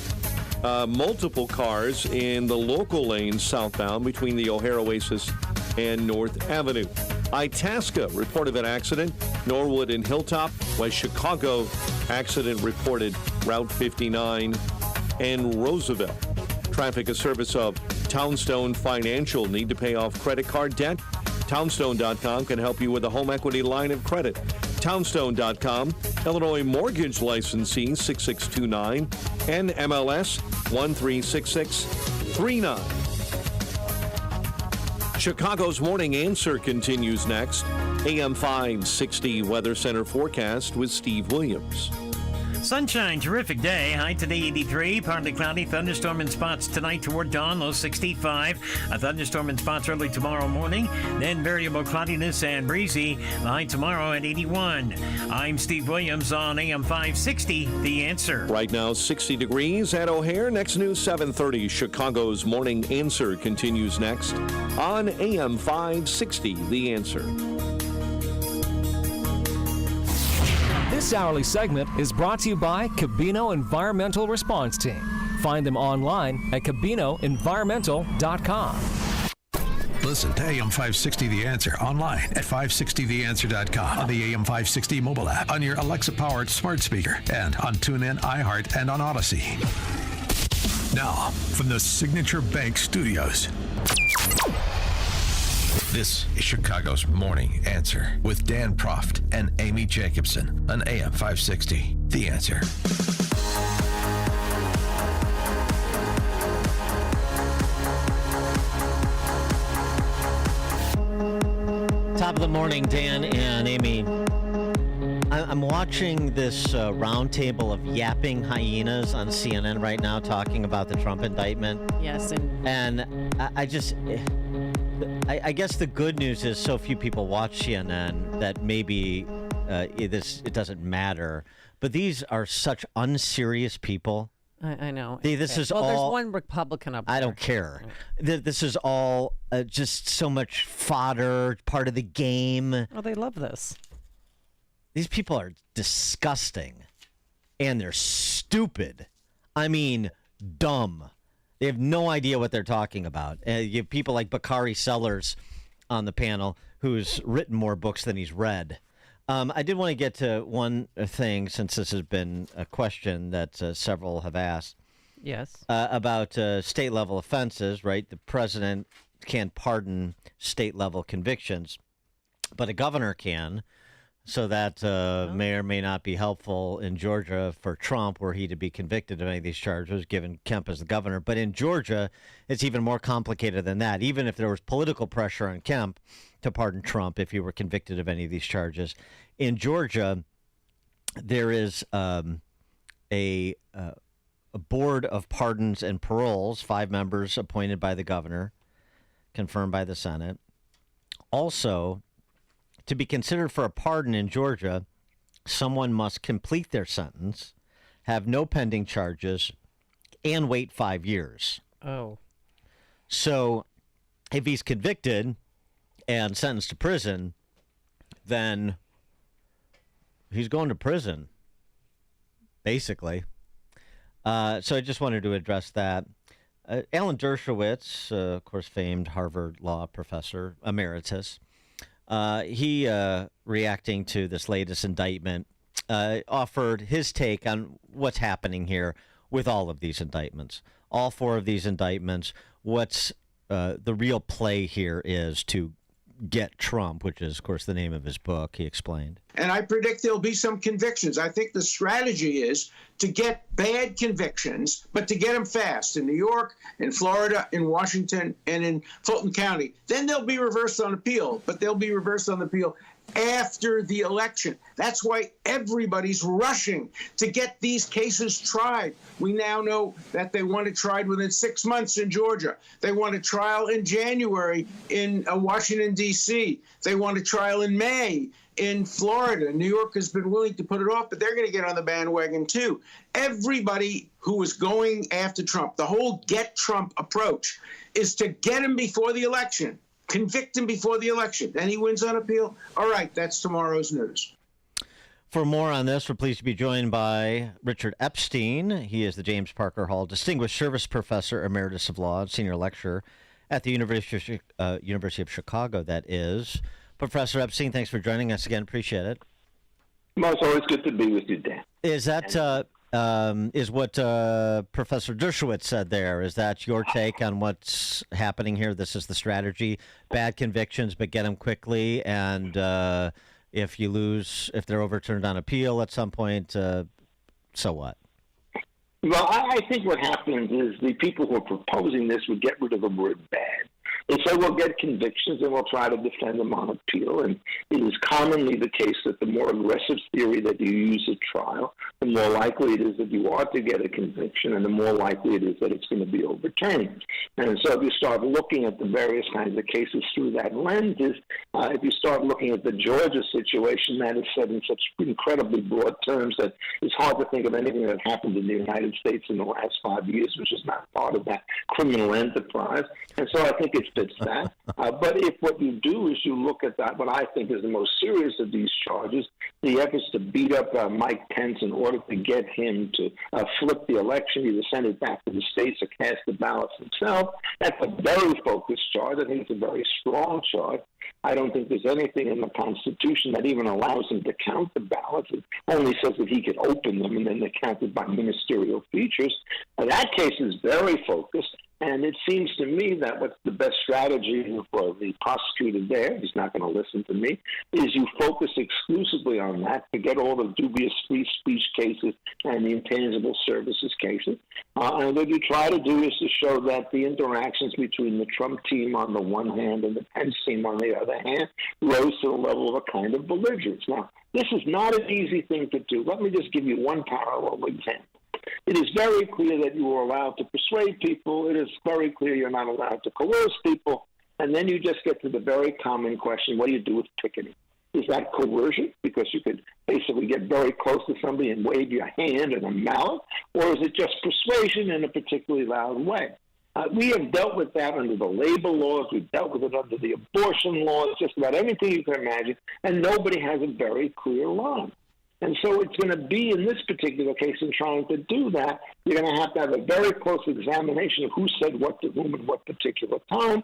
Multiple cars in the local lanes southbound between the O'Hare Oasis and North Avenue. Itasca reported an accident. Norwood and Hilltop. West Chicago accident reported. Route 59 and Roosevelt. Traffic, a service of Townstone Financial. Need to pay off credit card debt? Townstone.com can help you with a home equity line of credit. Townstone.com, Illinois mortgage licensee 6629 and MLS 136639. Chicago's Morning Answer continues next. AM 560 Weather Center forecast with Steve Williams. Sunshine, terrific day. High today 83, partly cloudy. Thunderstorm in spots tonight toward dawn, low 65. A thunderstorm in spots early tomorrow morning. Then variable cloudiness and breezy. High tomorrow at 81. I'm Steve Williams on AM 560, The Answer. Right now 60 degrees at O'Hare. Next news 7:30. Chicago's Morning Answer continues next on AM 560, The Answer. This hourly segment is brought to you by Cabino Environmental Response Team. Find them online at cabinoenvironmental.com. Listen to AM 560 The Answer online at 560theanswer.com, on the AM 560 mobile app, on your Alexa-powered smart speaker, and on TuneIn, iHeart, and on Odyssey. Now, from the Signature Bank Studios, this is Chicago's Morning Answer with Dan Proft and Amy Jacobson on AM 560. The Answer. Top of the morning, Dan and Amy. I'm watching this roundtable of yapping hyenas on CNN right now talking about the Trump indictment. Yes, and I guess the good news is so few people watch CNN that maybe it doesn't matter. But these are such unserious people. I know. This is all. There's one Republican up there. I don't care. This is all just so much fodder, part of the game. Oh, they love this. These people are disgusting, and they're stupid. I mean, dumb. They have no idea what they're talking about. You have people like Bakari Sellers on the panel, who's written more books than he's read. I did want to get to one thing, since this has been a question that several have asked. Yes. About state-level offenses, right? The president can't pardon state-level convictions, but a governor can. So that may or may not be helpful in Georgia for Trump, were he to be convicted of any of these charges, given Kemp as the governor. But in Georgia, it's even more complicated than that. Even if there was political pressure on Kemp to pardon Trump if he were convicted of any of these charges, in Georgia, there is a board of pardons and paroles, 5 members appointed by the governor, confirmed by the Senate. Also, to be considered for a pardon in Georgia, someone must complete their sentence, have no pending charges, and wait 5 years. Oh. So if he's convicted and sentenced to prison, then he's going to prison, basically. So I just wanted to address that. Alan Dershowitz, of course, famed Harvard law professor, emeritus, he, reacting to this latest indictment, offered his take on what's happening here with all of these indictments. All 4 of these indictments, what's the real play here is to get Trump, which is, of course, the name of his book, he explained. And I predict there'll be some convictions. I think the strategy is to get bad convictions, but to get them fast in New York, in Florida, in Washington, and in Fulton County. Then they'll be reversed on appeal, but they'll be reversed on appeal after the election. That's why everybody's rushing to get these cases tried. We now know that they want it tried within 6 months in Georgia. They want a trial in January in Washington, D.C. They want a trial in May in Florida. New York has been willing to put it off, but they're going to get on the bandwagon too. Everybody who is going after Trump, the whole get Trump approach is to get him before the election. Convict him before the election. Then he wins on appeal. All right, that's tomorrow's news. For more on this, we're pleased to be joined by Richard Epstein. He is the James Parker Hall Distinguished Service Professor Emeritus of Law and Senior Lecturer at the University of Chicago, that is. Professor Epstein, thanks for joining us again. Appreciate it. Well, it's always good to be with you, Dan. Is that is what Professor Dershowitz said there? Is that your take on what's happening here? This is the strategy: bad convictions, but get them quickly, and if they're overturned on appeal at some point, so what? Well, I think what happens is the people who are proposing this would get rid of the word bad. They say we'll get convictions and we'll try to defend them on appeal. And it is commonly the case that the more aggressive theory that you use at trial, the more likely it is that you ought to get a conviction and the more likely it is that it's going to be overturned. And so if you start looking at the various kinds of cases through that lens, if you start looking at the Georgia situation, that is said in such incredibly broad terms that it's hard to think of anything that happened in the United States in the last 5 years which is not part of that criminal enterprise. And so I think it fits that. But if what you do is you look at that, what I think is the most serious of these charges, the efforts to beat up Mike Pence in order to get him to flip the election, either send it back to the states or cast the ballots himself, that's a very focused charge. I think it's a very strong charge. I don't think there's anything in the Constitution that even allows him to count the ballots. It only says that he could open them and then they're counted by ministerial features. That case is very focused. And it seems to me that what's the best strategy for the prosecutor there, he's not going to listen to me, is you focus exclusively on that to get all the dubious free speech cases and the intangible services cases. And what you try to do is to show that the interactions between the Trump team on the one hand and the Pence team on the other hand rose to the level of a kind of belligerence. Now, this is not an easy thing to do. Let me just give you one parallel example. It is very clear that you are allowed to persuade people. It is very clear you're not allowed to coerce people. And then you just get to the very common question, what do you do with picketing? Is that coercion? Because you could basically get very close to somebody and wave your hand and a mallet? Or is it just persuasion in a particularly loud way? We have dealt with that under the labor laws. We've dealt with it under the abortion laws, just about everything you can imagine. And nobody has a very clear line. And so it's going to be, in this particular case, in trying to do that, you're going to have a very close examination of who said what to whom at what particular time.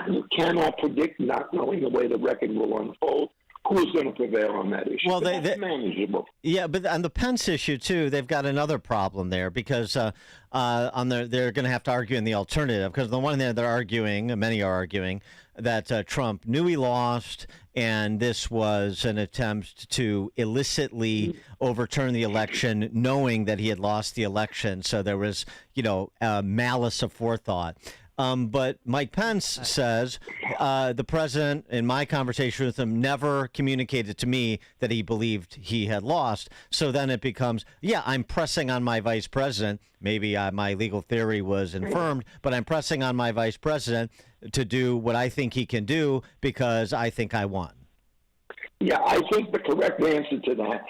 You cannot predict, not knowing the way the record will unfold, who's going to prevail on that issue. Well, that's manageable. Yeah, but on the Pence issue, too, they've got another problem there because they're going to have to argue in the alternative. Because on the one hand, they're arguing, many are arguing, that Trump knew he lost and this was an attempt to illicitly overturn the election, knowing that he had lost the election. So there was, malice aforethought. But Mike Pence says the president, in my conversation with him, never communicated to me that he believed he had lost. So then it becomes, I'm pressing on my vice president. Maybe my legal theory was infirmed, but I'm pressing on my vice president to do what I think he can do because I think I won. Yeah, I think the correct answer to that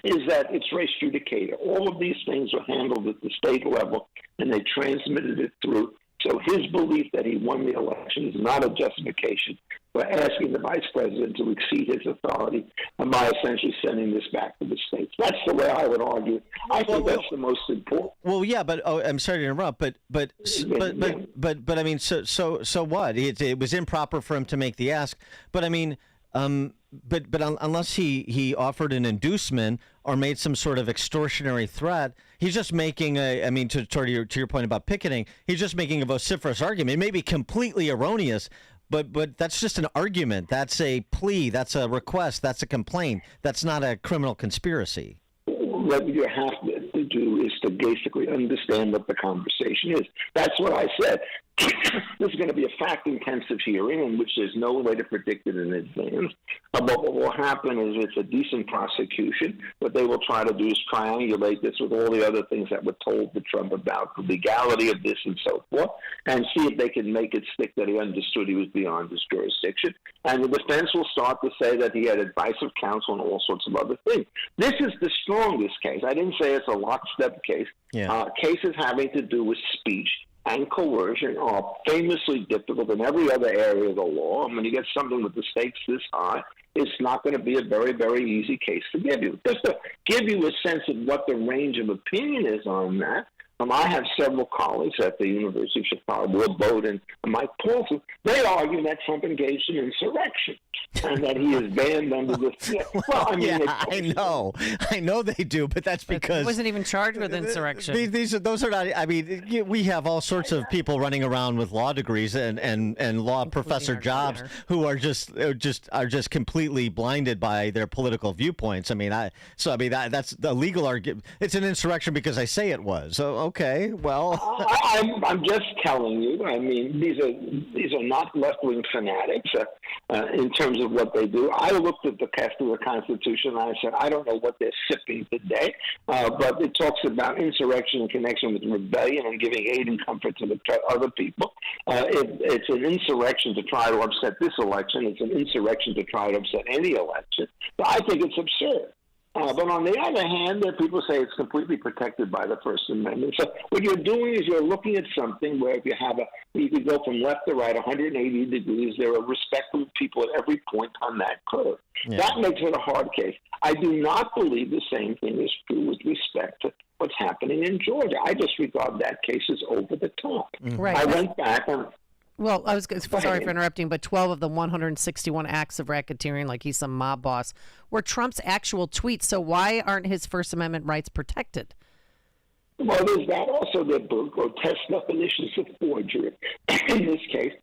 is that it's res judicata. All of these things were handled at the state level, and they transmitted it through. So his belief that he won the election is not a justification for asking the vice president to exceed his authority and by essentially sending this back to the states. That's the way I would argue. I think that's the most important. Well, yeah, but I'm sorry to interrupt, but I mean, so what? It was improper for him to make the ask, but I mean. But unless he offered an inducement or made some sort of extortionary threat, he's just making to your point about picketing, he's just making a vociferous argument. It may be completely erroneous, but that's just an argument. That's a plea. That's a request. That's a complaint. That's not a criminal conspiracy. What you have to do is to basically understand what the conversation is. That's what I said. This is going to be a fact-intensive hearing in which there's no way to predict it in advance. But what will happen is it's a decent prosecution. What they will try to do is triangulate this with all the other things that were told to Trump about the legality of this and so forth, and see if they can make it stick that he understood he was beyond his jurisdiction. And the defense will start to say that he had advice of counsel and all sorts of other things. This is the strongest case. I didn't say it's a lockstep case. Yeah. Cases having to do with speech and coercion are famously difficult in every other area of the law. And when you get something with the stakes this high, it's not going to be a very, very easy case to give you. Just to give you a sense of what the range of opinion is on that, I have several colleagues at the University of Chicago, Will Bowden and Mike Paulson. They argue that Trump engaged in insurrection and that he is banned under the. Well, I mean, I know they do, but that's because he wasn't even charged with insurrection. Those are not. I mean, we have all sorts of people running around with law degrees and law professor jobs who are just completely blinded by their political viewpoints. I mean, that's the legal argument. It's an insurrection because I say it was. So okay, well, I'm just telling you. I mean, these are not left-wing fanatics in terms of what they do. I looked at the text of the Constitution and I said, I don't know what they're sipping today, but it talks about insurrection in connection with rebellion and giving aid and comfort to the other people. It's an insurrection to try to upset this election. It's an insurrection to try to upset any election. So I think it's absurd. But on the other hand, there are people say it's completely protected by the First Amendment. So what you're doing is you're looking at something where if you can go from left to right 180 degrees, there are respectable people at every point on that curve. Yeah. That makes it a hard case. I do not believe the same thing is true with respect to what's happening in Georgia. I just regard that case as over the top. Right. I went back and... Well, I was sorry for interrupting, but 12 of the 161 acts of racketeering, like he's some mob boss, were Trump's actual tweets. So why aren't his First Amendment rights protected? Well, there's that. Also, the grotesque definitions of forgery. In this case,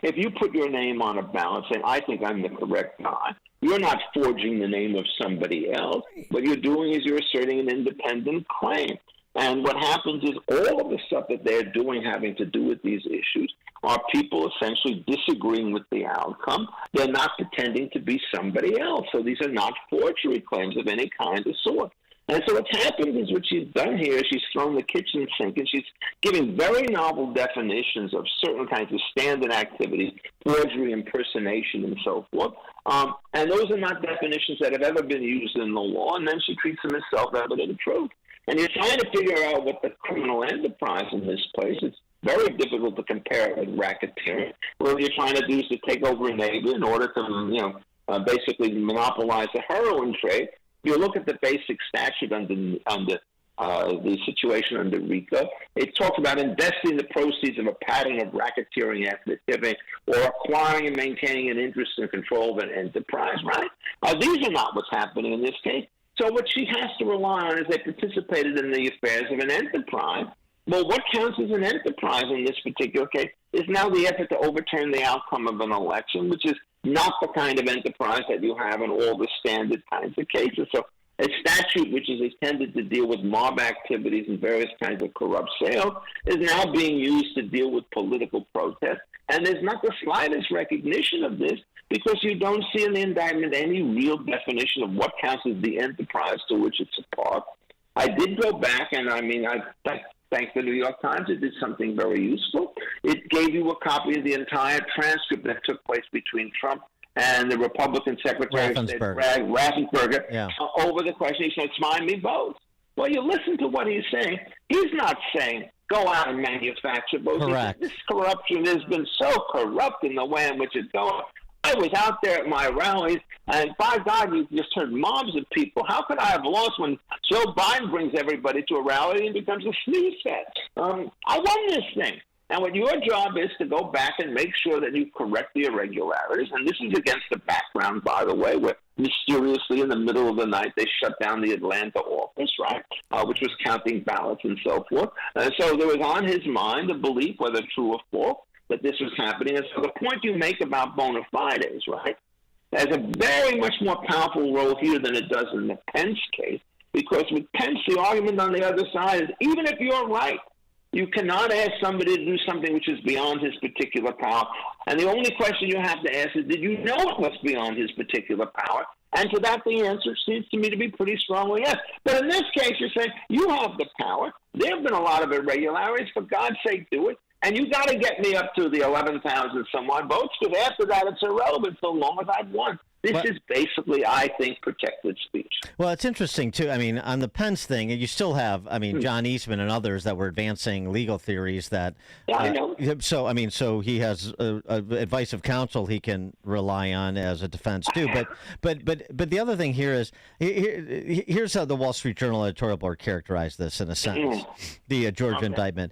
if you put your name on a ballot saying, I think I'm the correct guy, you're not forging the name of somebody else. What you're doing is you're asserting an independent claim. And what happens is all of the stuff that they're doing having to do with these issues are people essentially disagreeing with the outcome. They're not pretending to be somebody else. So these are not forgery claims of any kind of sort. And so what's happened is what she's done here is she's thrown the kitchen sink and she's giving very novel definitions of certain kinds of standard activities, forgery, impersonation, and so forth. And those are not definitions that have ever been used in the law, and then she treats them as self-evident truth. And you're trying to figure out what the criminal enterprise in this place is. Very difficult to compare it with racketeering. What you're trying to do is to take over a neighbor in order to, basically monopolize the heroin trade. If you look at the basic statute under the situation under RICO, it talks about investing the proceeds of a pattern of racketeering activity or acquiring and maintaining an interest and control of an enterprise, right? These are not what's happening in this case. So what she has to rely on is they participated in the affairs of an enterprise. Well, what counts as an enterprise in this particular case is now the effort to overturn the outcome of an election, which is not the kind of enterprise that you have in all the standard kinds of cases. So a statute which is intended to deal with mob activities and various kinds of corrupt sales is now being used to deal with political protest. And there's not the slightest recognition of this because you don't see in the indictment any real definition of what counts as the enterprise to which it's a part. I did go back, and thanks to the New York Times, it did something very useful. It gave you a copy of the entire transcript that took place between Trump and the Republican Secretary of State, Raffensperger, over the question. He said, "Smile me both." Well, you listen to what he's saying. He's not saying, go out and manufacture votes. This corruption has been so corrupt in the way in which it's going. I was out there at my rallies, and by God, you just heard mobs of people. How could I have lost when Joe Biden brings everybody to a rally and becomes a snooze fest? I won this thing. And what your job is to go back and make sure that you correct the irregularities. And this is against the background, by the way, where mysteriously in the middle of the night they shut down the Atlanta office, right, which was counting ballots and so forth. So there was on his mind a belief, whether true or false, that this was happening. And so the point you make about bona fides, right, has a very much more powerful role here than it does in the Pence case, because with Pence, the argument on the other side is even if you're right, you cannot ask somebody to do something which is beyond his particular power. And the only question you have to ask is, did you know it was beyond his particular power? And to that, the answer seems to me to be pretty strongly yes. But in this case, you're saying, you have the power. There have been a lot of irregularities. For God's sake, do it. And you got to get me up to the 11,000 some odd votes, because after that, it's irrelevant so long as I've won. This is basically, I think, protected speech. Well, it's interesting, too. I mean, on the Pence thing, you still have, John Eastman and others that were advancing legal theories that... I know. So he has advice of counsel he can rely on as a defense, too. But the other thing here is, here's how the Wall Street Journal editorial board characterized this in a sentence, the Georgia indictment.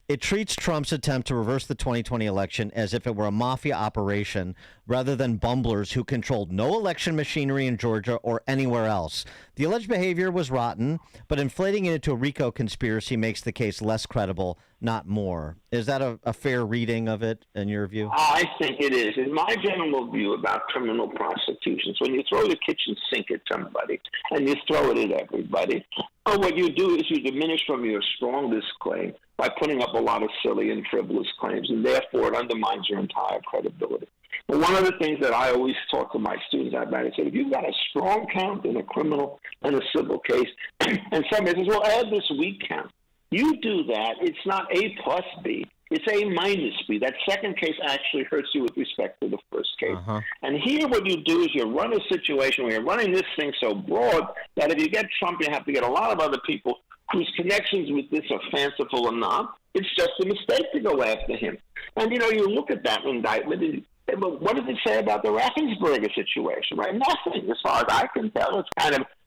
It treats Trump's attempt to reverse the 2020 election as if it were a mafia operation rather than bumblers who controlled no election machinery in Georgia or anywhere else. The alleged behavior was rotten, but inflating it into a RICO conspiracy makes the case less credible, not more. Is that a fair reading of it in your view? I think it is. In my general view about criminal prosecutions, when you throw the kitchen sink at somebody and you throw it at everybody, what you do is you diminish from your strongest claim by putting up a lot of silly and frivolous claims, and therefore it undermines your entire credibility. But one of the things that I always talk to my students about is that if you've got a strong count in a criminal and a civil case, and somebody says, well, add this weak count. You do that, it's not A plus B, it's A minus B. That second case actually hurts you with respect to the first case. And here what you do is you run a situation where you're running this thing so broad that if you get Trump, you have to get a lot of other people whose connections with this are fanciful or not. It's just a mistake to go after him. And, you look at that indictment, and what does it say about the Raffensperger situation, right? Nothing, as far as I can tell.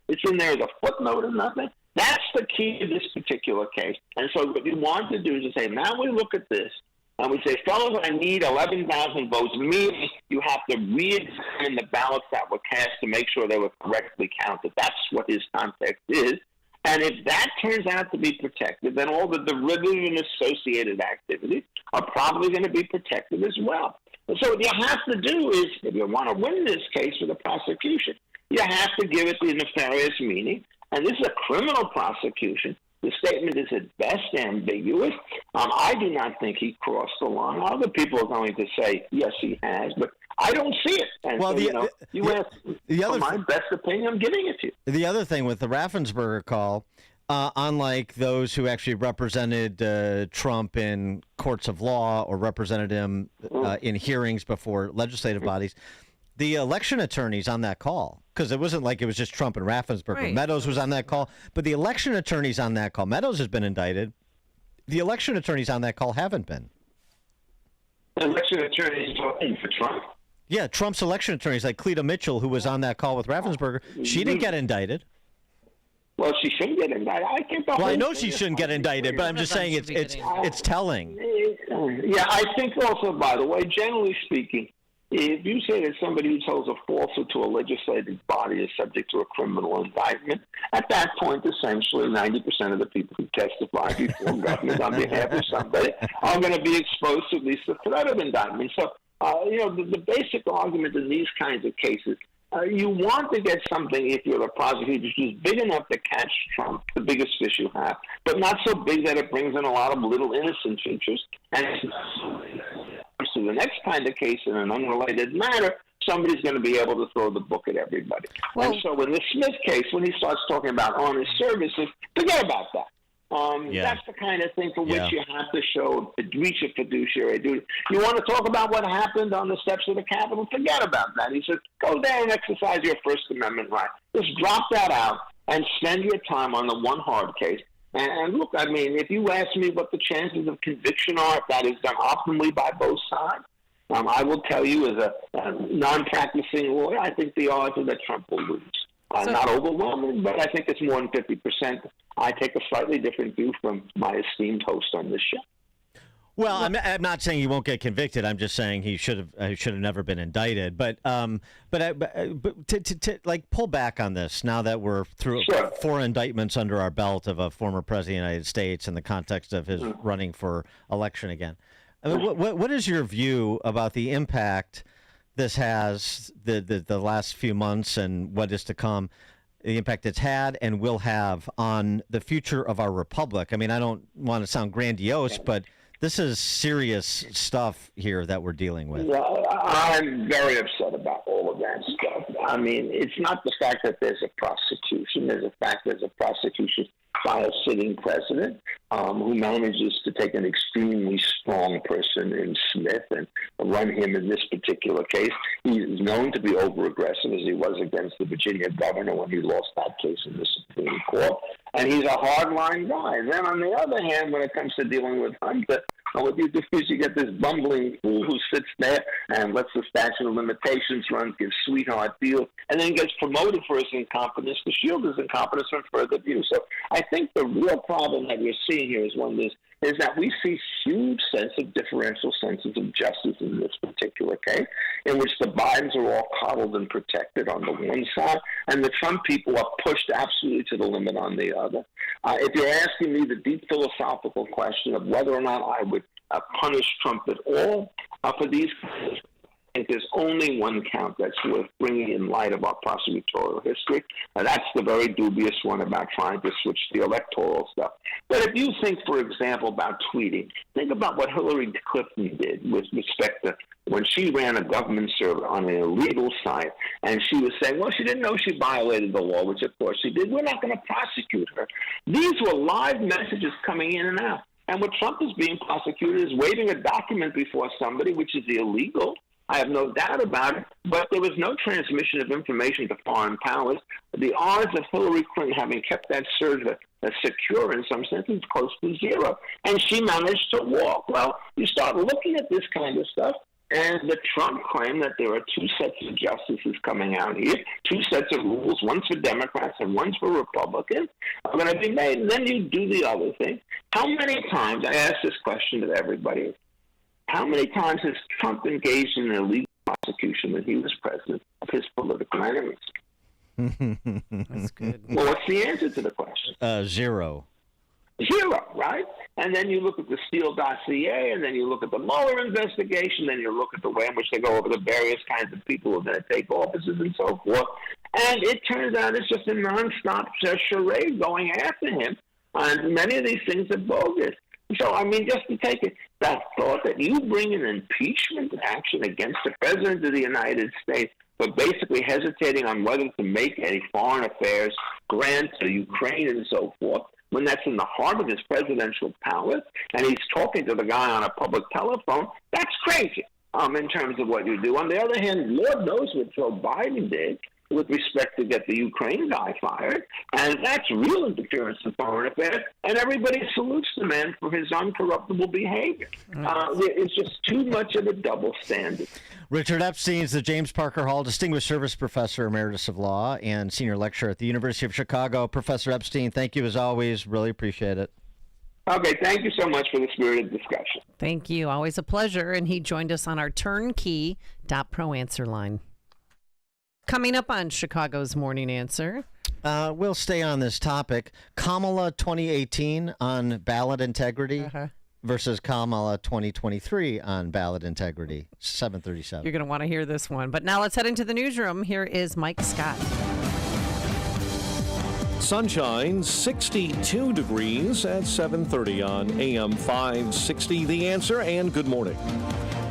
It's in there as a footnote or nothing. That's the key to this particular case. And so what you want to do is to say, now we look at this, and we say, fellas, I need 11,000 votes, meaning you have to re-examine the ballots that were cast to make sure they were correctly counted. That's what his context is. And if that turns out to be protected, then all the derivative and associated activities are probably going to be protected as well. And so what you have to do is, if you want to win this case for the prosecution, you have to give it the nefarious meaning. And this is a criminal prosecution. The statement is at best ambiguous. I do not think he crossed the line. Other people are going to say, yes, he has, but I don't see it. And well, so, you asked for my best opinion, I'm giving it to you. The other thing with the Raffensperger call, unlike those who actually represented Trump in courts of law or represented him in hearings before legislative bodies, the election attorneys on that call, because it wasn't like it was just Trump and Raffensperger. Right. Meadows was on that call, but the election attorneys on that call, Meadows has been indicted. The election attorneys on that call haven't been. The election attorneys talking for Trump? Yeah, Trump's election attorneys, like Cleta Mitchell, who was on that call with Raffensperger, she didn't get indicted. Well, she shouldn't get indicted. I know she shouldn't get indicted, but I'm just saying it's telling. Yeah, I think also, by the way, generally speaking, if you say that somebody who tells a falsehood to a legislative body is subject to a criminal indictment, at that point, essentially, 90% of the people who testify before government on behalf of somebody are going to be exposed to at least the threat of indictment. So The basic argument in these kinds of cases, you want to get something, if you're a prosecutor, which is big enough to catch Trump, the biggest fish you have, but not so big that it brings in a lot of little innocent features. And so the next kind of case in an unrelated matter, somebody's going to be able to throw the book at everybody. And so in the Smith case, when he starts talking about honest services, forget about that. That's the kind of thing for which you have to show reach of fiduciary duty. You want to talk about what happened on the steps of the Capitol? Forget about that. He said, go there and exercise your First Amendment right. Just drop that out and spend your time on the one hard case. And look, I mean, if you ask me what the chances of conviction are, if that is done optimally by both sides, I will tell you as a non-practicing lawyer, I think the odds are that Trump will lose. Not overwhelming, but I think it's more than 50%. I take a slightly different view from my esteemed host on this show. Well, I'm not saying he won't get convicted. I'm just saying he should have never been indicted. But to like pull back on this now that we're through 4 indictments under our belt of a former president of the United States in the context of his running for election again. I mean, what is your view about the impact this has the last few months and what is to come? The impact it's had and will have on the future of our republic. I mean, I don't want to sound grandiose, but this is serious stuff here that we're dealing with. Well, I'm very upset about all of that stuff. I mean, it's not the fact that there's a prosecution. There's a prosecution by a sitting president who manages to take an extremely strong person in Smith and run him in this particular case. He is known to be over-aggressive, as he was against the Virginia governor when he lost that case in the Supreme Court. And he's a hardline guy. Then on the other hand, when it comes to dealing with Hunter, what you do is you get this bumbling fool who sits there and lets the statute of limitations run, gives sweetheart deals, and then gets promoted for his incompetence to shield his incompetence from further abuse. So I think the real problem that we're seeing here is that we see huge sense of differential senses of justice in this particular case, in which the Bidens are all coddled and protected on the one side, and the Trump people are pushed absolutely to the limit on the other. If you're asking me the deep philosophical question of whether or not I would punish Trump at all for these kinds, I think there's only one count that's worth bringing in light of our prosecutorial history, and that's the very dubious one about trying to switch the electoral stuff. But if you think, for example, about tweeting, think about what Hillary Clinton did with respect to when she ran a government server on an illegal site, and she was saying, well, she didn't know she violated the law, which of course she did. We're not going to prosecute her. These were live messages coming in and out. And what Trump is being prosecuted is waving a document before somebody, which is illegal. I have no doubt about it, but there was no transmission of information to foreign powers. The odds of Hillary Clinton having kept that server secure in some sense is close to zero. And she managed to walk. Well, you start looking at this kind of stuff, and the Trump claim that there are 2 sets of justices coming out here, 2 sets of rules, one for Democrats and one for Republicans, are going to be made. And then you do the other thing. How many times, I ask this question to everybody, how many times has Trump engaged in an illegal prosecution when he was president of his political enemies? That's good. Well, what's the answer to the question? 0. 0, right? And then you look at the Steele dossier, and then you look at the Mueller investigation, then you look at the way in which they go over the various kinds of people who are going to take offices and so forth. And it turns out it's just a nonstop charade going after him. And many of these things are bogus. So, I mean, just to take it, that thought that you bring an impeachment action against the President of the United States for basically hesitating on whether to make any foreign affairs grant to Ukraine and so forth, when that's in the heart of his presidential powers, and he's talking to the guy on a public telephone, that's crazy in terms of what you do. On the other hand, Lord knows what Joe Biden did with respect to get the Ukraine guy fired, and that's real interference in foreign affairs, and everybody salutes the man for his uncorruptible behavior. It's just too much of a double standard. Richard Epstein is the James Parker Hall Distinguished Service Professor Emeritus of Law and Senior Lecturer at the University of Chicago. Professor Epstein, thank you as always. Really appreciate it. Okay, thank you so much for the spirited discussion. Thank you. Always a pleasure. And he joined us on our turnkey.pro answer line. Coming up on Chicago's Morning Answer. We'll stay on this topic. Kamala 2018 on ballot integrity. versus Kamala 2023 on ballot integrity, 737. You're going to want to hear this one. But now let's head into the newsroom. Here is Mike Scott. Sunshine, 62 degrees at 7:30 on AM 560. The Answer, and good morning.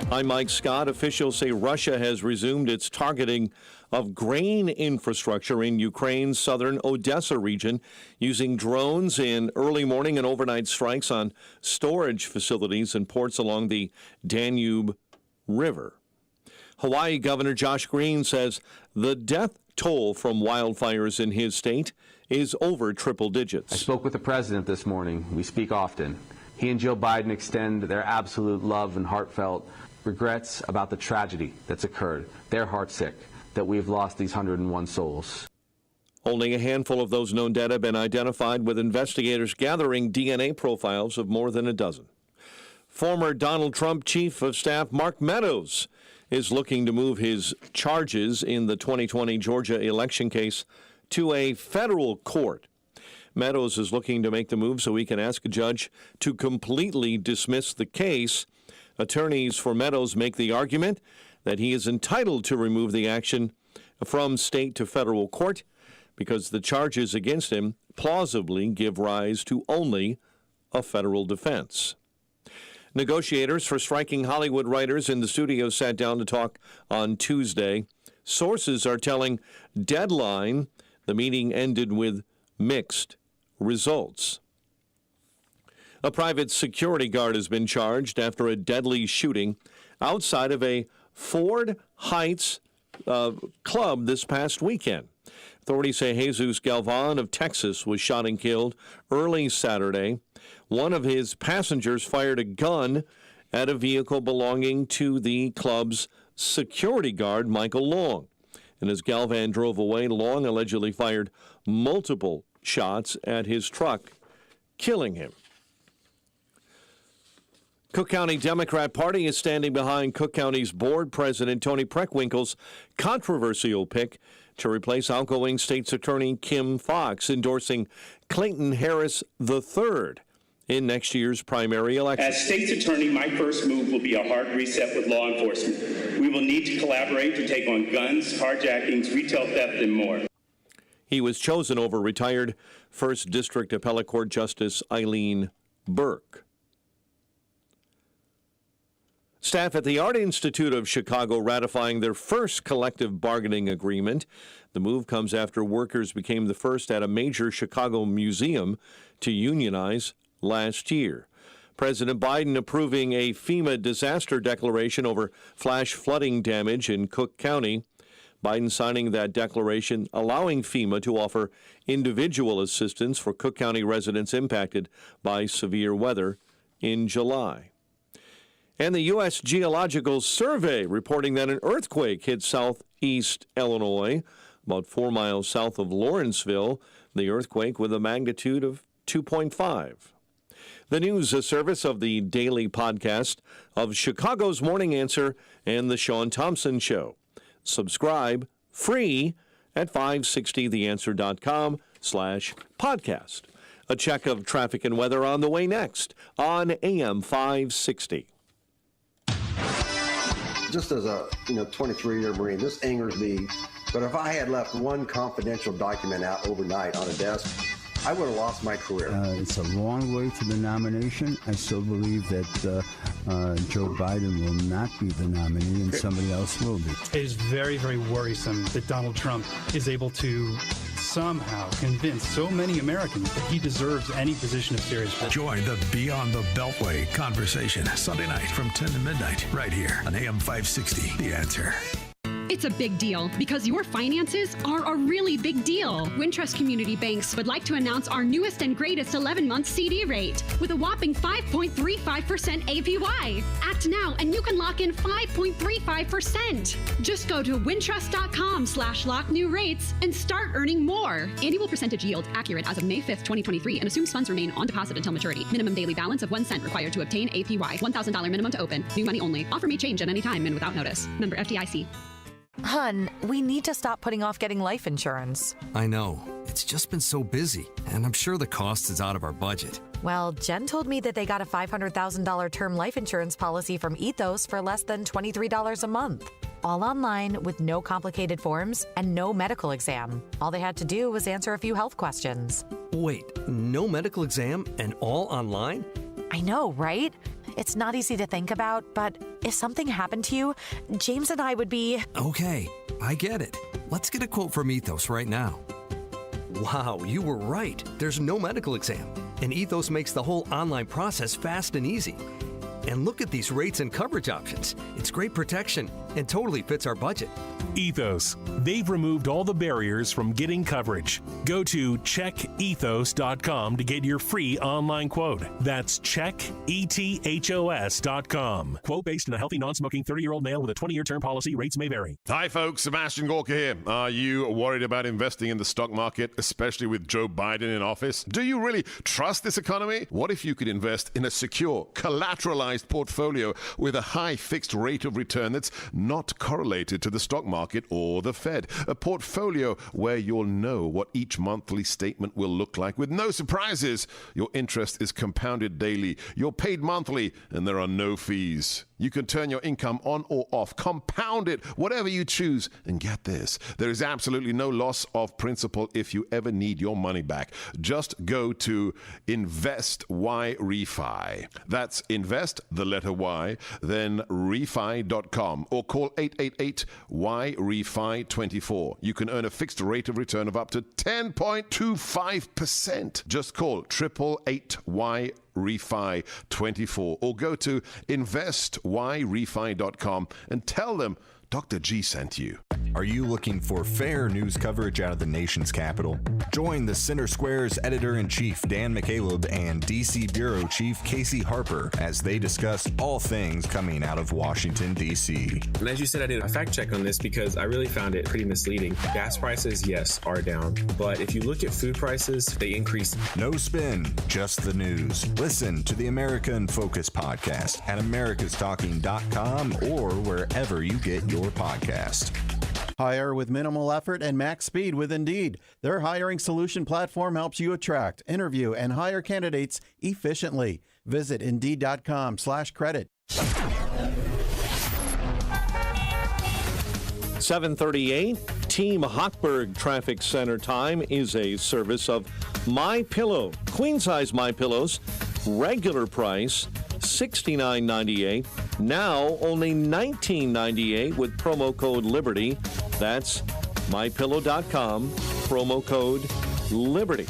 I'm Mike Scott. Officials say Russia has resumed its targeting of grain infrastructure in Ukraine's southern Odessa region using drones in early morning and overnight strikes on storage facilities and ports along the Danube River. Hawaii Governor Josh Green says the death toll from wildfires in his state is over triple digits. I spoke with the president this morning. We speak often. He and Joe Biden extend their absolute love and heartfelt regrets about the tragedy that's occurred. They're heartsick that we've lost these 101 souls. Only a handful of those known dead have been identified, with investigators gathering DNA profiles of more than a dozen. Former Donald Trump Chief of Staff Mark Meadows is looking to move his charges in the 2020 Georgia election case to a federal court. Meadows is looking to make the move so he can ask a judge to completely dismiss the case. Attorneys for Meadows make the argument that he is entitled to remove the action from state to federal court because the charges against him plausibly give rise to only a federal defense. Negotiators for striking Hollywood writers in the studio sat down to talk on Tuesday. Sources are telling Deadline the meeting ended with mixed results. A private security guard has been charged after a deadly shooting outside of a Ford Heights club this past weekend. Authorities say Jesus Galvan of Texas was shot and killed early Saturday. One of his passengers fired a gun at a vehicle belonging to the club's security guard, Michael Long. And as Galvan drove away, Long allegedly fired multiple shots at his truck, killing him. Cook County Democrat Party is standing behind Cook County's board president, Tony Preckwinkle's controversial pick to replace outgoing State's Attorney Kim Foxx, endorsing Clayton Harris III in next year's primary election. As State's Attorney, my first move will be a hard reset with law enforcement. We will need to collaborate to take on guns, carjackings, retail theft, and more. He was chosen over retired 1st District Appellate Court Justice Eileen Burke. Staff at the Art Institute of Chicago ratifying their first collective bargaining agreement. The move comes after workers became the first at a major Chicago museum to unionize last year. President Biden approving a FEMA disaster declaration over flash flooding damage in Cook County. Biden signing that declaration, allowing FEMA to offer individual assistance for Cook County residents impacted by severe weather in July. And the U.S. Geological Survey reporting that an earthquake hit southeast Illinois, about 4 miles south of Lawrenceville. The earthquake with a magnitude of 2.5. The news, a service of the daily podcast of Chicago's Morning Answer and the Sean Thompson Show. Subscribe free at 560theanswer.com/podcast. A check of traffic and weather on the way next on AM 560. Just as a 23-year Marine, this angers me. But if I had left one confidential document out overnight on a desk, I would have lost my career. It's a long way to the nomination. I still believe that Joe Biden will not be the nominee and somebody else will be. It is very, very worrisome that Donald Trump is able to somehow convince so many Americans that he deserves any position of serious power. Join the Beyond the Beltway conversation Sunday night from 10 to midnight right here on AM 560. The Answer. It's a big deal because your finances are a really big deal. Wintrust Community Banks would like to announce our newest and greatest 11-month CD rate with a whopping 5.35% APY. Act now and you can lock in 5.35%. Just go to wintrust.com/locknewrates and start earning more. Annual percentage yield accurate as of May 5th, 2023 and assumes funds remain on deposit until maturity. Minimum daily balance of 1 cent required to obtain APY. $1,000 minimum to open. New money only. Offer may change at any time and without notice. Member FDIC. Hun, we need to stop putting off getting life insurance. I know. It's just been so busy, and I'm sure the cost is out of our budget. Well, Jen told me that they got a $500,000 term life insurance policy from Ethos for less than $23 a month. All online with no complicated forms and no medical exam. All they had to do was answer a few health questions. Wait, no medical exam and all online? I know, right? It's not easy to think about, but if something happened to you, James and I would be... Okay, I get it. Let's get a quote from Ethos right now. Wow, you were right. There's no medical exam, and Ethos makes the whole online process fast and easy. And look at these rates and coverage options. It's great protection and totally fits our budget. Ethos. They've removed all the barriers from getting coverage. Go to checkethos.com to get your free online quote. That's checkethos.com. Quote based on a healthy, non-smoking 30-year-old male with a 20-year term policy. Rates may vary. Hi, folks. Sebastian Gorka here. Are you worried about investing in the stock market, especially with Joe Biden in office? Do you really trust this economy? What if you could invest in a secure, collateralized portfolio with a high fixed rate of return that's not correlated to the stock market or the Fed? A portfolio where you'll know what each monthly statement will look like with no surprises. Your interest is compounded daily. You're paid monthly and there are no fees. You can turn your income on or off, compound it, whatever you choose. And get this, there is absolutely no loss of principal if you ever need your money back. Just go to InvestYRefi. That's invest, the letter Y, then refi.com, or call 888-YREFI24. You can earn a fixed rate of return of up to 10.25%. Just call 888-YREFI. Refi 24 or go to investyrefi.com and tell them Dr. G sent you. Are you looking for fair news coverage out of the nation's capital? Join the Center Square's editor-in-chief Dan McCaleb and DC Bureau Chief Casey Harper as they discuss all things coming out of Washington, D.C. And as you said, I did a fact check on this because I really found it pretty misleading. Gas prices, yes, are down. But if you look at food prices, they increased. No spin, just the news. Listen to the America in Focus podcast at americastalking.com or wherever you get your podcast. Hire with minimal effort and max speed with Indeed. Their hiring solution platform helps you attract, interview, and hire candidates efficiently. Visit Indeed.com/credit. 7:38. Team Hochberg Traffic Center time is a service of MyPillow. Queen size MyPillows, regular price $69.98. Now only $19.98 with promo code Liberty. That's mypillow.com, promo code Liberty.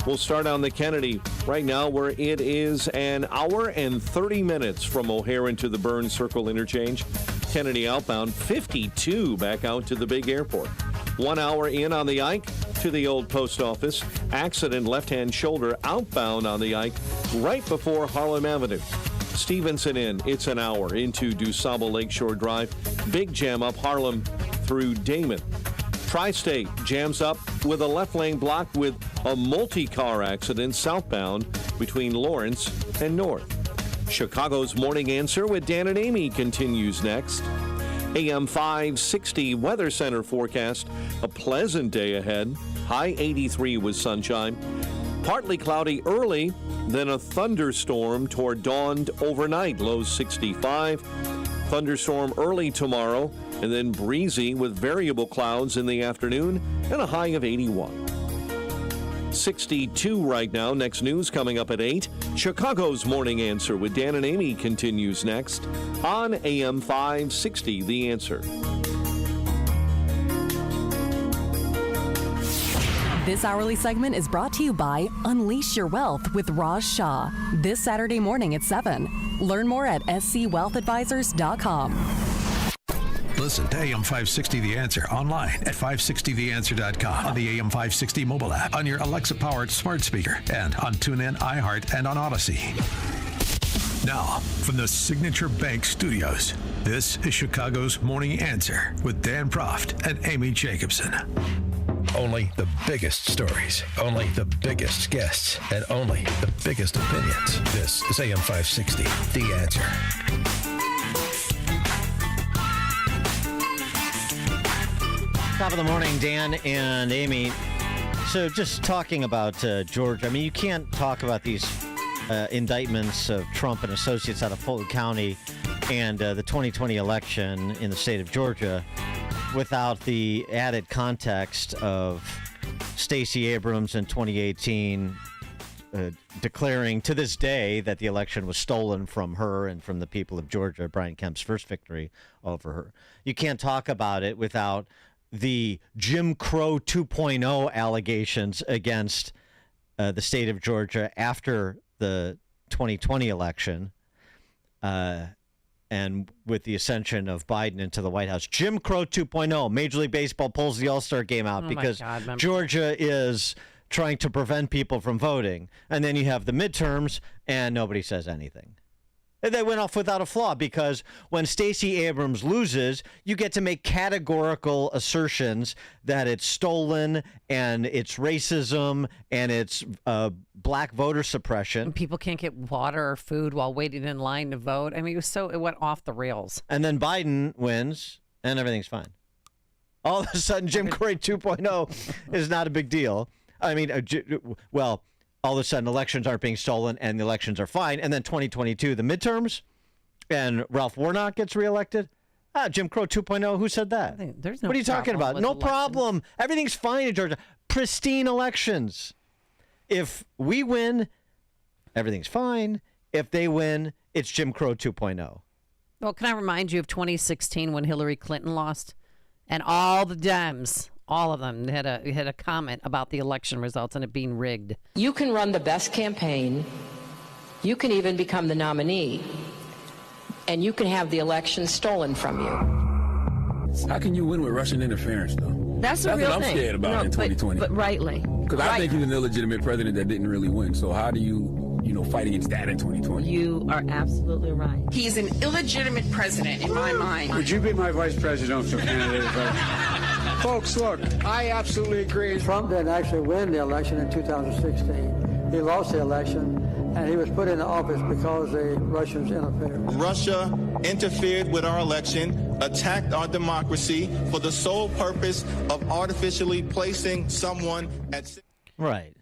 We'll start on the Kennedy right now, where it is an hour and 30 minutes from O'Hare into the Burns Circle interchange. Kennedy outbound, 52 back out to the big airport. 1 hour in on the Ike to the old post office. Accident left-hand shoulder outbound on the Ike right before Harlem Avenue. Stevenson in, it's an hour into DuSable Lakeshore Drive. Big jam up Harlem through Damon. Tri-State jams up with a left lane blocked with a multi-car accident southbound between Lawrence and North. Chicago's Morning Answer with Dan and Amy continues next. AM 560 Weather Center forecast. A pleasant day ahead. High 83 with sunshine. Partly cloudy early, then a thunderstorm toward dawn overnight. Lows 65. Thunderstorm early tomorrow, and then breezy with variable clouds in the afternoon and a high of 81. 62 right now. Next news coming up at 8. Chicago's Morning Answer with Dan and Amy continues next on AM 560, The Answer. This hourly segment is brought to you by Unleash Your Wealth with Raj Shah. This Saturday morning at 7. Learn more at scwealthadvisors.com. Listen to AM 560 The Answer online at 560theanswer.com, on the AM 560 mobile app, on your Alexa-powered smart speaker, and on TuneIn, iHeart, and on Odyssey. Now, from the Signature Bank Studios, this is Chicago's Morning Answer with Dan Proft and Amy Jacobson. Only the biggest stories, only the biggest guests, and only the biggest opinions. This is AM 560, The Answer. Top of the morning, Dan and Amy. So just talking about Georgia, I mean, you can't talk about these indictments of Trump and associates out of Fulton County and the 2020 election in the state of Georgia without the added context of Stacey Abrams in 2018 declaring to this day that the election was stolen from her and from the people of Georgia, Brian Kemp's first victory over her. You can't talk about it without the Jim Crow 2.0 allegations against the state of Georgia after the 2020 election and with the ascension of Biden into the White House. Jim Crow 2.0. Major League Baseball pulls the All-Star game out because Georgia is trying to prevent people from voting. And then you have the midterms, and nobody says anything. And they went off without a flaw because when Stacey Abrams loses, you get to make categorical assertions that it's stolen and it's racism and it's black voter suppression. And people can't get water or food while waiting in line to vote. I mean, it went off the rails. And then Biden wins and everything's fine. All of a sudden, Jim Crow 2.0 is not a big deal. I mean, well, all of a sudden elections aren't being stolen and the elections are fine. And then 2022, the midterms, and Ralph Warnock gets reelected. Jim Crow 2.0, who said that? There's no what are you talking about? No problem. Everything's fine in Georgia. Pristine elections. If we win, everything's fine. If they win, it's Jim Crow 2.0. Well, can I remind you of 2016 when Hillary Clinton lost? And all the Dems, all of them had a comment about the election results and it being rigged. You can run the best campaign. You can even become the nominee. And you can have the election stolen from you. How can you win with Russian interference, though? That's a real what I'm thing. scared about in 2020. But rightly. Because I think he's an illegitimate president that didn't really win. So how do you fight against that in 2020? You are absolutely right. He's an illegitimate president in my mind. Would you be my vice presidential candidate? Folks, look, I absolutely agree. Trump didn't actually win the election in 2016. He lost the election, and he was put into office because the Russians interfered. Russia interfered with our election, attacked our democracy for the sole purpose of artificially placing someone at... Right.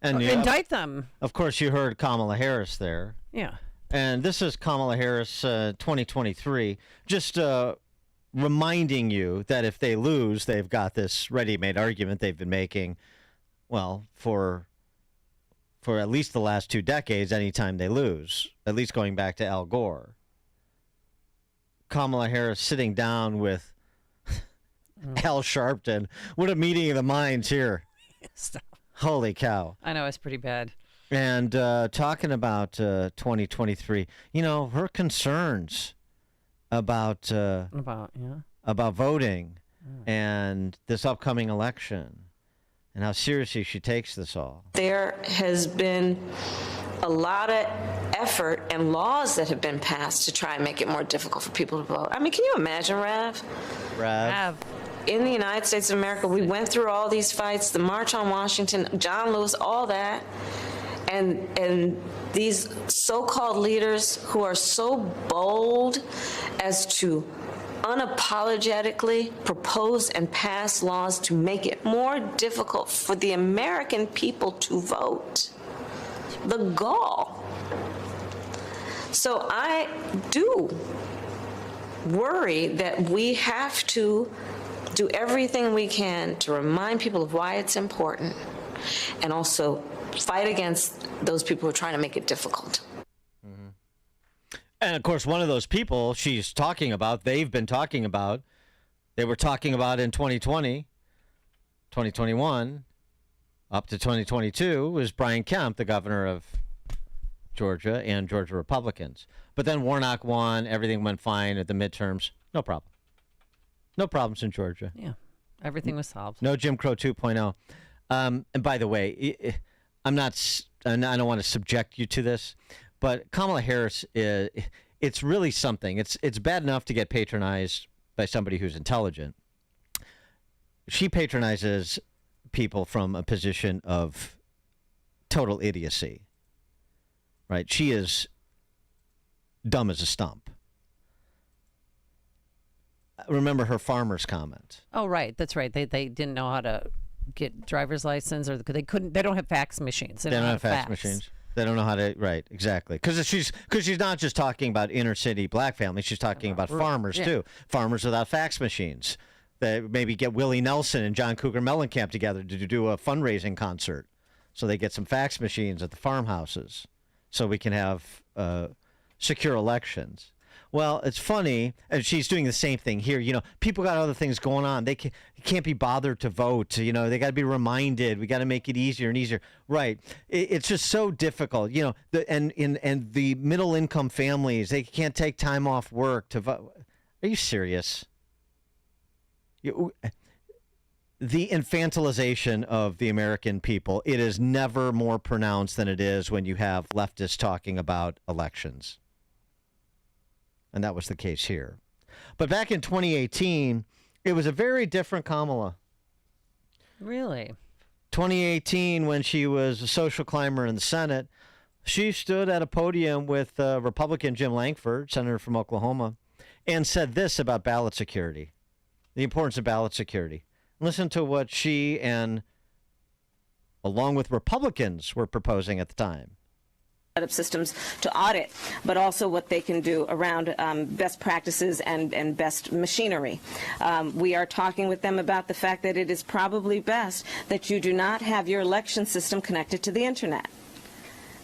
And indict them. Of course, you heard Kamala Harris there. Yeah. And this is Kamala Harris 2023. Just reminding you that if they lose, they've got this ready-made argument they've been making, well, for at least the last 2 decades, anytime they lose, at least going back to Al Gore. Kamala Harris sitting down with Al Sharpton. What a meeting of the minds here. Stop. Holy cow. I know, it's pretty bad. And talking about 2023, her concerns about voting and this upcoming election and how seriously she takes this all. There has been a lot of effort and laws that have been passed to try and make it more difficult for people to vote. I mean, can you imagine, Rav? In the United States of America, we went through all these fights, the March on Washington, John Lewis, all that. And these so-called leaders who are so bold as to unapologetically propose and pass laws to make it more difficult for the American people to vote. The gall. So I do worry that we have to do everything we can to remind people of why it's important and also fight against those people who are trying to make it difficult. And of course, one of those people she's talking about, they were talking about in 2020, 2021, up to 2022, was Brian Kemp, the governor of Georgia, and Georgia Republicans. But then Warnock won, everything went fine at the midterms, no problem. No problems in Georgia. Yeah, everything was solved. No Jim Crow 2.0. And by the way, I don't want to subject you to this, but Kamala Harris, it's really something. It's bad enough to get patronized by somebody who's intelligent. She patronizes people from a position of total idiocy, right? She is dumb as a stump. Remember her farmer's comment. Oh, right. That's right. They didn't know how to get driver's license, or they couldn't. They don't have fax machines. They don't have fax machines. They don't know how to. Right, exactly. Because she's not just talking about inner city black families. She's talking about farmers too. Farmers without fax machines. They maybe get Willie Nelson and John Cougar Mellencamp together to do a fundraising concert, so they get some fax machines at the farmhouses, so we can have secure elections. Well, it's funny, and she's doing the same thing here. You know, people got other things going on. They can't be bothered to vote. You know, they got to be reminded. We got to make it easier and easier. Right? It's just so difficult. You know, and the middle income families, they can't take time off work to vote. Are you serious? The infantilization of the American people, it is never more pronounced than it is when you have leftists talking about elections. And that was the case here. But back in 2018, it was a very different Kamala. Really? 2018, when she was a social climber in the Senate, she stood at a podium with Republican Jim Lankford, senator from Oklahoma, and said this about ballot security, the importance of ballot security. Listen to what she and, along with Republicans, were proposing at the time. Systems to audit, but also what they can do around best practices and best machinery. We are talking with them about the fact that it is probably best that you do not have your election system connected to the internet,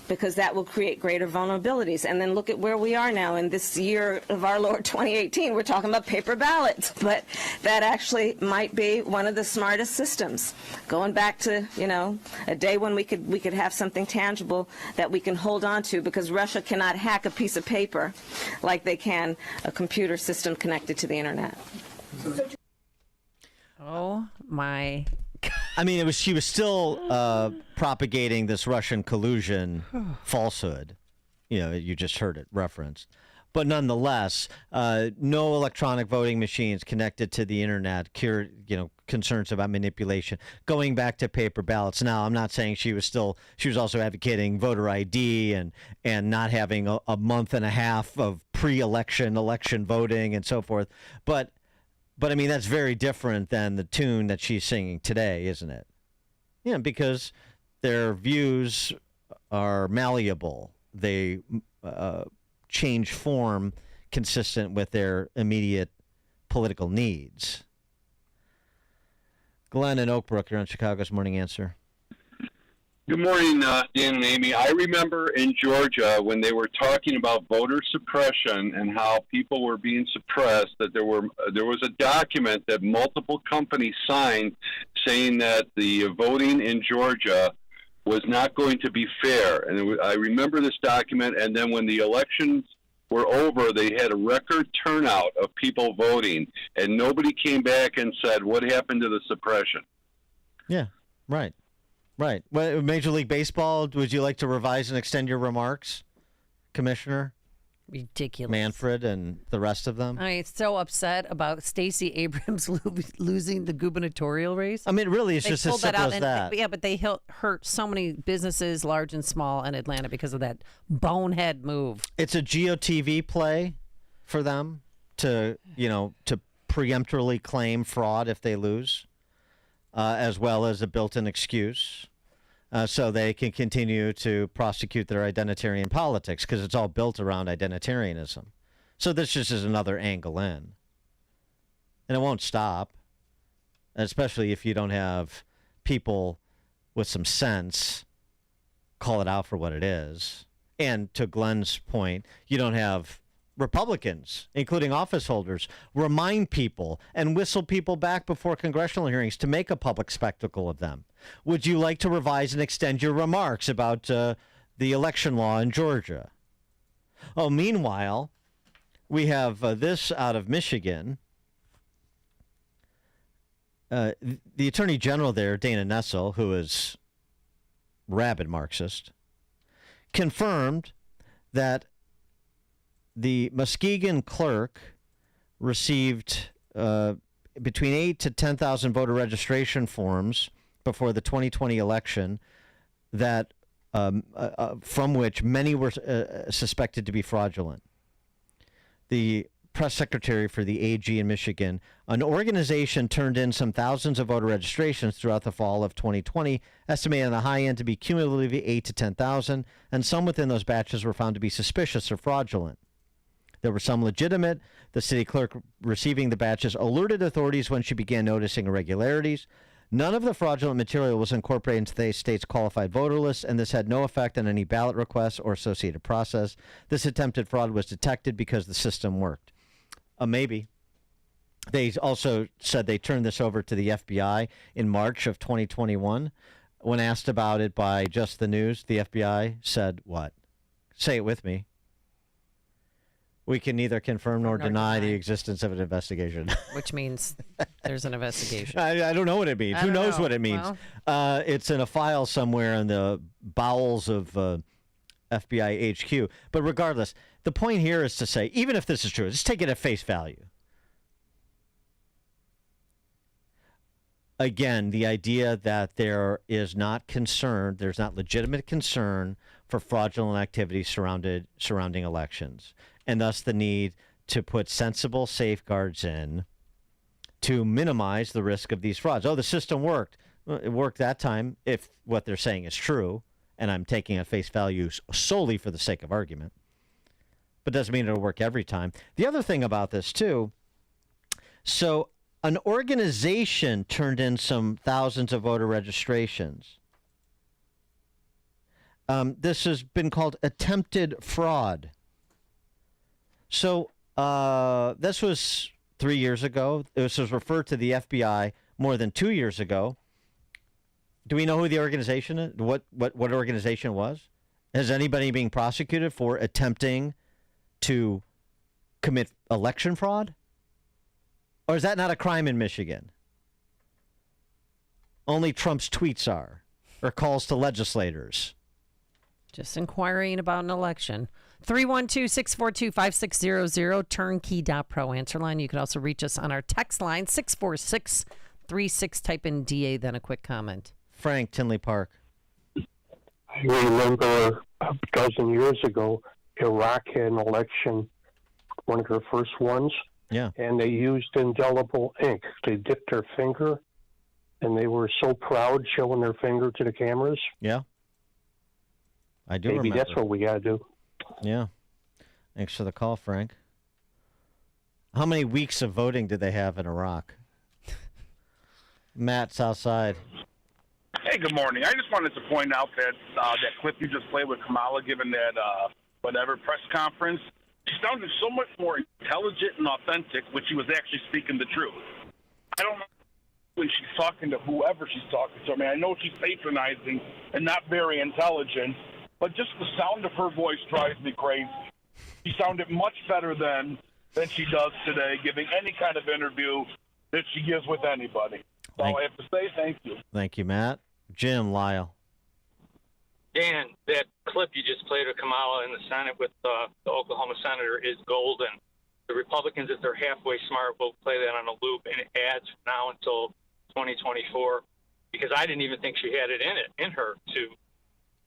because that will create greater vulnerabilities. And then look at where we are now in this year of our Lord 2018. We're talking about paper ballots, but that actually might be one of the smartest systems. Going back to, you know, a day when we could have something tangible that we can hold on to, because Russia cannot hack a piece of paper like they can a computer system connected to the internet. Oh my. I mean, she was still propagating this Russian collusion falsehood. You know, you just heard it referenced. But nonetheless, no electronic voting machines connected to the internet, concerns about manipulation, going back to paper ballots. Now, I'm not saying she was also advocating voter ID and not having a month and a half of pre-election, election voting and so forth. But I mean, that's very different than the tune that she's singing today, isn't it? Yeah, because their views are malleable. They change form consistent with their immediate political needs. Glenn and Oak Brook, you're on Chicago's Morning Answer. Good morning, Dan and Amy. I remember in Georgia when they were talking about voter suppression and how people were being suppressed, that there was a document that multiple companies signed saying that the voting in Georgia was not going to be fair. And I remember this document, and then when the elections were over, they had a record turnout of people voting, and nobody came back and said, what happened to the suppression? Yeah, right. Right. Well, Major League Baseball, would you like to revise and extend your remarks, Commissioner? Ridiculous. Manfred and the rest of them? I mean, it's so upset about Stacey Abrams losing the gubernatorial race. I mean, really, it's just as simple as that. Yeah, but they hurt so many businesses, large and small, in Atlanta because of that bonehead move. It's a GOTV play for them to preemptorily claim fraud if they lose. As well as a built-in excuse, so they can continue to prosecute their identitarian politics, because it's all built around identitarianism. So this just is another angle in. And it won't stop, especially if you don't have people with some sense call it out for what it is. And to Glenn's point, you don't have Republicans, including office holders, remind people and whistle people back before congressional hearings to make a public spectacle of them. Would you like to revise and extend your remarks about the election law in Georgia? Oh, meanwhile, we have this out of Michigan. The Attorney General there, Dana Nessel, who is rabid Marxist, confirmed that the Muskegon clerk received between 8,000 to 10,000 voter registration forms before the 2020 election that from which many were suspected to be fraudulent. The press secretary for the AG in Michigan, an organization turned in some thousands of voter registrations throughout the fall of 2020, estimated on the high end to be cumulatively 8 to 10,000, and some within those batches were found to be suspicious or fraudulent. There were some legitimate. The city clerk receiving the batches alerted authorities when she began noticing irregularities. None of the fraudulent material was incorporated into the state's qualified voter list, and this had no effect on any ballot requests or associated process. This attempted fraud was detected because the system worked. Maybe. They also said they turned this over to the FBI in March of 2021. When asked about it by Just the News, the FBI said what? Say it with me. We can neither confirm nor deny the existence of an investigation. Which means there's an investigation. I don't know what it means. Who knows what it means? Well, it's in a file somewhere in the bowels of FBI HQ. But regardless, the point here is to say, even if this is true, just take it at face value. Again, the idea that there is not concern, there's not legitimate concern for fraudulent activities surrounding elections, and thus the need to put sensible safeguards in to minimize the risk of these frauds. Oh, the system worked. Well, it worked that time, if what they're saying is true, and I'm taking at face value solely for the sake of argument. But doesn't mean it'll work every time. The other thing about this, too, so an organization turned in some thousands of voter registrations. This has been called attempted fraud. So this was 3 years ago. This was referred to the FBI more than 2 years ago. Do we know who the organization is? What organization it was? Is anybody being prosecuted for attempting to commit election fraud? Or is that not a crime in Michigan? Only Trump's tweets are, or calls to legislators. Just inquiring about an election. 312-642-5600, turnkey.pro answer line. You can also reach us on our text line, 64636. Type in DA, then a quick comment. Frank, Tinley Park. I remember a dozen years ago, Iraq had an election, one of their first ones. Yeah. And they used indelible ink. They dipped their finger, and they were so proud showing their finger to the cameras. Yeah. I do Maybe remember. that's what we got to do. Yeah. Thanks for the call, Frank. How many weeks of voting did they have in Iraq? Matt, Southside. Hey, good morning. I just wanted to point out that that clip you just played with Kamala giving that whatever press conference, she sounded so much more intelligent and authentic when she was actually speaking the truth. I don't know when she's talking to whoever she's talking to. I mean, I know she's patronizing and not very intelligent, but just the sound of her voice drives me crazy. She sounded much better than she does today, giving any kind of interview that she gives with anybody. That's all I have to say. Thank you. Thank you, Matt. Jim, Lyle. Dan, that clip you just played of Kamala in the Senate with the Oklahoma senator is golden. The Republicans, if they're halfway smart, will play that on a loop, and it adds now until 2024, because I didn't even think she had it in her to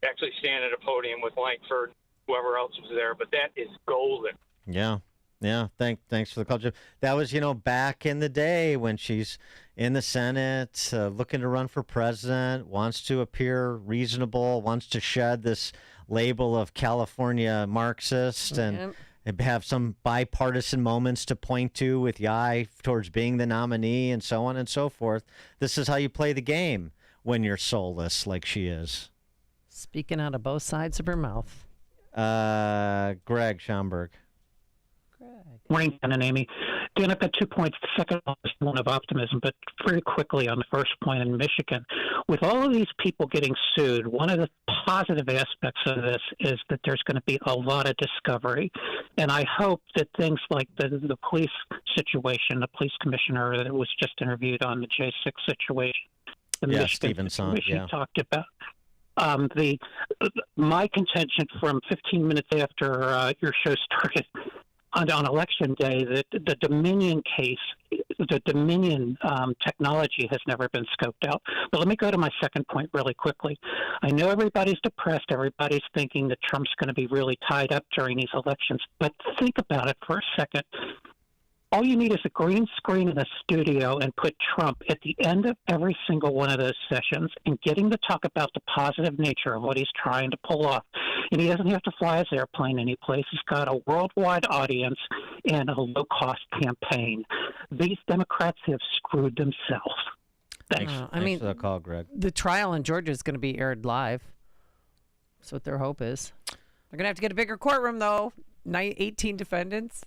actually stand at a podium with Lankford, whoever else was there. But that is golden. Yeah. Yeah, thanks for the call, Jim. That was, back in the day when she's in the Senate, looking to run for president, wants to appear reasonable, wants to shed this label of California Marxist and have some bipartisan moments to point to with the eye towards being the nominee and so on and so forth. This is how you play the game when you're soulless like she is. Speaking out of both sides of her mouth. Greg Schomburg. Morning, Dan and Amy. Dan, I've got 2 points. The second one is one of optimism, but very quickly on the first point in Michigan. With all of these people getting sued, one of the positive aspects of this is that there's going to be a lot of discovery. And I hope that things like the police situation, the police commissioner that was just interviewed on the J6 situation, the Michigan Stevenson, situation talked about. My contention from 15 minutes after your show started on election day that the Dominion case, the Dominion technology has never been scoped out. But let me go to my second point really quickly. I know everybody's depressed. Everybody's thinking that Trump's going to be really tied up during these elections. But think about it for a second. All you need is a green screen in the studio and put Trump at the end of every single one of those sessions and get him to talk about the positive nature of what he's trying to pull off. And he doesn't have to fly his airplane anyplace. He's got a worldwide audience and a low-cost campaign. These Democrats have screwed themselves. Thanks. Thanks for the call, Greg. The trial in Georgia is going to be aired live. That's what their hope is. They're going to have to get a bigger courtroom, though. 18 defendants.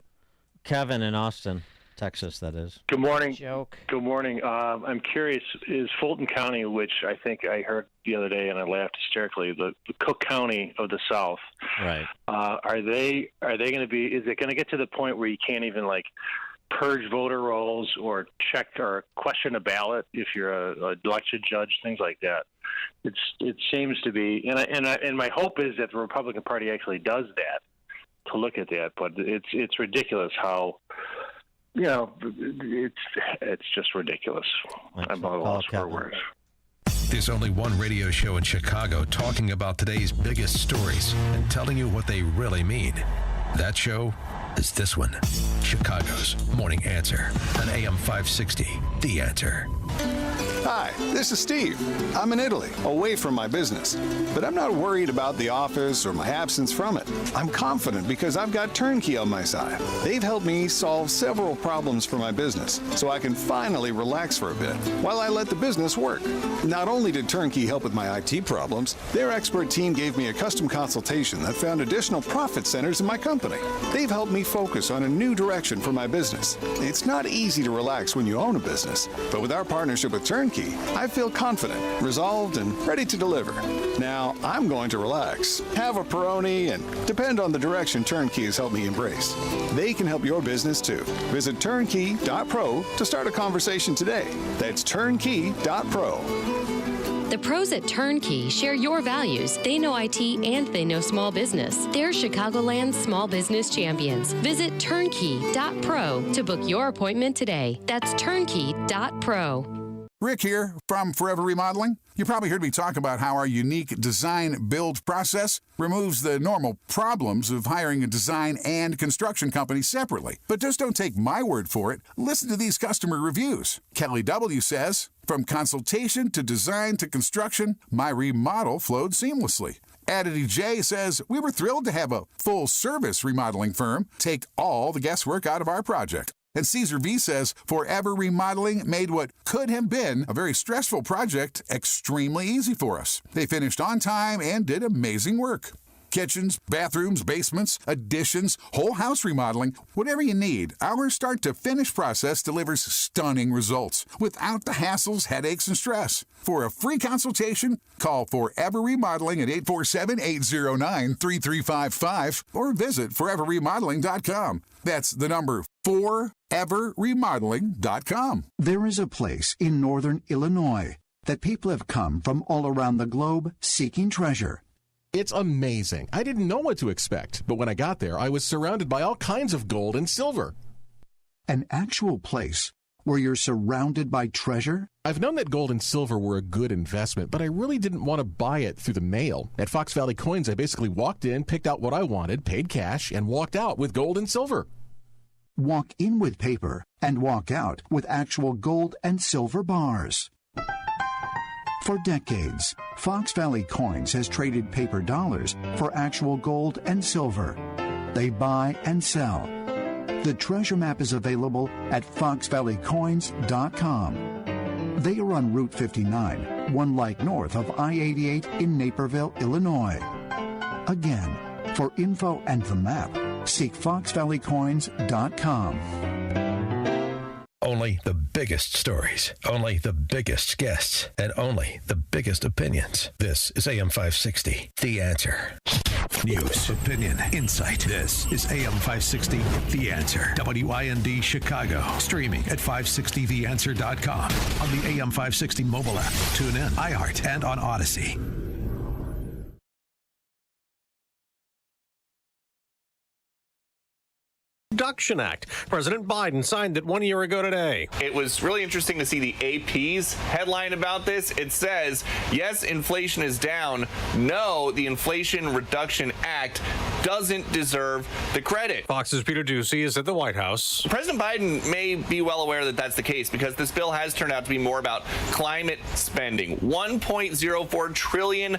Kevin in Austin, Texas, that is. Good morning. Joke. Good morning. I'm curious, is Fulton County, which I think I heard the other day and I laughed hysterically, the Cook County of the South, right? Are they going to be, is it going to get to the point where you can't even like purge voter rolls or check or question a ballot if you're a election judge, things like that? It seems to be, and my hope is that the Republican Party actually does that, to look at that, but it's ridiculous how, it's just ridiculous. I'm at a loss for words. There's only one radio show in Chicago talking about today's biggest stories and telling you what they really mean. That show is this one, Chicago's Morning Answer on AM 560, The Answer. Hi, this is Steve. I'm in Italy, away from my business. But I'm not worried about the office or my absence from it. I'm confident because I've got Turnkey on my side. They've helped me solve several problems for my business, so I can finally relax for a bit while I let the business work. Not only did Turnkey help with my IT problems, their expert team gave me a custom consultation that found additional profit centers in my company. They've helped me focus on a new direction for my business. It's not easy to relax when you own a business, but with our partnership with Turnkey, I feel confident, resolved, and ready to deliver. Now, I'm going to relax, have a Peroni, and depend on the direction Turnkey has helped me embrace. They can help your business too. Visit turnkey.pro to start a conversation today. That's turnkey.pro. The pros at Turnkey share your values. They know IT and they know small business. They're Chicagoland's small business champions. Visit turnkey.pro to book your appointment today. That's turnkey.pro. Rick here from Forever Remodeling. You probably heard me talk about how our unique design-build process removes the normal problems of hiring a design and construction company separately. But just don't take my word for it. Listen to these customer reviews. Kelly W. says, from consultation to design to construction, my remodel flowed seamlessly. Adity J says, we were thrilled to have a full-service remodeling firm take all the guesswork out of our project. And Caesar V says, Forever Remodeling made what could have been a very stressful project extremely easy for us. They finished on time and did amazing work. Kitchens, bathrooms, basements, additions, whole house remodeling, whatever you need, our start-to-finish process delivers stunning results without the hassles, headaches, and stress. For a free consultation, call Forever Remodeling at 847-809-3355 or visit foreverremodeling.com. That's the number foreverremodeling.com. There is a place in northern Illinois that people have come from all around the globe seeking treasure. It's amazing. I didn't know what to expect, but when I got there, I was surrounded by all kinds of gold and silver. An actual place where you're surrounded by treasure? I've known that gold and silver were a good investment, but I really didn't want to buy it through the mail. At Fox Valley Coins, I basically walked in, picked out what I wanted, paid cash, and walked out with gold and silver. Walk in with paper and walk out with actual gold and silver bars. For decades, Fox Valley Coins has traded paper dollars for actual gold and silver. They buy and sell. The treasure map is available at foxvalleycoins.com. They are on Route 59, 1 light north of I-88 in Naperville, Illinois. Again, for info and the map, seek foxvalleycoins.com. Only the biggest stories, only the biggest guests, and only the biggest opinions. This is AM 560, The Answer. News, opinion, insight. This is AM 560, The Answer. WIND Chicago. Streaming at 560theanswer.com. On the AM 560 mobile app. Tune in, iHeart, and on Odyssey. Reduction Act. President Biden signed it 1 year ago today. It was really interesting to see the AP's headline about this. It says, yes, inflation is down. No, the Inflation Reduction Act doesn't deserve the credit. Fox's Peter Doocy is at the White House. President Biden may be well aware that that's the case because this bill has turned out to be more about climate spending. $1.04 trillion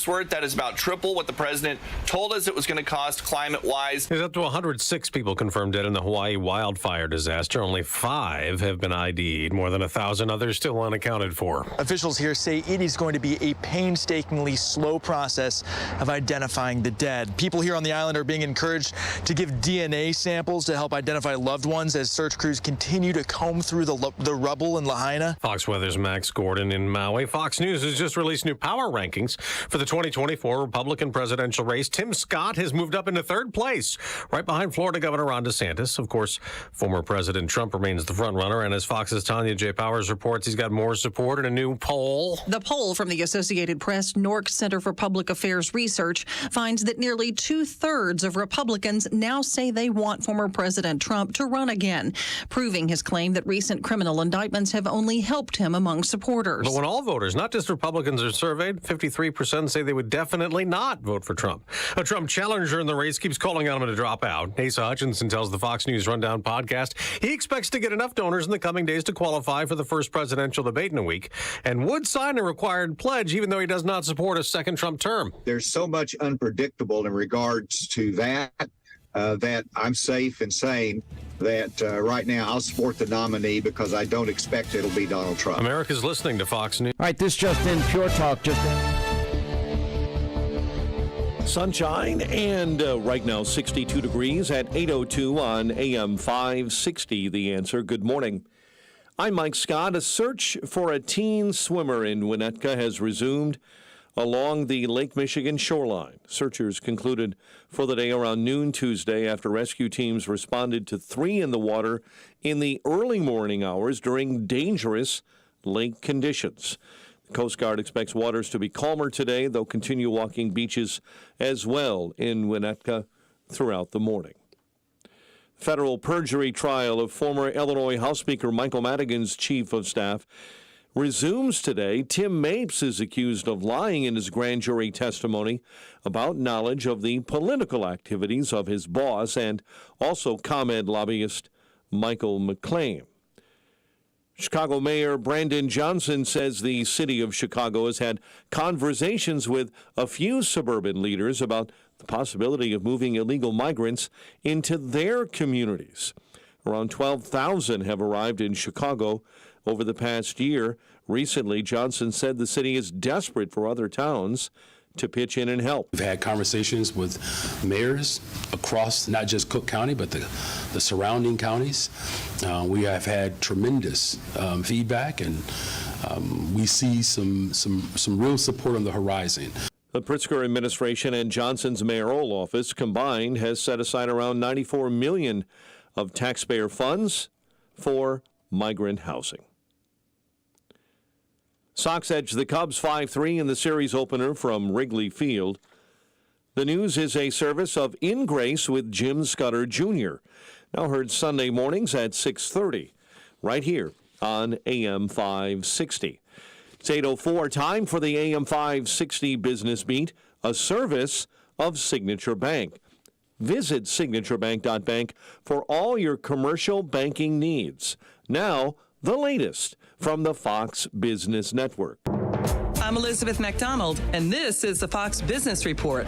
worth. That is about triple what the president told us it was going to cost climate-wise. There's up to 106 people confirmed dead in the Hawaii wildfire disaster. Only 5 have been ID'd. More than 1,000 others still unaccounted for. Officials here say it is going to be a painstakingly slow process of identifying the dead. People here on the island are being encouraged to give DNA samples to help identify loved ones as search crews continue to comb through the rubble in Lahaina. Fox Weather's Max Gordon in Maui. Fox News has just released new power rankings for the 2024 Republican presidential race. Tim Scott has moved up into 3rd place, right behind Florida Governor Ron DeSantis. Of course, former President Trump remains the frontrunner, and as Fox's Tanya J. Powers reports, he's got more support in a new poll. The poll from the Associated Press Nork Center for Public Affairs Research finds that nearly 2/3 of Republicans now say they want former President Trump to run again, proving his claim that recent criminal indictments have only helped him among supporters. But when all voters, not just Republicans, are surveyed, 53% say they would definitely not vote for Trump. A Trump challenger in the race keeps calling on him to drop out. Asa Hutchinson tells the Fox News Rundown podcast he expects to get enough donors in the coming days to qualify for the first presidential debate in a week and would sign a required pledge even though he does not support a second Trump term. There's so much unpredictable in regards to that that I'm safe in saying that right now I'll support the nominee because I don't expect it'll be Donald Trump. America's listening to Fox News. All right, this just in, Pure Talk just Sunshine and right now 62 degrees at 8:02 on AM 560. The Answer. Good morning. I'm Mike Scott. A search for a teen swimmer in Winnetka has resumed along the Lake Michigan shoreline. Searchers concluded for the day around noon Tuesday after rescue teams responded to 3 in the water in the early morning hours during dangerous lake conditions. The Coast Guard expects waters to be calmer today. They'll continue walking beaches as well in Winnetka throughout the morning. Federal perjury trial of former Illinois House Speaker Michael Madigan's chief of staff resumes today. Tim Mapes is accused of lying in his grand jury testimony about knowledge of the political activities of his boss and also ComEd lobbyist Michael McClain. Chicago Mayor Brandon Johnson says the city of Chicago has had conversations with a few suburban leaders about the possibility of moving illegal migrants into their communities. Around 12,000 have arrived in Chicago over the past year. Recently, Johnson said the city is desperate for other towns to pitch in and help. We've had conversations with mayors across not just Cook County, but the surrounding counties. We have had tremendous feedback, and we see some real support on the horizon. The Pritzker administration and Johnson's mayoral office combined has set aside around $94 million of taxpayer funds for migrant housing. Sox edge the Cubs 5-3 in the series opener from Wrigley Field. The News is a service of In Grace with Jim Scudder Jr. Now heard Sunday mornings at 6:30, right here on AM 560. It's 8:04, time for the AM 560 Business Beat, a service of Signature Bank. Visit signaturebank.bank for all your commercial banking needs. Now, the latest from the Fox Business Network. I'm Elizabeth McDonald, and this is the Fox Business Report.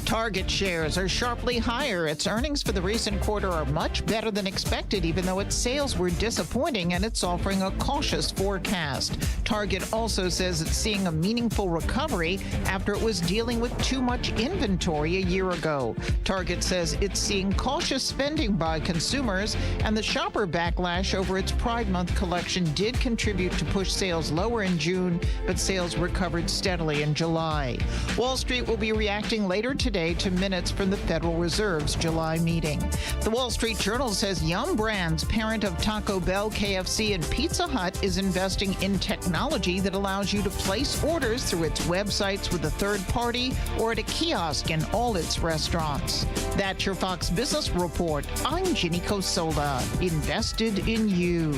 Target shares are sharply higher. Its earnings for the recent quarter are much better than expected, even though its sales were disappointing, and it's offering a cautious forecast. Target also says it's seeing a meaningful recovery after it was dealing with too much inventory a year ago. Target says it's seeing cautious spending by consumers, and the shopper backlash over its Pride Month collection did contribute to push sales lower in June, but sales recovered steadily in July. Wall Street will be reacting later today Monday to minutes from the Federal Reserve's July meeting. The Wall Street Journal says Yum Brands, parent of Taco Bell, KFC, and Pizza Hut, is investing in technology that allows you to place orders through its websites with a third party or at a kiosk in all its restaurants. That's your Fox Business Report. I'm Ginny Cosola. Invested in you.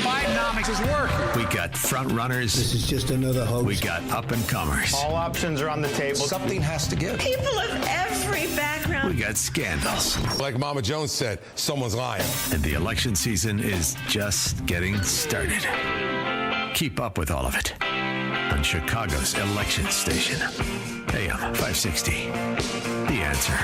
Bidenomics is working. We got front runners. This is just another hoax. We got up and comers. All options are on the table. Something has to give. People of every background. We got scandals. Like Mama Jones said, someone's lying. And the election season is just getting started. Keep up with all of it on Chicago's election station. AM 560. The Answer.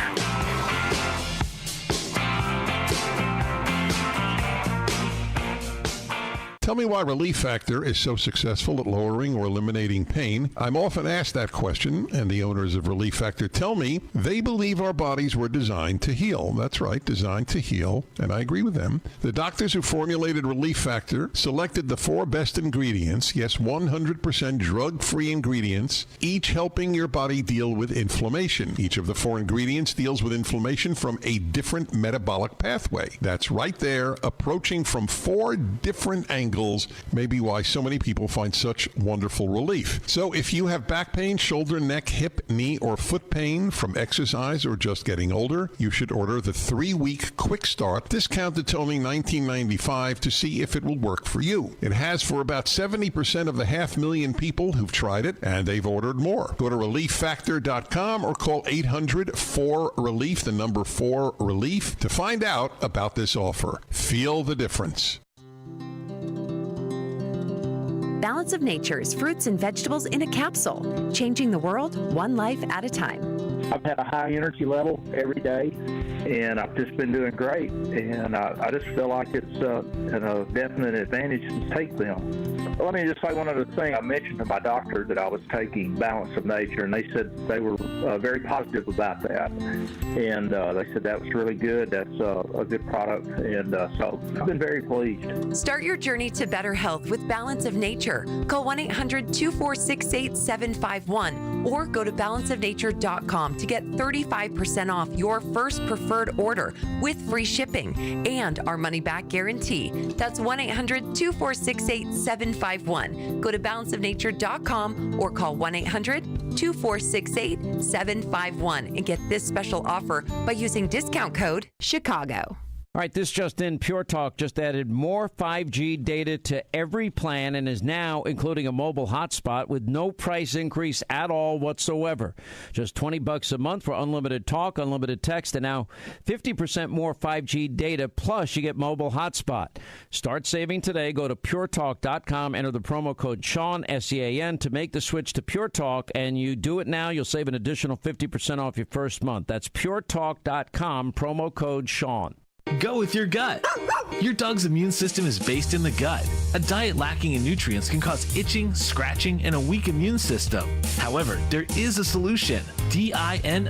Tell me why Relief Factor is so successful at lowering or eliminating pain. I'm often asked that question, and the owners of Relief Factor tell me they believe our bodies were designed to heal. That's right, designed to heal, and I agree with them. The doctors who formulated Relief Factor selected the 4 best ingredients, yes, 100% drug-free ingredients, each helping your body deal with inflammation. Each of the 4 ingredients deals with inflammation from a different metabolic pathway. That's right there, approaching from 4 different angles. Maybe why so many people find such wonderful relief. So if you have back pain, shoulder, neck, hip, knee, or foot pain from exercise or just getting older, you should order the 3-week quick start, discounted to only $19.95 to see if it will work for you. It has for about 70% of the 500,000 people who've tried it, and they've ordered more. Go to ReliefFactor.com or call 800-4RELIEF, the number 4RELIEF, to find out about this offer. Feel the difference. Balance of Nature's fruits and vegetables in a capsule, changing the world one life at a time. I've had a high energy level every day, and I've just been doing great. And I just feel like it's a definite advantage to take them. Let me just say one other thing. I mentioned to my doctor that I was taking Balance of Nature, and they said they were very positive about that. And they said that was really good. That's a good product. And so I've been very pleased. Start your journey to better health with Balance of Nature. Call 1-800-246-8751 or go to balanceofnature.com to get 35% off your first preferred order with free shipping and our money-back guarantee. That's 1-800-246-8751. Go to balanceofnature.com or call 1-800-246-8751 and get this special offer by using discount code CHICAGO. All right, this just in, Pure Talk just added more 5G data to every plan and is now including a mobile hotspot with no price increase at all whatsoever. Just $20 a month for unlimited talk, unlimited text, and now 50% more 5G data, plus you get mobile hotspot. Start saving today. Go to puretalk.com, enter the promo code Sean, S-E-A-N, to make the switch to Pure Talk, and you do it now, you'll save an additional 50% off your first month. That's puretalk.com, promo code Sean. Go with your gut. Your dog's immune system is based in the gut. A diet lacking in nutrients can cause itching, scratching, and a weak immune system. However, there is a solution. D-I-N-O-V-I-T-E.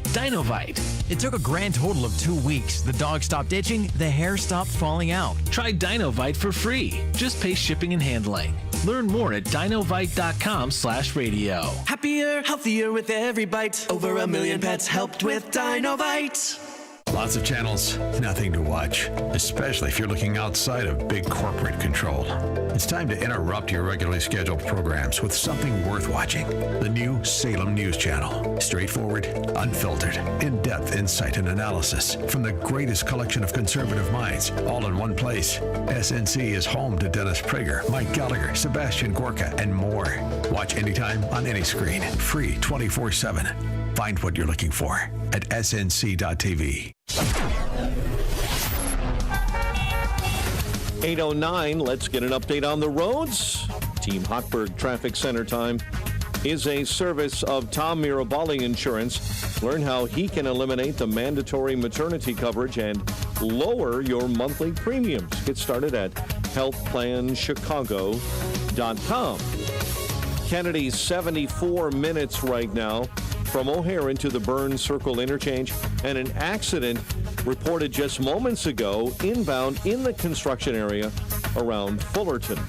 Dinovite. It took a grand total of 2 weeks. The dog stopped itching, the hair stopped falling out. Try Dinovite for free. Just pay shipping and handling. Learn more at dinovite.com/radio. Happier, healthier with every bite. Over 1 million pets helped with Dinovite. Lots of channels, nothing to watch, especially if you're looking outside of big corporate control. It's time to interrupt your regularly scheduled programs with something worth watching. The new Salem News Channel. Straightforward, unfiltered, in-depth insight and analysis from the greatest collection of conservative minds, all in one place. SNC is home to Dennis Prager, Mike Gallagher, Sebastian Gorka, and more. Watch anytime on any screen. Free 24/7. Find what you're looking for at snc.tv. 8:09, let's get an update on the roads. Team Hochberg Traffic Center time is a service of Tom Mirabali Insurance. Learn how he can eliminate the mandatory maternity coverage and lower your monthly premiums. Get started at healthplanchicago.com. Kennedy's 74 minutes right now from O'Hare into the Burns Circle interchange, and an accident reported just moments ago inbound in the construction area around Fullerton.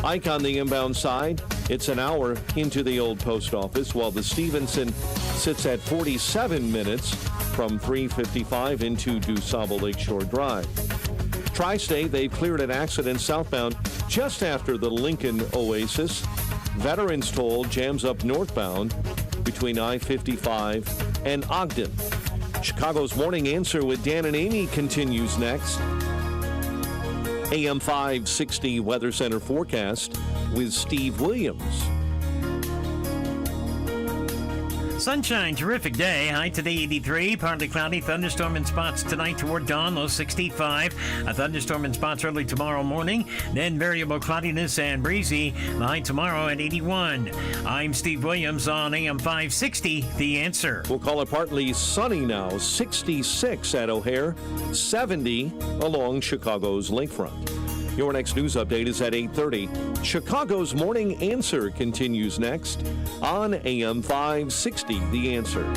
Ike on the inbound side, it's an hour into the old post office, while the Stevenson sits at 47 minutes from 355 into DuSable Lakeshore Drive. Tri-State, they've cleared an accident southbound just after the Lincoln Oasis. Veterans Toll jams up northbound between I-55 and Ogden. Chicago's Morning Answer with Dan and Amy continues next. AM 560 Weather Center forecast with Steve Williams. Sunshine, terrific day. High today 83, partly cloudy. Thunderstorm in spots tonight toward dawn, low 65. A thunderstorm in spots early tomorrow morning. Then variable cloudiness and breezy. The high tomorrow at 81. I'm Steve Williams on AM 560, The Answer. We'll call it partly sunny now. 66 at O'Hare, 70 along Chicago's lakefront. Your next news update is at 8:30. Chicago's Morning Answer continues next on AM 560, The Answer.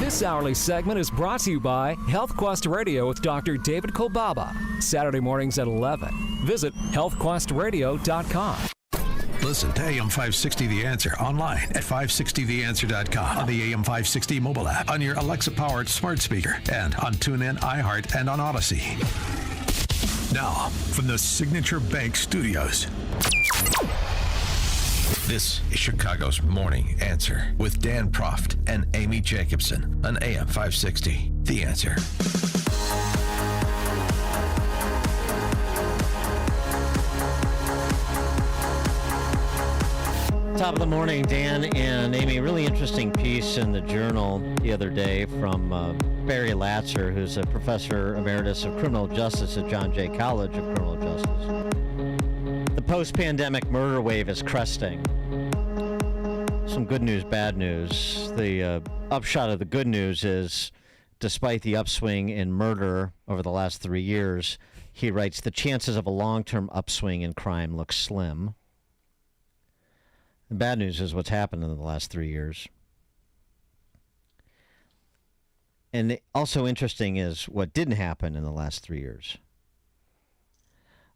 This hourly segment is brought to you by HealthQuest Radio with Dr. David Kolbaba. Saturday mornings at 11. Visit healthquestradio.com. Listen to AM 560 The Answer online at 560theanswer.com, on the AM 560 mobile app, on your Alexa-powered smart speaker, and on TuneIn, iHeart, and on Odyssey. Now, from the Signature Bank Studios, this is Chicago's Morning Answer with Dan Proft and Amy Jacobson on AM 560 The Answer. Top of the morning, Dan and Amy. Really interesting piece in the Journal the other day from Barry Latzer, who's a professor emeritus of criminal justice at John Jay College of Criminal Justice. The post-pandemic murder wave is cresting. Some good news, bad news. The upshot of the good news is, despite the upswing in murder over the last 3 years, he writes, the chances of a long-term upswing in crime look slim. The bad news is what's happened in the last 3 years. And also interesting is what didn't happen in the last 3 years.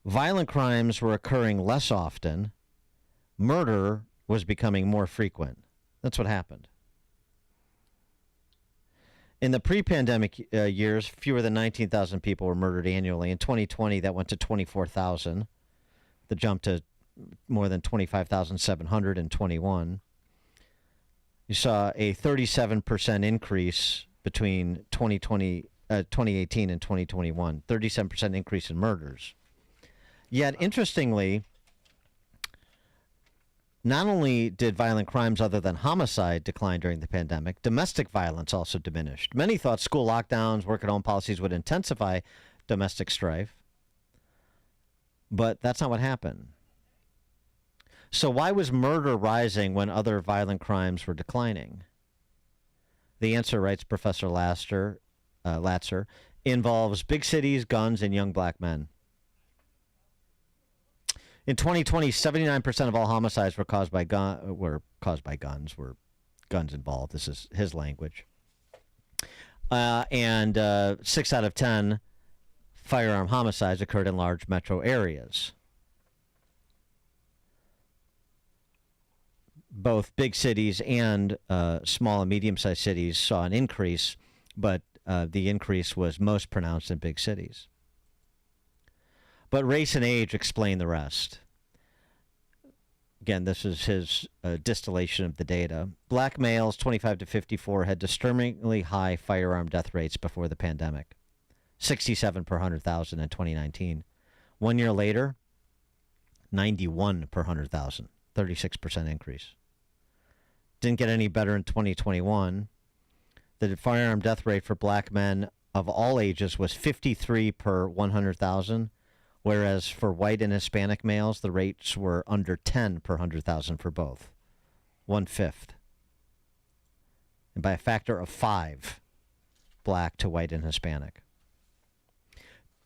Violent crimes were occurring less often. Murder was becoming more frequent. That's what happened. In the pre-pandemic years, fewer than 19,000 people were murdered annually. In 2020, that went to 24,000. The jump to more than 25,700 in 21. You saw a 37% increase between 2018 and 2021, 37% increase in murders. Yet, interestingly, not only did violent crimes other than homicide decline during the pandemic, domestic violence also diminished. Many thought school lockdowns, work-at-home policies would intensify domestic strife, but that's not what happened. So why was murder rising when other violent crimes were declining? The answer, writes Professor Latzer, involves big cities, guns, and young black men. In 2020, 79% of all homicides were caused by guns, were guns involved. This is his language. And 6 out of 10 firearm homicides occurred in large metro areas. Both big cities and small and medium-sized cities saw an increase, but the increase was most pronounced in big cities. But race and age explain the rest. Again, this is his distillation of the data. Black males 25 to 54 had disturbingly high firearm death rates before the pandemic, 67 per 100,000 in 2019. 1 year later, 91 per 100,000, 36% increase. Didn't get any better in 2021. The firearm death rate for black men of all ages was 53 per 100,000, whereas for white and Hispanic males, the rates were under 10 per 100,000 for both, 1/5. And by a factor of 5, black to white and Hispanic.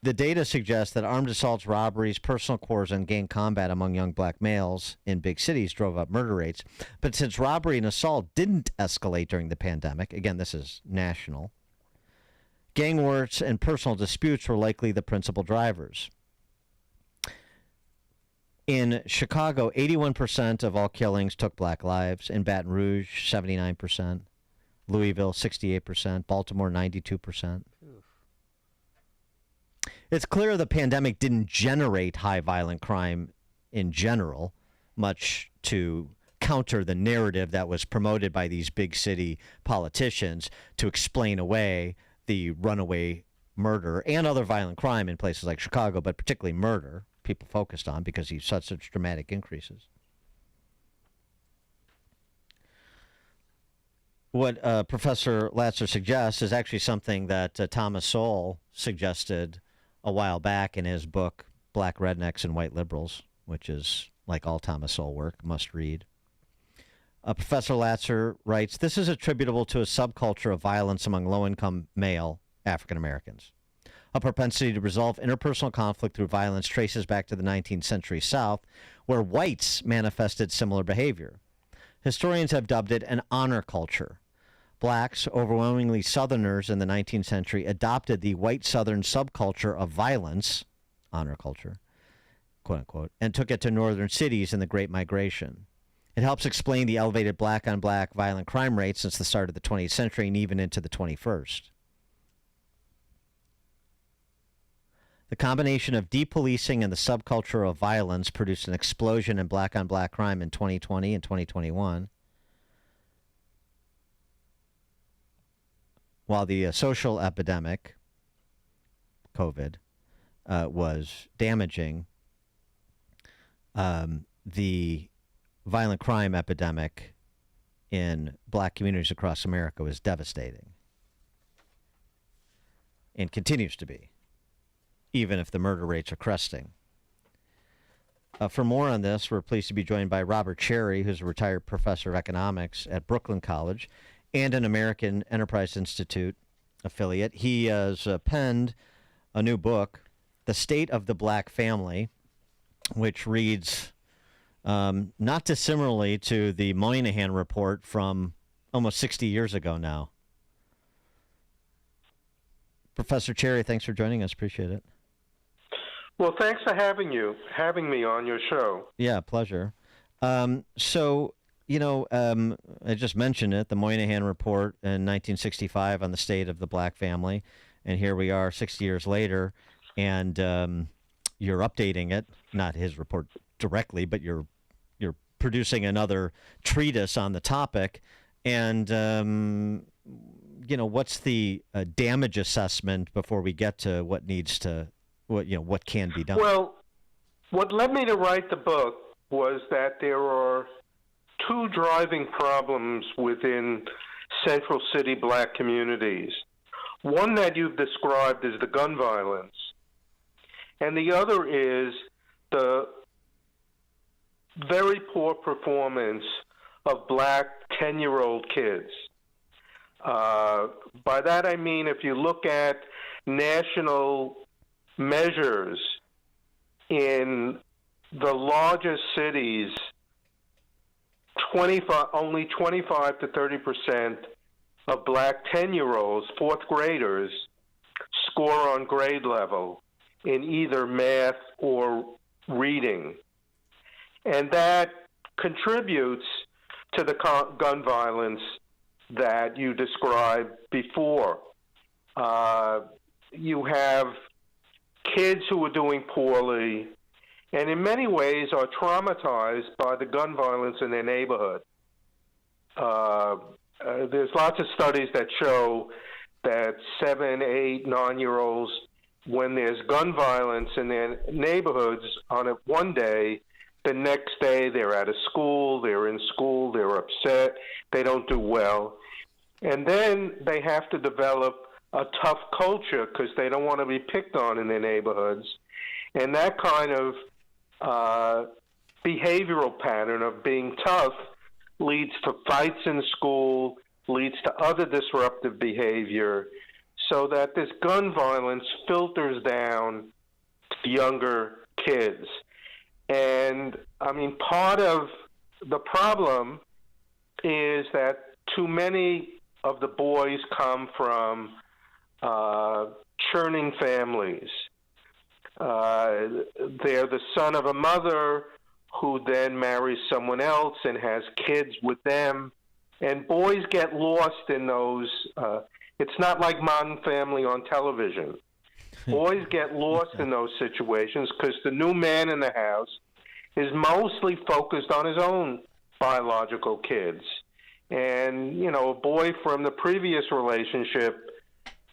The data suggests that armed assaults, robberies, personal quarrels, and gang combat among young black males in big cities drove up murder rates. But since robbery and assault didn't escalate during the pandemic, again, this is national, gang wars and personal disputes were likely the principal drivers. In Chicago, 81% of all killings took black lives. In Baton Rouge, 79%. Louisville, 68%. Baltimore, 92%. It's clear the pandemic didn't generate high violent crime in general, much to counter the narrative that was promoted by these big city politicians to explain away the runaway murder and other violent crime in places like Chicago, but particularly murder, people focused on because he saw such dramatic increases. What Professor Latzer suggests is actually something that Thomas Sowell suggested a while back in his book, Black Rednecks and White Liberals, which is, like all Thomas Sowell work, must read. Professor Latzer writes, this is attributable to a subculture of violence among low-income male African Americans. A propensity to resolve interpersonal conflict through violence traces back to the 19th century South, where whites manifested similar behavior. Historians have dubbed it an honor culture. Blacks, overwhelmingly Southerners in the 19th century, adopted the white Southern subculture of violence, honor culture, quote unquote, and took it to northern cities in the Great Migration. It helps explain the elevated black-on-black violent crime rates since the start of the 20th century and even into the 21st. The combination of depolicing and the subculture of violence produced an explosion in black-on-black crime in 2020 and 2021. While the social epidemic, COVID, was damaging, the violent crime epidemic in black communities across America was devastating and continues to be, even if the murder rates are cresting. For more on this, we're pleased to be joined by Robert Cherry, who's a retired professor of economics at Brooklyn College and an American Enterprise Institute affiliate. He has penned a new book, The State of the Black Family, which reads not dissimilarly to the Moynihan report from almost 60 years ago now. Professor Cherry, thanks for joining us. Appreciate it. Well, thanks for having me on your show. Yeah, pleasure. So, I just mentioned it, the Moynihan report in 1965 on the state of the black family. And here we are 60 years later, and you're updating it, not his report directly, but you're producing another treatise on the topic. And, what's the damage assessment before we get to what needs to, what can be done? Well, what led me to write the book was that there are two driving problems within Central City black communities. One that you've described is the gun violence, and the other is the very poor performance of black 10-year-old kids. By that I mean, if you look at national measures in the largest cities, only 25 to 30% of black 10-year-olds, fourth graders, score on grade level in either math or reading. And that contributes to the gun violence that you described before. You have kids who are doing poorly and in many ways are traumatized by the gun violence in their neighborhood. There's lots of studies that show that 7, 8, 9-year-olds, when there's gun violence in their neighborhoods on it one day, the next day they're out of school, they're in school, they're upset, they don't do well. And then they have to develop a tough culture because they don't want to be picked on in their neighborhoods. And that kind of behavioral pattern of being tough leads to fights in school, leads to other disruptive behavior, so that this gun violence filters down to younger kids. And, I mean, part of the problem is that too many of the boys come from churning families. They're the son of a mother who then marries someone else and has kids with them. And boys get lost in those. It's not like Modern Family on television. Boys get lost in those situations because the new man in the house is mostly focused on his own biological kids. And, you know, a boy from the previous relationship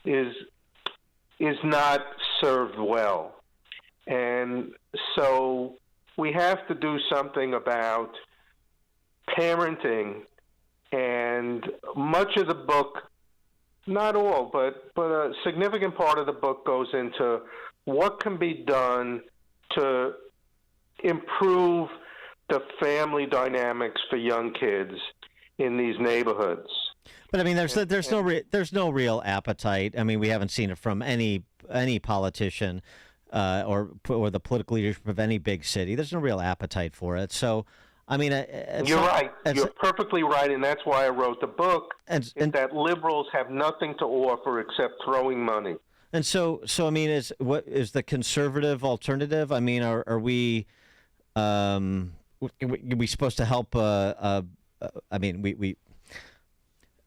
is not served well. And so we have to do something about parenting. And much of the book, not all, but a significant part of the book goes into what can be done to improve the family dynamics for young kids in these neighborhoods. But I mean, there's no real appetite. I mean, we haven't seen it from any politician or the political leadership of any big city. There's no real appetite for it. So, I mean, you're right. You're perfectly right, and that's why I wrote the book. And that liberals have nothing to offer except throwing money. And so I mean, what is the conservative alternative? I mean, are we supposed to help?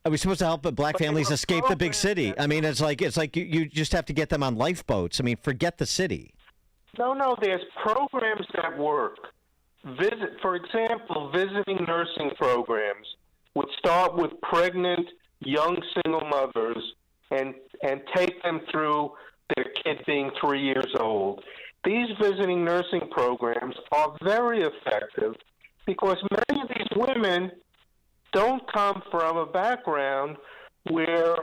Are we supposed to help black families escape the big city? I mean, it's like you just have to get them on lifeboats. I mean, forget the city. No, there's programs that work. For example, visiting nursing programs would start with pregnant young single mothers and take them through their kid being 3 years old. These visiting nursing programs are very effective because many of these women don't come from a background where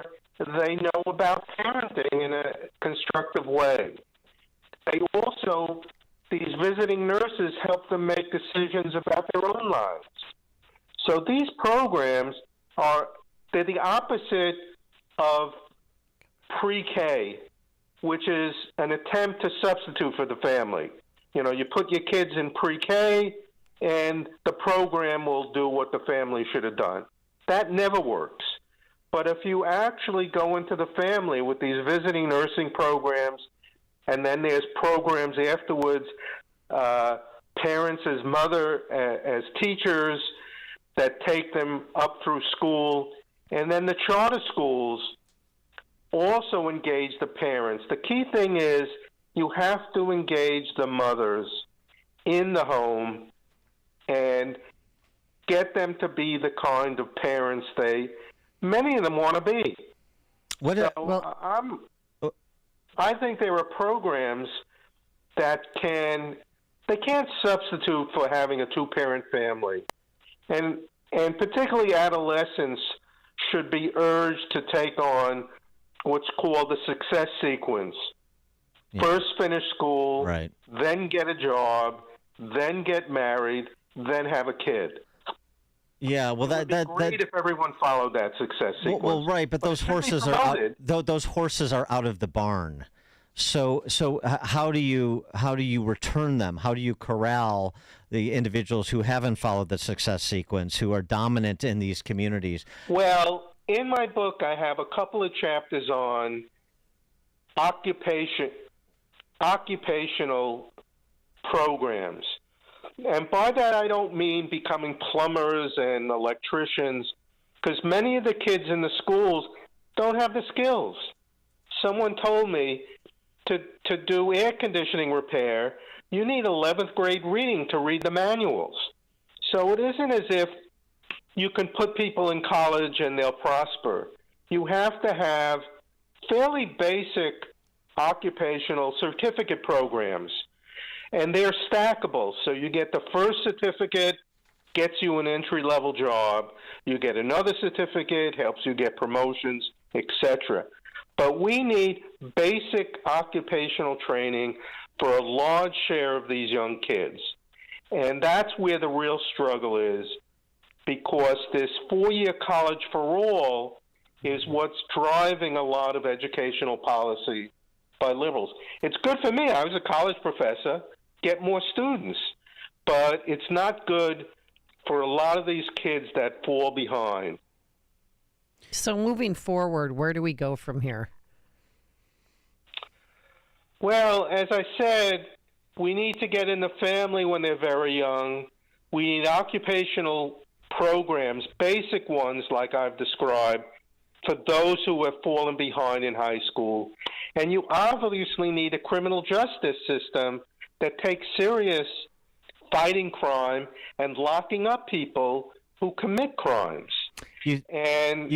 they know about parenting in a constructive way. These visiting nurses help them make decisions about their own lives. So these programs they're the opposite of pre-K, which is an attempt to substitute for the family. You know, you put your kids in pre-K, and the program will do what the family should have done. That never works. But if you actually go into the family with these visiting nursing programs, and then there's programs afterwards, parents as as teachers that take them up through school, and then the charter schools also engage the parents. The key thing is you have to engage the mothers in the home and get them to be the kind of parents many of them want to be. I think there are programs that they can't substitute for having a two-parent family. And particularly adolescents should be urged to take on what's called the success sequence. Yeah. First finish school, right, then get a job, then get married, then have a kid. Yeah, well, it would be great if everyone followed that success sequence. Well, right, but those horses are out of the barn. So how do you return them? How do you corral the individuals who haven't followed the success sequence, who are dominant in these communities? Well, in my book, I have a couple of chapters on occupational programs. And by that, I don't mean becoming plumbers and electricians, because many of the kids in the schools don't have the skills. Someone told me to do air conditioning repair, you need 11th grade reading to read the manuals. So it isn't as if you can put people in college and they'll prosper. You have to have fairly basic occupational certificate programs. And they're stackable. So you get the first certificate, gets you an entry-level job. You get another certificate, helps you get promotions, etc. But we need basic occupational training for a large share of these young kids. And that's where the real struggle is, because this 4-year college for all is what's driving a lot of educational policy by liberals. It's good for me. I was a college professor. Get more students. But it's not good for a lot of these kids that fall behind. So moving forward, where do we go from here? Well, as I said, We need to get in the family when they're very young. We need occupational programs, basic ones like I've described, for those who have fallen behind in high school. And you obviously need a criminal justice system that takes serious fighting crime and locking up people who commit crimes. You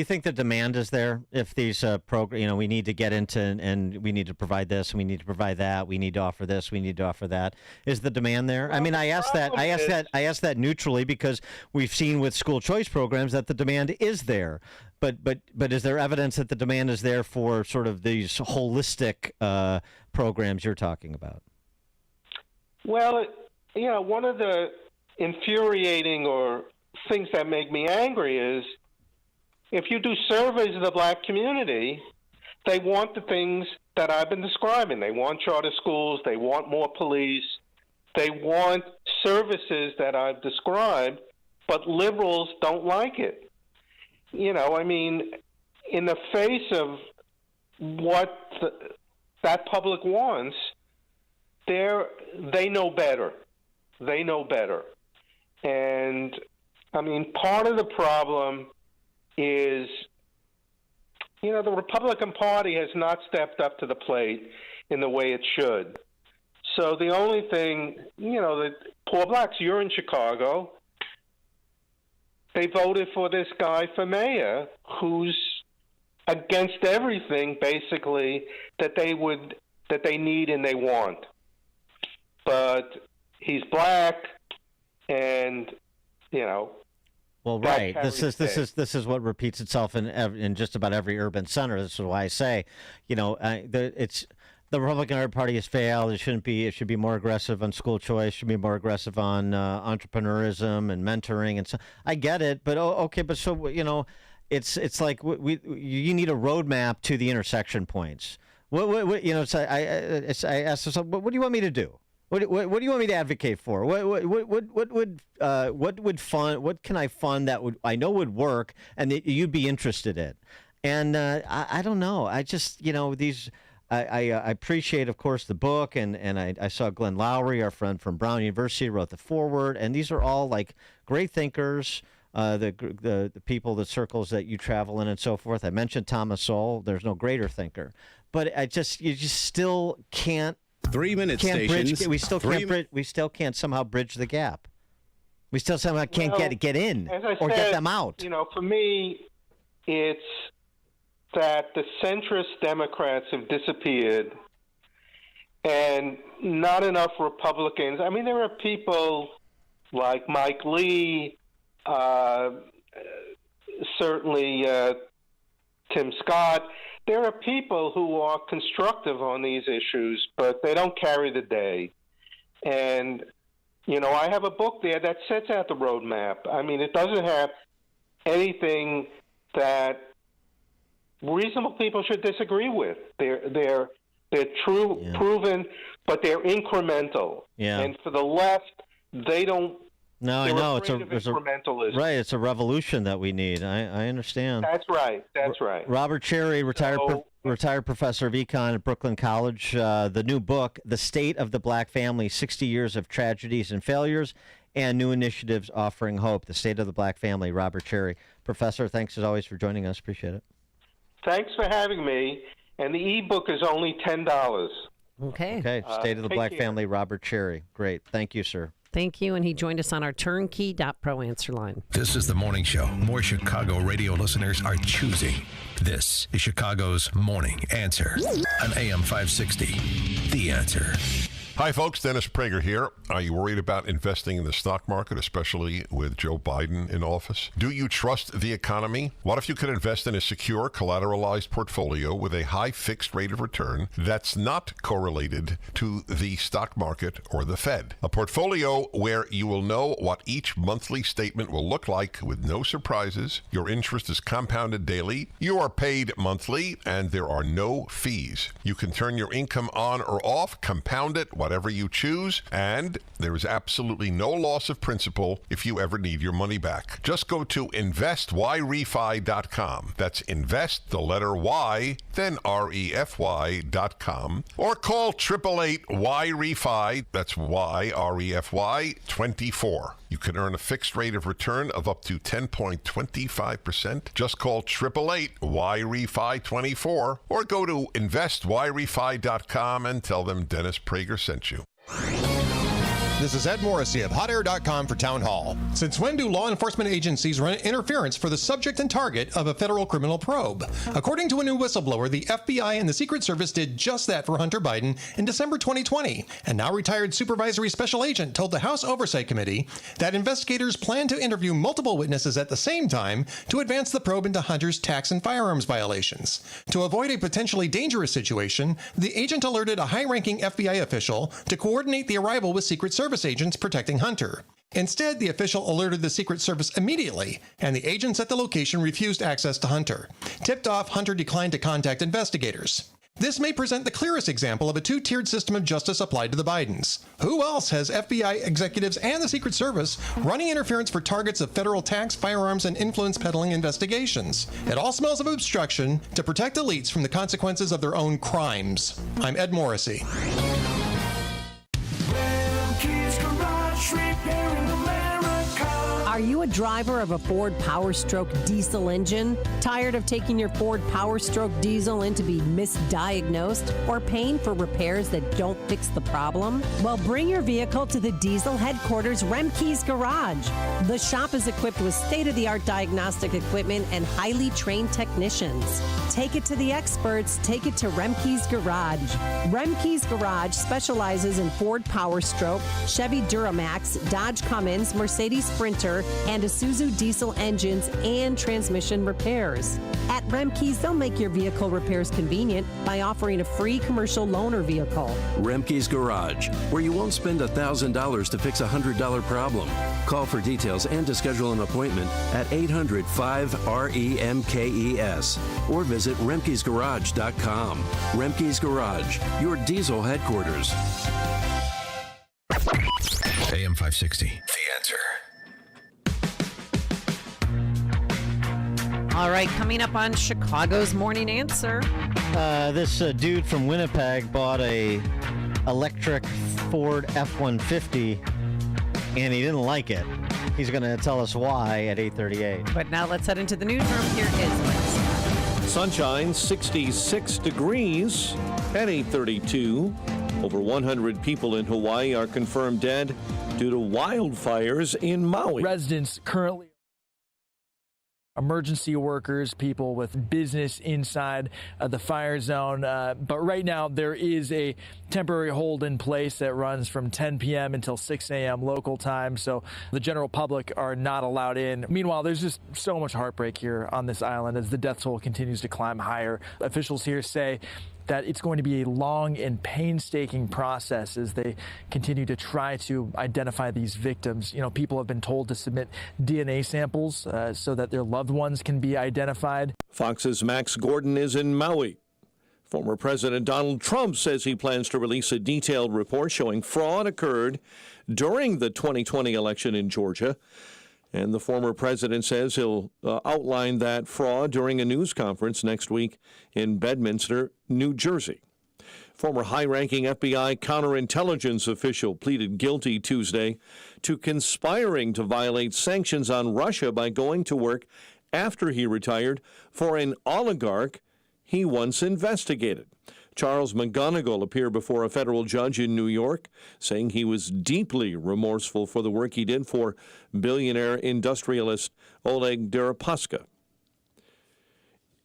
think the demand is there? If these we need to get into and we need to provide this, and we need to provide that, we need to offer this, we need to offer that. Is the demand there? Well, I mean, I asked that neutrally because we've seen with school choice programs that the demand is there. But is there evidence that the demand is there for sort of these holistic programs you're talking about? Well, one of the infuriating or things that make me angry is if you do surveys of the black community, they want the things that I've been describing. They want charter schools. They want more police. They want services that I've described, but liberals don't like it. In the face of what that public wants, they know better. They know better. And, part of the problem is, the Republican Party has not stepped up to the plate in the way it should. So the only thing, that poor blacks, you're in Chicago, they voted for this guy for mayor who's against everything, basically, that they need and they want. But he's black, and, Well, right. This is what repeats itself in just about every urban center. This is why I say, the Republican Party has failed. It should be more aggressive on school choice. Should be more aggressive on entrepreneurism and mentoring and so. I get it, but it's like you need a roadmap to the intersection points. I asked myself, what do you want me to do? What do you want me to advocate for? What can I fund that I know would work and that you'd be interested in? And I don't know. I just I appreciate, of course, the book, and I saw Glenn Lowry, our friend from Brown University, wrote the foreword, and these are all like great thinkers. The people, the circles that you travel in, and so forth. I mentioned Thomas Sowell. There's no greater thinker, but you just still can't. 3-minute stations. We still can't somehow bridge the gap. We still somehow can't get in or get them out. For me, it's that the centrist Democrats have disappeared, and not enough Republicans. There are people like Mike Lee, certainly Tim Scott. There are people who are constructive on these issues, but they don't carry the day. And, I have a book there that sets out the roadmap. It doesn't have anything that reasonable people should disagree with. They're proven, but they're incremental. Yeah. And for the left, they don't. No, I know it's a revolution that we need. I understand. That's right. Robert Cherry, retired professor of econ at Brooklyn College. The new book, "The State of the Black Family: 60 Years of Tragedies and Failures and New Initiatives Offering Hope." The State of the Black Family. Robert Cherry, professor. Thanks as always for joining us. Appreciate it. Thanks for having me. And the ebook is only $10. Okay. State of the Black Family. Robert Cherry. Great. Thank you, sir. Thank you, and he joined us on our turnkey.pro answer line. This is the morning show more Chicago radio listeners are choosing. This is Chicago's Morning Answer on AM 560. The Answer. Hi, folks. Dennis Prager here. Are you worried about investing in the stock market, especially with Joe Biden in office? Do you trust the economy? What if you could invest in a secure, collateralized portfolio with a high fixed rate of return that's not correlated to the stock market or the Fed? A portfolio where you will know what each monthly statement will look like with no surprises. Your interest is compounded daily. You are paid monthly, and there are no fees. You can turn your income on or off, compound it whatever you choose, and there is absolutely no loss of principal if you ever need your money back. Just go to investyrefy.com. That's invest, the letter Y, then REFY.com, or call 888-YREFI, that's YREFY 24. You can earn a fixed rate of return of up to 10.25%. Just call 888-YREFI24 or go to investyrefy.com and tell them Dennis Prager sent you. This is Ed Morrissey of HotAir.com for Town Hall. Since when do law enforcement agencies run interference for the subject and target of a federal criminal probe? According to a new whistleblower, the FBI and the Secret Service did just that for Hunter Biden in December 2020. And now retired supervisory special agent told the House Oversight Committee that investigators plan to interview multiple witnesses at the same time to advance the probe into Hunter's tax and firearms violations. To avoid a potentially dangerous situation, the agent alerted a high-ranking FBI official to coordinate the arrival with Secret Service agents protecting Hunter. Instead, the official alerted the Secret Service immediately, and the agents at the location refused access to Hunter. Tipped off, Hunter declined to contact investigators. This may present the clearest example of a two-tiered system of justice applied to the Bidens. Who else has FBI executives and the Secret Service running interference for targets of federal tax, firearms, and influence peddling investigations? It all smells of obstruction to protect elites from the consequences of their own crimes. I'm Ed Morrissey. Are you a driver of a Ford PowerStroke diesel engine? Tired of taking your Ford PowerStroke diesel in to be misdiagnosed or paying for repairs that don't fix the problem? Well, bring your vehicle to the diesel headquarters, Remke's Garage. The shop is equipped with state-of-the-art diagnostic equipment and highly trained technicians. Take it to the experts. Take it to Remke's Garage. Remke's Garage specializes in Ford PowerStroke, Chevy Duramax, Dodge Cummins, Mercedes Sprinter, and Isuzu diesel engines and transmission repairs. At Remke's, they'll make your vehicle repairs convenient by offering a free commercial loaner vehicle. Remke's Garage, where you won't spend $1,000 to fix a $100 problem. Call for details and to schedule an appointment at 800-5-REMKES or visit Remke'sGarage.com. Remke's Garage, your diesel headquarters. AM 560, The Answer. All right, coming up on Chicago's Morning Answer. This dude from Winnipeg bought a electric Ford F-150, and he didn't like it. He's going to tell us why at 8:38. But now let's head into the newsroom. Here is Mike. Sunshine, 66 degrees at 8:32. Over 100 people in Hawaii are confirmed dead due to wildfires in Maui. Residents currently... Emergency workers, people with business inside the fire zone. But right now, there is a temporary hold in place that runs from 10 p.m. until 6 a.m. local time. So the general public are not allowed in. Meanwhile, there's just so much heartbreak here on this island as the death toll continues to climb higher. Officials here say that it's going to be a long and painstaking process as they continue to try to identify these victims. You know, people have been told to submit DNA samples so that their loved ones can be identified. Fox's Max Gordon is in Maui. Former President Donald Trump says he plans to release a detailed report showing fraud occurred during the 2020 election in Georgia. And the former president says he'll outline that fraud during a news conference next week in Bedminster, New Jersey. Former high-ranking FBI counterintelligence official pleaded guilty Tuesday to conspiring to violate sanctions on Russia by going to work after he retired for an oligarch he once investigated. Charles McGonigal appeared before a federal judge in New York, saying he was deeply remorseful for the work he did for billionaire industrialist Oleg Deripaska.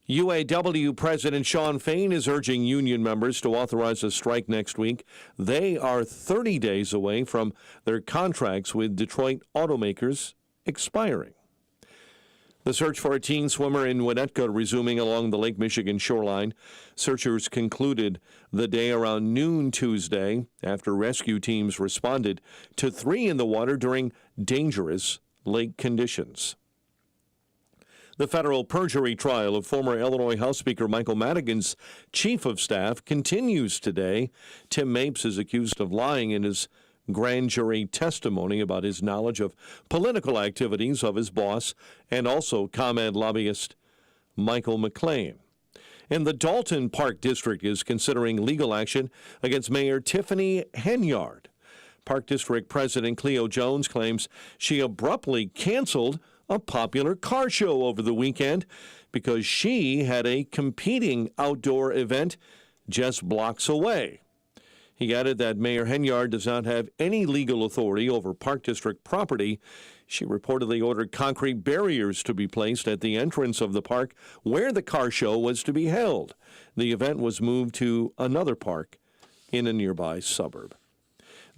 UAW President Shawn Fain is urging union members to authorize a strike next week. They are 30 days away from their contracts with Detroit automakers expiring. The search for a teen swimmer in Winnetka resuming along the Lake Michigan shoreline. Searchers concluded the day around noon Tuesday after rescue teams responded to 3 in the water during dangerous lake conditions. The federal perjury trial of former Illinois House Speaker Michael Madigan's chief of staff continues today. Tim Mapes is accused of lying in his grand jury testimony about his knowledge of political activities of his boss and also ComEd lobbyist Michael McLean. And the Dalton Park District is considering legal action against Mayor Tiffany Henyard. Park District President Cleo Jones claims she abruptly canceled a popular car show over the weekend because she had a competing outdoor event just blocks away. He added that Mayor Henyard does not have any legal authority over Park District property. She reportedly ordered concrete barriers to be placed at the entrance of the park where the car show was to be held. The event was moved to another park in a nearby suburb.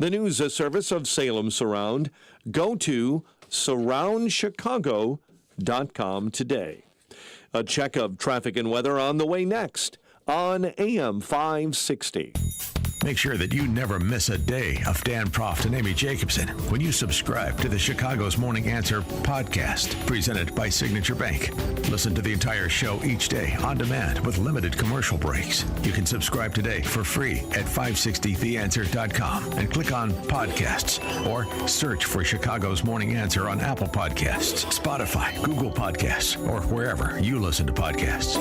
The news service of Salem Surround. Go to surroundchicago.com today. A check of traffic and weather on the way next on AM 560. Make sure that you never miss a day of Dan Proft and Amy Jacobson when you subscribe to the Chicago's Morning Answer podcast, presented by Signature Bank. Listen to the entire show each day on demand with limited commercial breaks. You can subscribe today for free at 560theanswer.com and click on podcasts or search for Chicago's Morning Answer on Apple Podcasts, Spotify, Google Podcasts, or wherever you listen to podcasts.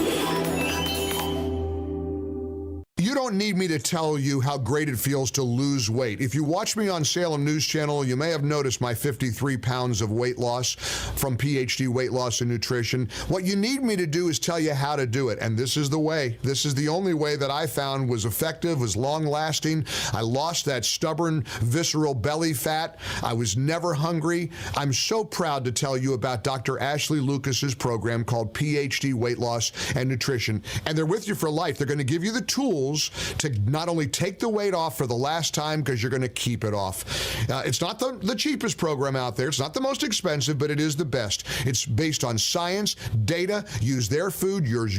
You don't need me to tell you how great it feels to lose weight. If you watch me on Salem News Channel, you may have noticed my 53 pounds of weight loss from PhD Weight Loss and Nutrition. What you need me to do is tell you how to do it, and this is the way. This is the only way that I found was effective, was long-lasting. I lost that stubborn, visceral belly fat. I was never hungry. I'm so proud to tell you about Dr. Ashley Lucas's program called PhD Weight Loss and Nutrition, and they're with you for life. They're going to give you the tools to not only take the weight off for the last time, because you're going to keep it off. It's not the cheapest program out there. It's not the most expensive, but it is the best. It's based on science, data. Use their food, use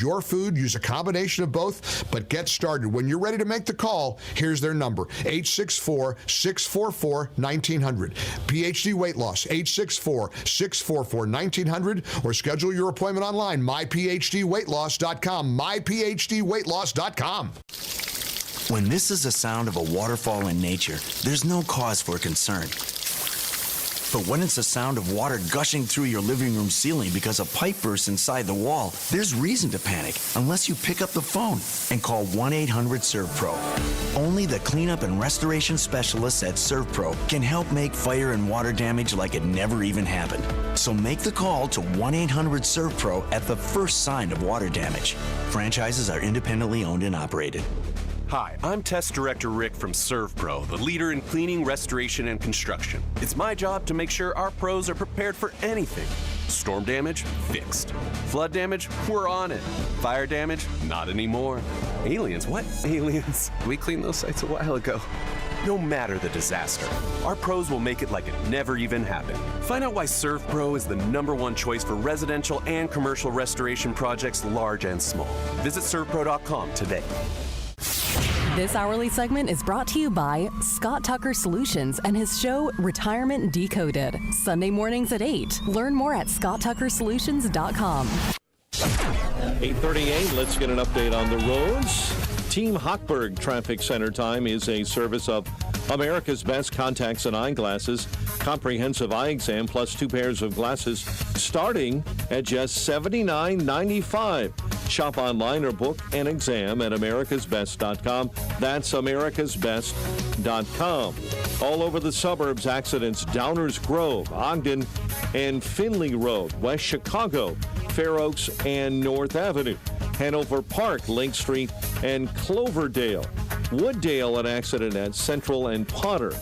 your food, use a combination of both, but get started. When you're ready to make the call, here's their number, 864-644-1900. PhD Weight Loss, 864-644-1900, or schedule your appointment online, myphdweightloss.com, myphdweightloss.com. When this is the sound of a waterfall in nature, there's no cause for concern. But when it's the sound of water gushing through your living room ceiling because a pipe bursts inside the wall, there's reason to panic unless you pick up the phone and call 1-800-SERVPRO. Only the cleanup and restoration specialists at ServPro can help make fire and water damage like it never even happened. So make the call to 1-800-SERVPRO at the first sign of water damage. Franchises are independently owned and operated. Hi, I'm Test Director Rick from ServPro, the leader in cleaning, restoration, and construction. It's my job to make sure our pros are prepared for anything. Storm damage? Fixed. Flood damage? We're on it. Fire damage? Not anymore. Aliens? What? Aliens? We cleaned those sites a while ago. No matter the disaster, our pros will make it like it never even happened. Find out why ServPro is the #1 choice for residential and commercial restoration projects, large and small. Visit servpro.com today. This hourly segment is brought to you by Scott Tucker Solutions and his show Retirement Decoded. Sunday mornings at 8. Learn more at scotttuckersolutions.com. 8:38, let's get an update on the roads. Team Hochberg Traffic Center time is a service of America's Best Contacts and Eyeglasses. Comprehensive eye exam plus 2 pairs of glasses starting at just $79.95. Shop online or book an exam at americasbest.com. That's americasbest.com. All over the suburbs, accidents: Downers Grove, Ogden, and Finley Road, West Chicago, Fair Oaks, and North Avenue. Hanover Park, Lake Street, and Cloverdale. Wooddale, an accident at Central and Potter.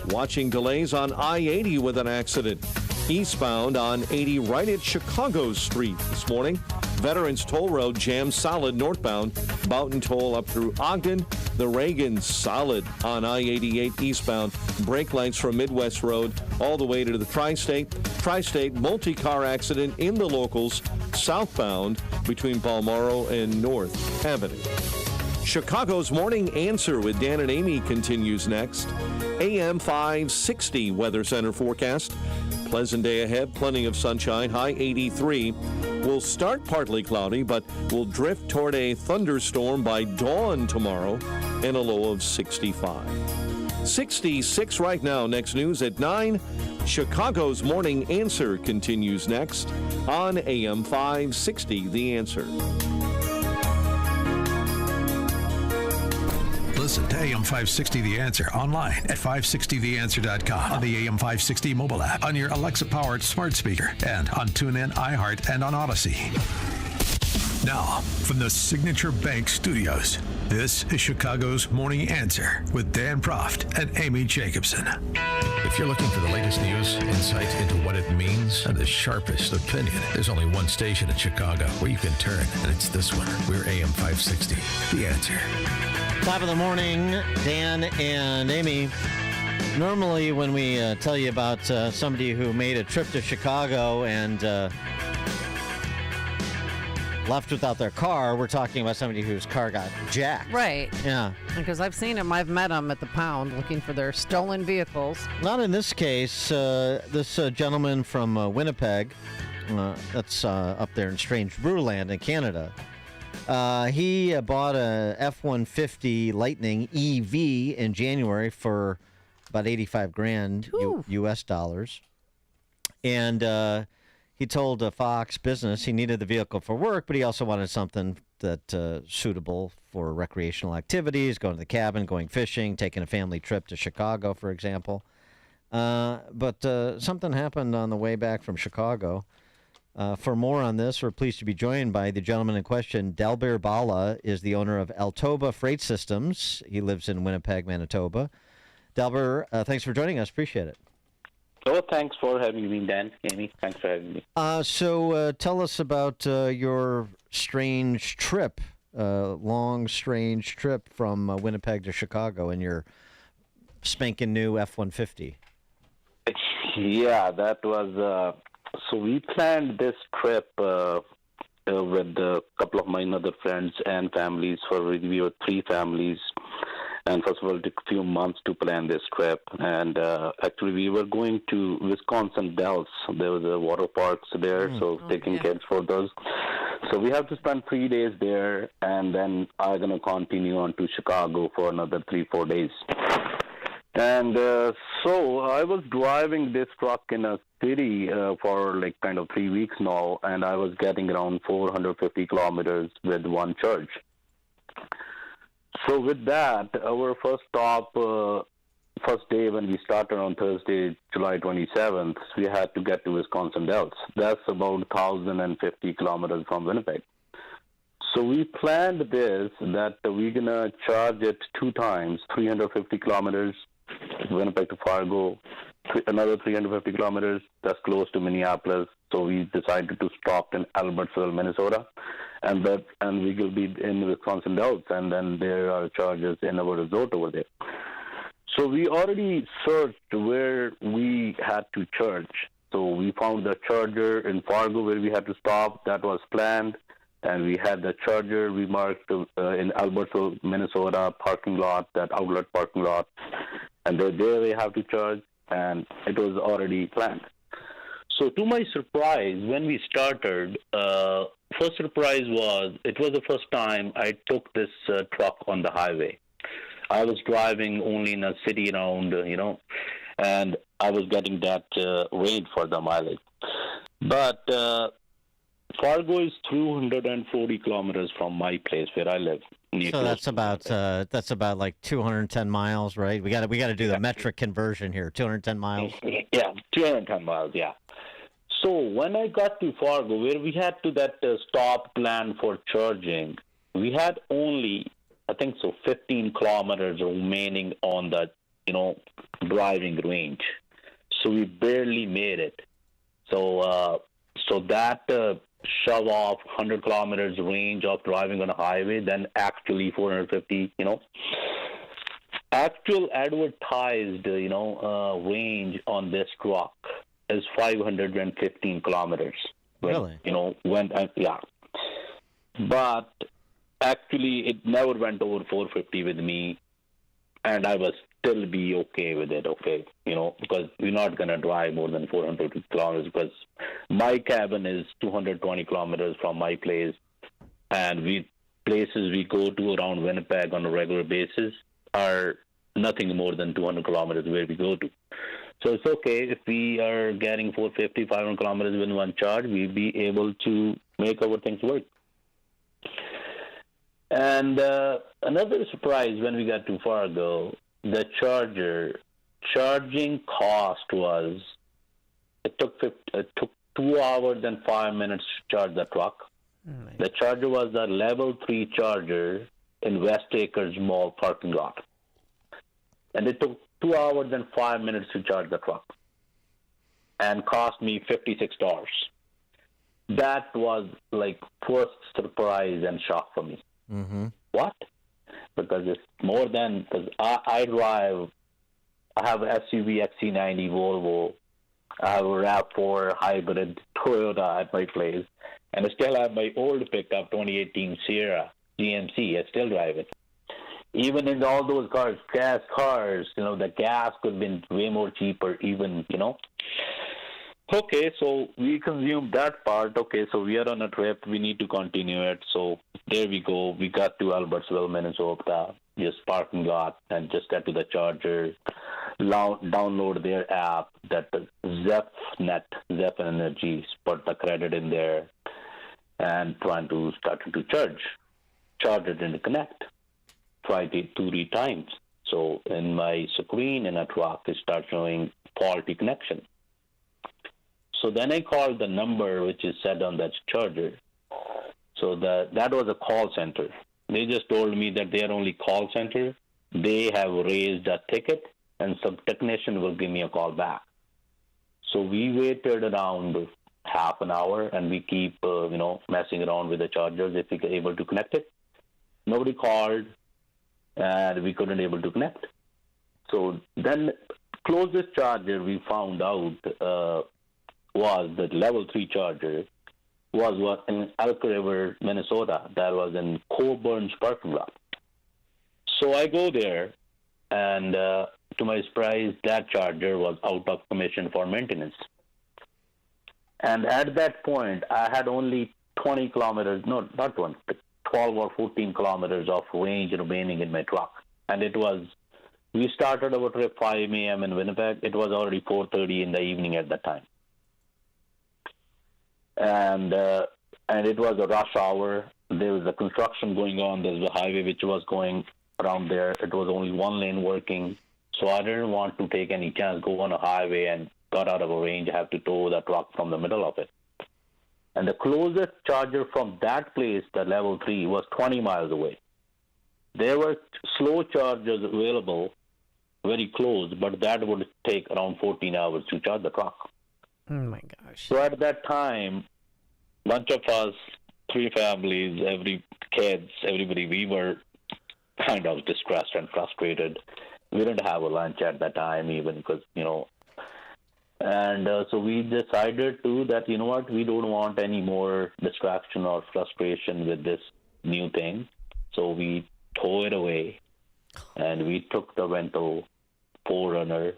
Watching delays on I-80 with an accident. Eastbound on 80 right at Chicago Street this morning. Veterans Toll Road jammed solid northbound. Boughton Toll up through Ogden. The Reagan solid on I-88 eastbound. Brake lights from Midwest Road all the way to the Tri-State. Tri-State multi-car accident in the locals southbound between Balmoral and North Avenue. Chicago's Morning Answer with Dan and Amy continues next. AM 560 Weather Center forecast. pleasant day ahead. Plenty of sunshine. High 83. Will start partly cloudy, but will drift toward a thunderstorm by dawn tomorrow and a low of 65. 66 right now. Next news at 9. Chicago's Morning Answer continues next on AM 560, The Answer. Listen to AM 560 The Answer online at 560theanswer.com, on the AM 560 mobile app, on your Alexa-powered smart speaker, and on TuneIn, iHeart, and on Odyssey. Now, from the Signature Bank Studios, this is Chicago's Morning Answer with Dan Proft and Amy Jacobson. If you're looking for the latest news, insight into what it means, and the sharpest opinion, there's only one station in Chicago where you can turn, and it's this one. We're AM 560, The Answer. Top of the morning, Dan and Amy. Normally when we tell you about somebody who made a trip to Chicago and left without their car, we're talking about somebody whose car got jacked. Right. Yeah. Because I've seen them. I've met them at the pound looking for their stolen vehicles. Not in this case. This gentleman from Winnipeg, that's up there in Strange Brewland in Canada. He bought a F-150 Lightning EV in January for about $85,000 U.S. dollars. And he told Fox Business he needed the vehicle for work, but he also wanted something that suitable for recreational activities, going to the cabin, going fishing, taking a family trip to Chicago, for example. But something happened on the way back from Chicago. For more on this, we're pleased to be joined by the gentleman in question. Dalbir Bala is the owner of Altoba Freight Systems. He lives in Winnipeg, Manitoba. Dalbir, thanks for joining us. Appreciate it. Oh, thanks for having me, Dan. Amy, thanks for having me. So tell us about your strange trip, long, strange trip from Winnipeg to Chicago in your spanking new F-150. Yeah, that was... So we planned this trip with a couple of my other friends and families. We were 3 families. And first of all, it took a few months to plan this trip. And actually, we were going to Wisconsin Dells. There was a water parks there, taking kids for those. So we have to spend 3 days there, and then I'm going to continue on to Chicago for another 3-4 days. And so I was driving this truck in a city for like kind of 3 weeks now, and I was getting around 450 kilometers with one charge. So with that, our first stop, first day when we started on Thursday, July 27th, we had to get to Wisconsin Dells. That's about 1,050 kilometers from Winnipeg. So we planned this, that we're going to charge it 2 times, 350 kilometers, Winnipeg to Fargo, another 350 kilometers, that's close to Minneapolis. So we decided to stop in Albertville, Minnesota, and we will be in Wisconsin Dells, and then there are charges in our resort over there. So we already searched where we had to charge. So we found the charger in Fargo where we had to stop. That was planned. And we had the charger we marked in Albertville, Minnesota parking lot, that outlet parking lot. And there we have to charge, and it was already planned. So to my surprise, when we started, first surprise was, it was the first time I took this truck on the highway. I was driving only in a city around, and I was getting that range for the mileage. But Fargo is 240 kilometers from my place where I live. So that's about like 210 miles, right? We got to do the metric conversion here. 210 miles. Yeah, 210 miles. Yeah. So when I got to Fargo, where we had to that stop plan for charging, we had only, I think 15 kilometers remaining on the driving range. So we barely made it. So that shove off 100 kilometers range of driving on a highway, then actually 450, actual advertised, range on this truck is 515 kilometers. Really? Yeah. But actually, it never went over 450 with me, and I was still be okay with it, okay? Because we're not going to drive more than 400 kilometers because my cabin is 220 kilometers from my place, and places we go to around Winnipeg on a regular basis are nothing more than 200 kilometers where we go to. So it's okay if we are getting 450, 500 kilometers in one charge, we'll be able to make our things work. And another surprise when we got to Fargo, the charging cost was, it took 2 hours and 5 minutes to charge the truck. The charger was the level 3 charger in West Acres Mall parking lot. And it took 2 hours and 5 minutes to charge the truck and cost me $56. That was like first surprise and shock for me. Mm-hmm. What? Because it's more than, because I have an SUV XC90 Volvo, I have a RAV4 hybrid Toyota at my place, and I still have my old pickup 2018 Sierra GMC. I still drive it. Even in all those cars, gas cars, the gas could have been way more cheaper even, Okay, so we consumed that part. Okay, so we are on a trip. We need to continue it. So there we go. We got to Albertsville, Minnesota, just parking lot, and just get to the charger, download their app, that ZepNet, Zep Energy, put the credit in there, and trying to start to charge. Charger didn't connect. Tried it 2-3 times. So in my screen in a truck, it starts showing faulty connection. So then I called the number which is set on that charger. So that was a call center. They just told me that they are only call center. They have raised a ticket, and some technician will give me a call back. So we waited around half an hour, and we keep messing around with the chargers if we are able to connect it. Nobody called, and we couldn't able to connect. So then closest charger we found out was the level 3 charger was in Elk River, Minnesota. That was in Coburn's parking lot. So I go there, and to my surprise, that charger was out of commission for maintenance. And at that point, I had only 20 kilometers, no, not 20, 12 or 14 kilometers of range remaining in my truck. And we started our trip 5 a.m. in Winnipeg. It was already 4:30 in the evening at that time. And it was a rush hour. There was a construction going on. There was a highway which was going around there. It was only one lane working. So I didn't want to take any chance, go on a highway and got out of a range, have to tow the truck from the middle of it. And the closest charger from that place, the level 3, was 20 miles away. There were slow chargers available very close, but that would take around 14 hours to charge the truck. Oh, my gosh. So at that time, bunch of us, 3 families, everybody, we were kind of distressed and frustrated. We didn't have a lunch at that time even because, and so we decided that, we don't want any more distraction or frustration with this new thing. So we tore it away, and we took the rental 4Runner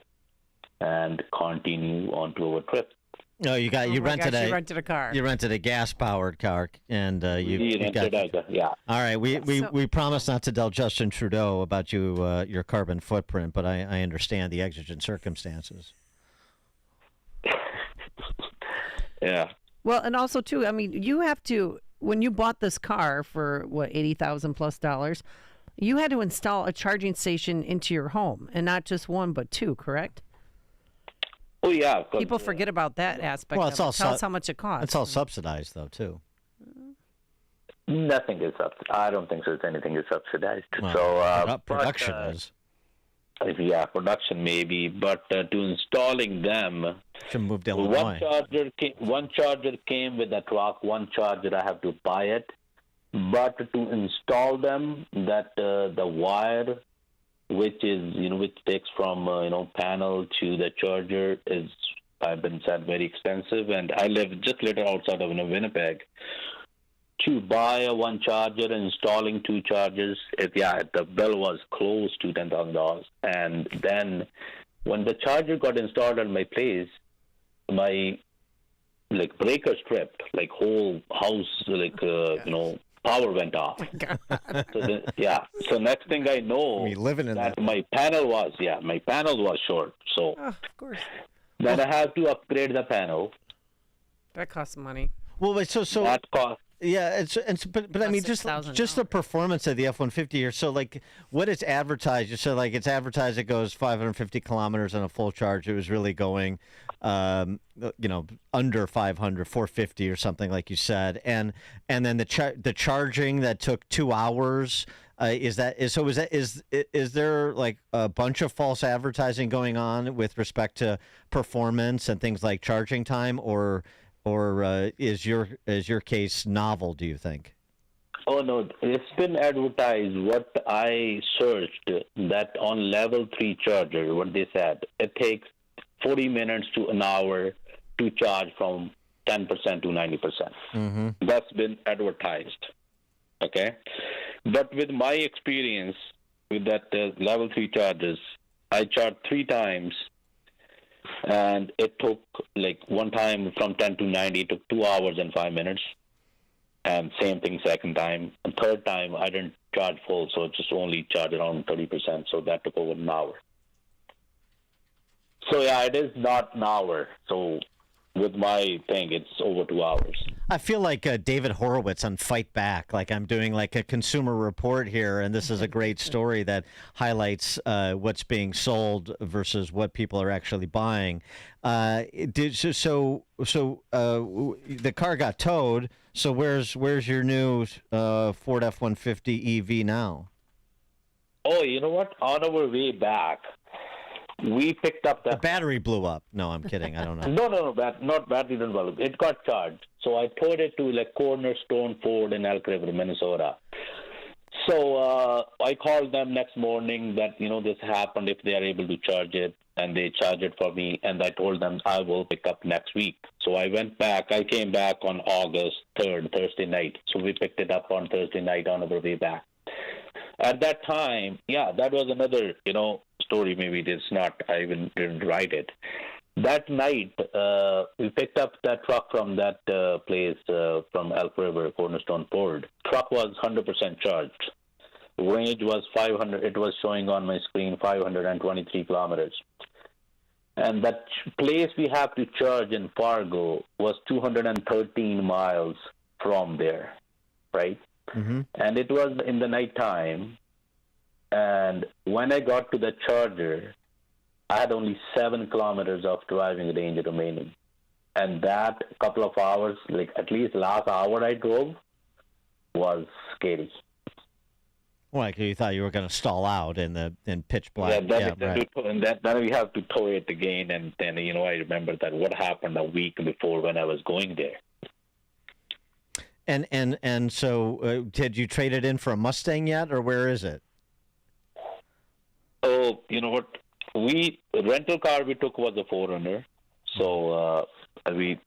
and continue on to our trip. No, you rented a car. You rented a gas-powered car, and you got. Yeah. All right, we promised not to tell Justin Trudeau about your carbon footprint, but I understand the exigent circumstances. Yeah. Well, and also too, I mean, you have to, when you bought this car for $80,000+, you had to install a charging station into your home, and not just one but 2, correct? Oh yeah. People forget about that aspect. Well, Tell us how much it costs. It's all subsidized though too. Nothing is subsidized. I don't think there's anything is subsidized. Well, so production is. Yeah, production maybe, but to installing them, should move to Illinois. One charger came with the truck. One charger I have to buy it, but to install them, that the wire, which takes from panel to the charger, is, I've been said, very expensive. And I live just a little outside of Winnipeg. to buy one charger and installing two chargers, the bill was close to $10,000. And then when the charger got installed at my place, my breaker stripped, whole house, power went off. So next thing I know, my panel was short. So of course. Then I have to upgrade the panel. That costs money. Well, wait, so that cost. Yeah, but I mean, just the performance of the F-150 here. So, what it's advertised, you said, it's advertised it goes 550 kilometers on a full charge. It was really going, under 500, 450 or something, like you said. And then the charging that took 2 hours. Is there a bunch of false advertising going on with respect to performance and things like charging time, or is your case novel, do you think? Oh, no, it's been advertised. What I searched, that on level 3 charger, what they said, it takes 40 minutes to an hour to charge from 10% to 90%. Mm-hmm. That's been advertised. Okay? But with my experience with that level 3 chargers, I charged 3 times. And it took, one time from 10 to 90, it took 2 hours and 5 minutes. And same thing second time. And third time, I didn't charge full, so just only charged around 30%. So that took over an hour. So, it is not an hour. So with my thing, it's over 2 hours. I feel like David Horowitz on Fight Back, like I'm doing a consumer report here, and this is a great story that highlights what's being sold versus what people are actually buying. So the car got towed. So where's your new Ford F-150 EV now? Oh, you know what? On our way back, we picked up the battery blew up. No, I'm kidding. I don't know. No, not battery didn't blow up. It got charged. So I towed it to Cornerstone Ford in Elk River, Minnesota. So I called them next morning that, this happened, if they are able to charge it, and they charged it for me, and I told them I will pick up next week. So I went back. I came back on August 3rd, Thursday night. So we picked it up on Thursday night on our way back. At that time, that was another, story. Maybe it's not. I even didn't write it. That night, we picked up that truck from that place from Elk River, Cornerstone Ford. Truck was 100% charged. Range was 500. It was showing on my screen 523 kilometers. And that place we have to charge in Fargo was 213 miles from there, right? Mm-hmm. And it was in the nighttime. And when I got to the charger, I had only 7 kilometers of driving range remaining. And that couple of hours, at least last hour I drove, was scary. Well, you thought you were going to stall out in pitch black. Right. And then we have to tow it again. And then, I remember that what happened a week before when I was going there. And so did you trade it in for a Mustang yet, or where is it? Oh, you know what? The rental car we took was a 4Runner, so we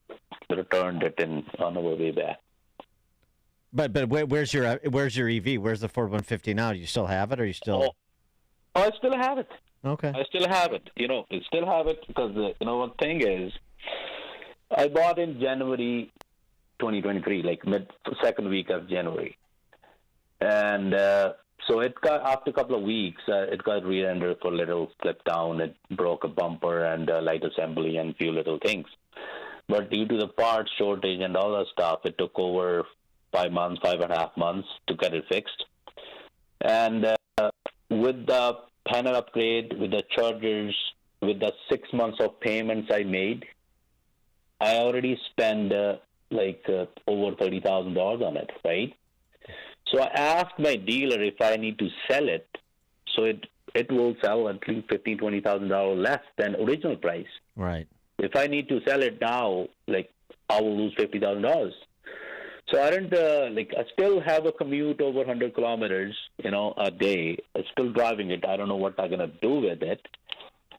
returned it on our way back. But where's your EV? Where's the Ford 150 now? Do you still have it, or you still? Oh, I still have it. Okay. I still have it. I still have it because one thing is, I bought in January 2023, second week of January, and so it got, after a couple of weeks, it got rear-ended for a little, flipped down. It broke a bumper and light assembly and a few little things. But due to the parts shortage and all that stuff, it took over 5.5 months to get it fixed. And with the panel upgrade, with the chargers, with the 6 months of payments I made, I already spent over $30,000 on it, right? So I asked my dealer if I need to sell it, so it will sell at least $15,000, $20,000 less than original price. Right. If I need to sell it now, I will lose $50,000. So I didn't I still have a commute over 100 kilometers, a day. I'm still driving it. I don't know what I'm gonna do with it.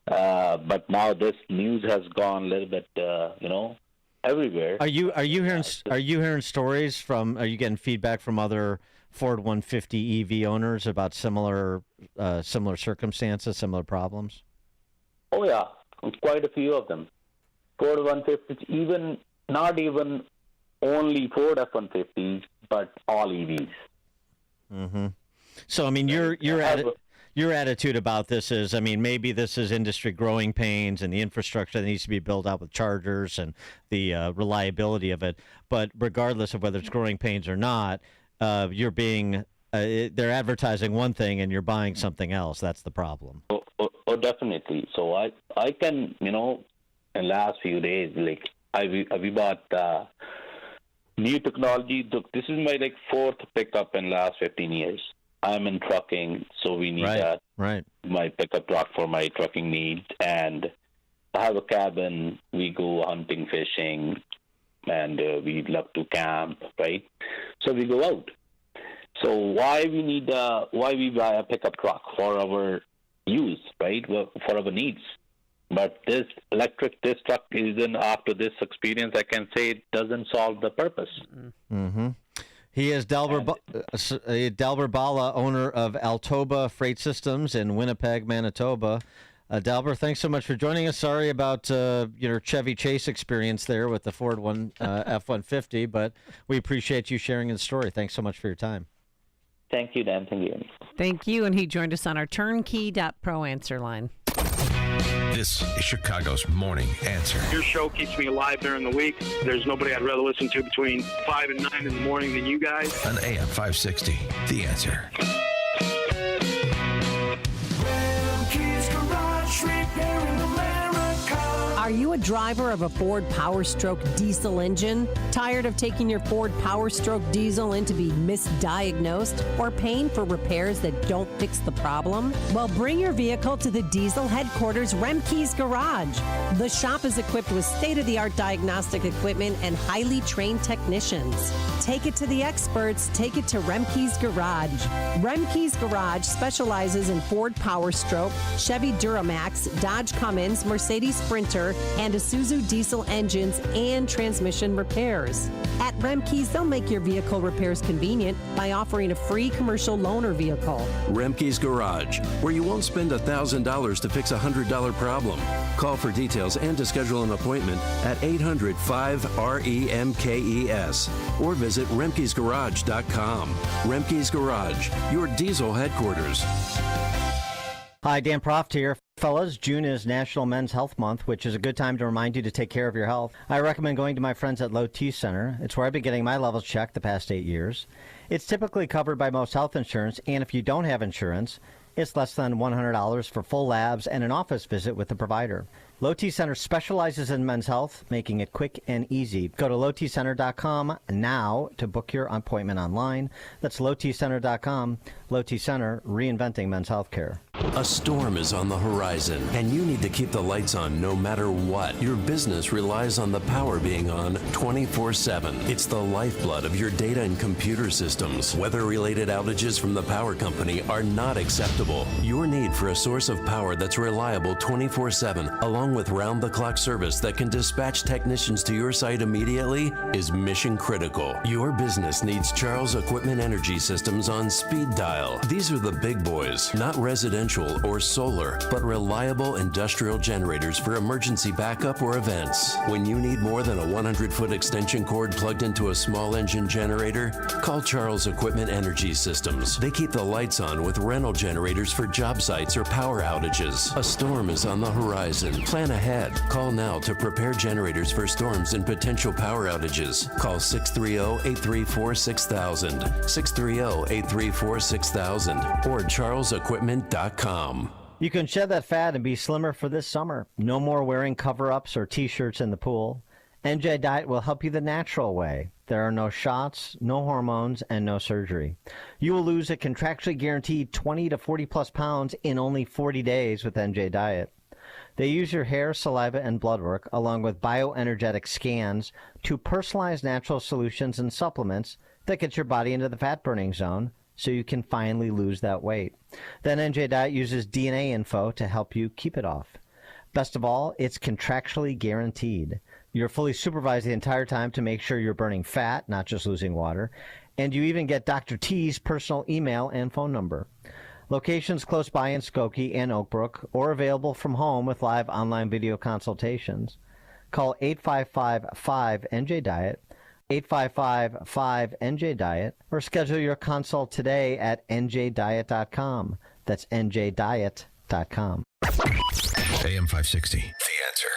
But now this news has gone a little bit, everywhere. Are you hearing stories from? Are you getting feedback from other Ford 150 EV owners about similar circumstances, similar problems? Oh yeah, quite a few of them. Ford 150s, not even only Ford F-150s, but all EVs. Mm-hmm. So I mean, your attitude about this is, I mean, maybe this is industry growing pains and the infrastructure that needs to be built out with chargers and the reliability of it. But regardless of whether it's growing pains or not, you're being they're advertising one thing and you're buying something else. That's the problem. Oh, definitely. So I can, in the last few days, like we bought new technology. This is my fourth pickup in the last 15 years. I'm in trucking, so we need my pickup truck for my trucking needs. And I have a cabin. We go hunting, fishing, and we love to camp, right? So we go out. So why we buy a pickup truck? For our use, right? For our needs. But this truck isn't, after this experience, I can say it doesn't solve the purpose. Mm-hmm. He is Delbert Bala, owner of Altoba Freight Systems in Winnipeg, Manitoba. Delbert, thanks so much for joining us. Sorry about your Chevy Chase experience there with the Ford F-150, but we appreciate you sharing the story. Thanks so much for your time. Thank you, Dan. Thank you. Thank you, and he joined us on our Turnkey.pro answer line. This is Chicago's Morning Answer. Your show keeps me alive during the week. There's nobody I'd rather listen to between 5 and 9 in the morning than you guys. On AM 560, The Answer. Are you a driver of a Ford PowerStroke diesel engine? Tired of taking your Ford PowerStroke diesel in to be misdiagnosed or paying for repairs that don't fix the problem? Well, bring your vehicle to the diesel headquarters, Remke's Garage. The shop is equipped with state-of-the-art diagnostic equipment and highly trained technicians. Take it to the experts. Take it to Remke's Garage. Remke's Garage specializes in Ford PowerStroke, Chevy Duramax, Dodge Cummins, Mercedes Sprinter, and Isuzu diesel engines and transmission repairs. At Remke's, they'll make your vehicle repairs convenient by offering a free commercial loaner vehicle. Remke's Garage, where you won't spend $1,000 to fix a $100 problem. Call for details and to schedule an appointment at 800-5-REMKES or visit Remke'sGarage.com. Remke's Garage, your diesel headquarters. Hi, Dan Proft here. Fellas, June is National Men's Health Month, which is a good time to remind you to take care of your health. I recommend going to my friends at Low T Center. It's where I've been getting my levels checked the past 8 years. It's typically covered by most health insurance, and if you don't have insurance, it's less than $100 for full labs and an office visit with the provider. Low T Center specializes in men's health, making it quick and easy. Go to lowtcenter.com now to book your appointment online. That's lowtcenter.com. Low T Center, reinventing men's health care. A storm is on the horizon, and you need to keep the lights on no matter what. Your business relies on the power being on 24/7. It's the lifeblood of your data and computer systems. Weather-related outages from the power company are not acceptable. Your need for a source of power that's reliable 24/7, along with round-the-clock service that can dispatch technicians to your site immediately, is mission critical. Your business needs Charles Equipment Energy Systems on speed dial. These are the big boys, not residential or solar, but reliable industrial generators for emergency backup or events. When you need more than a 100-foot extension cord plugged into a small engine generator, call Charles Equipment Energy Systems. They keep the lights on with rental generators for job sites or power outages. A storm is on the horizon. Plan ahead. Call now to prepare generators for storms and potential power outages. Call 630-834-6000, 630-834-6000, or charlesequipment.com. You can shed that fat and be slimmer for this summer. No more wearing cover-ups or T-shirts in the pool. NJ Diet will help you the natural way. There are no shots, no hormones, and no surgery. You will lose a contractually guaranteed 20 to 40 plus pounds in only 40 days with NJ Diet. They use your hair, saliva, and blood work, along with bioenergetic scans, to personalize natural solutions and supplements that get your body into the fat-burning zone, so you can finally lose that weight. Then NJ Diet uses DNA info to help you keep it off. Best of all, it's contractually guaranteed. You're fully supervised the entire time to make sure you're burning fat, not just losing water. And you even get Dr. T's personal email and phone number. Locations close by in Skokie and Oak Brook, or available from home with live online video consultations. Call 855-5NJ-DIET, 855-5NJ-DIET, or schedule your consult today at njdiet.com. That's njdiet.com. AM 560, The Answer.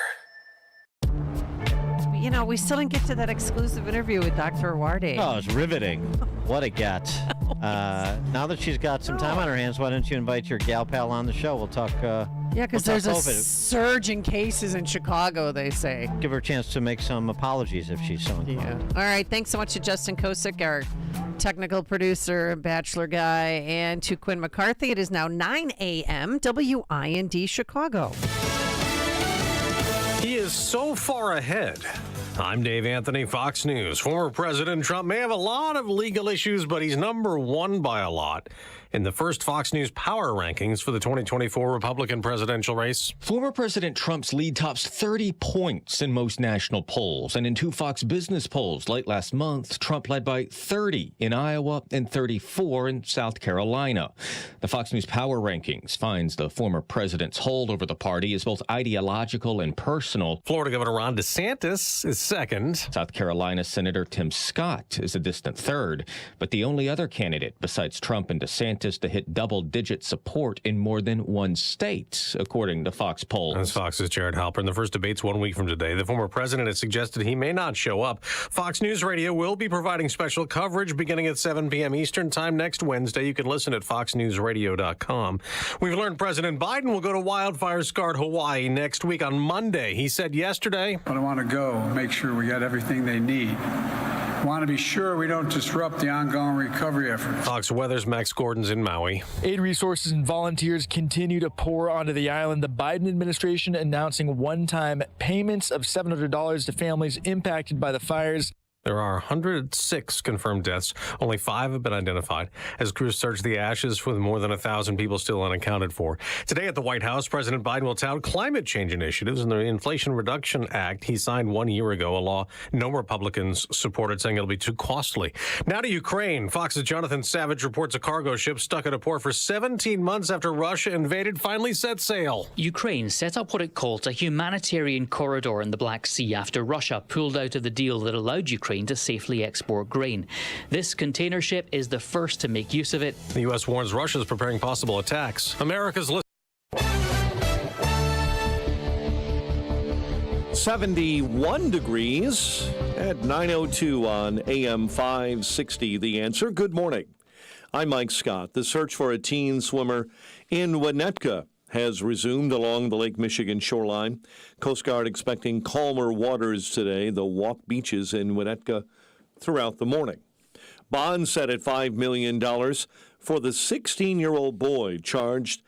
You know, we still didn't get to that exclusive interview with Dr. Warde. Oh, it's riveting. What a get. Now that she's got some time on her hands, why don't you invite your gal pal on the show? We'll talk. Yeah, because there's a surge in cases in Chicago, they say. Give her a chance to make some apologies if she's so inclined. All right. Thanks so much to Justin Kosick, our technical producer, Bachelor guy, and to Quinn McCarthy. It is now 9 a.m. WIND Chicago. He is so far ahead. I'm Dave Anthony, Fox News. Former President Trump may have a lot of legal issues, but he's number one by a lot in the first Fox News power rankings for the 2024 Republican presidential race. Former President Trump's lead tops 30 points in most national polls. And in two Fox Business polls late last month, Trump led by 30 in Iowa and 34 in South Carolina. The Fox News power rankings finds the former president's hold over the party is both ideological and personal. Florida Governor Ron DeSantis is second. South Carolina Senator Tim Scott is a distant third. But the only other candidate besides Trump and DeSantis to hit double-digit support in more than one state, according to Fox polls. That's Fox's Jared Halpern. The first debate's 1 week from today. The former president has suggested he may not show up. Fox News Radio will be providing special coverage beginning at 7 p.m. Eastern Time next Wednesday. You can listen at foxnewsradio.com. We've learned President Biden will go to wildfire-scarred Hawaii next week on Monday. He said yesterday, "But I want to go and make sure we got everything they need. I want to be sure we don't disrupt the ongoing recovery efforts." Fox Weather's Max Gordon's in Maui. Aid resources and volunteers continue to pour onto the island. The Biden administration announcing one-time payments of $700 to families impacted by the fires. There are 106 confirmed deaths. Only 5 have been identified as crews search the ashes, with more than 1,000 people still unaccounted for. Today at the White House, President Biden will tout climate change initiatives in the Inflation Reduction Act he signed 1 year ago, a law no Republicans supported, saying it'll be too costly. Now to Ukraine. Fox's Jonathan Savage reports a cargo ship stuck at a port for 17 months after Russia invaded finally set sail. Ukraine set up what it called a humanitarian corridor in the Black Sea after Russia pulled out of the deal that allowed Ukraine to safely export grain. This container ship is the first to make use of it. The U.S. warns Russia is preparing possible attacks. America's list. 71 degrees at 9:02 on AM 560. The Answer. Good morning. I'm Mike Scott. The search for a teen swimmer in Winnetka has resumed along the Lake Michigan shoreline. Coast Guard expecting calmer waters today. They'll walk beaches in Winnetka throughout the morning. Bond set at $5 million for the 16-year-old boy charged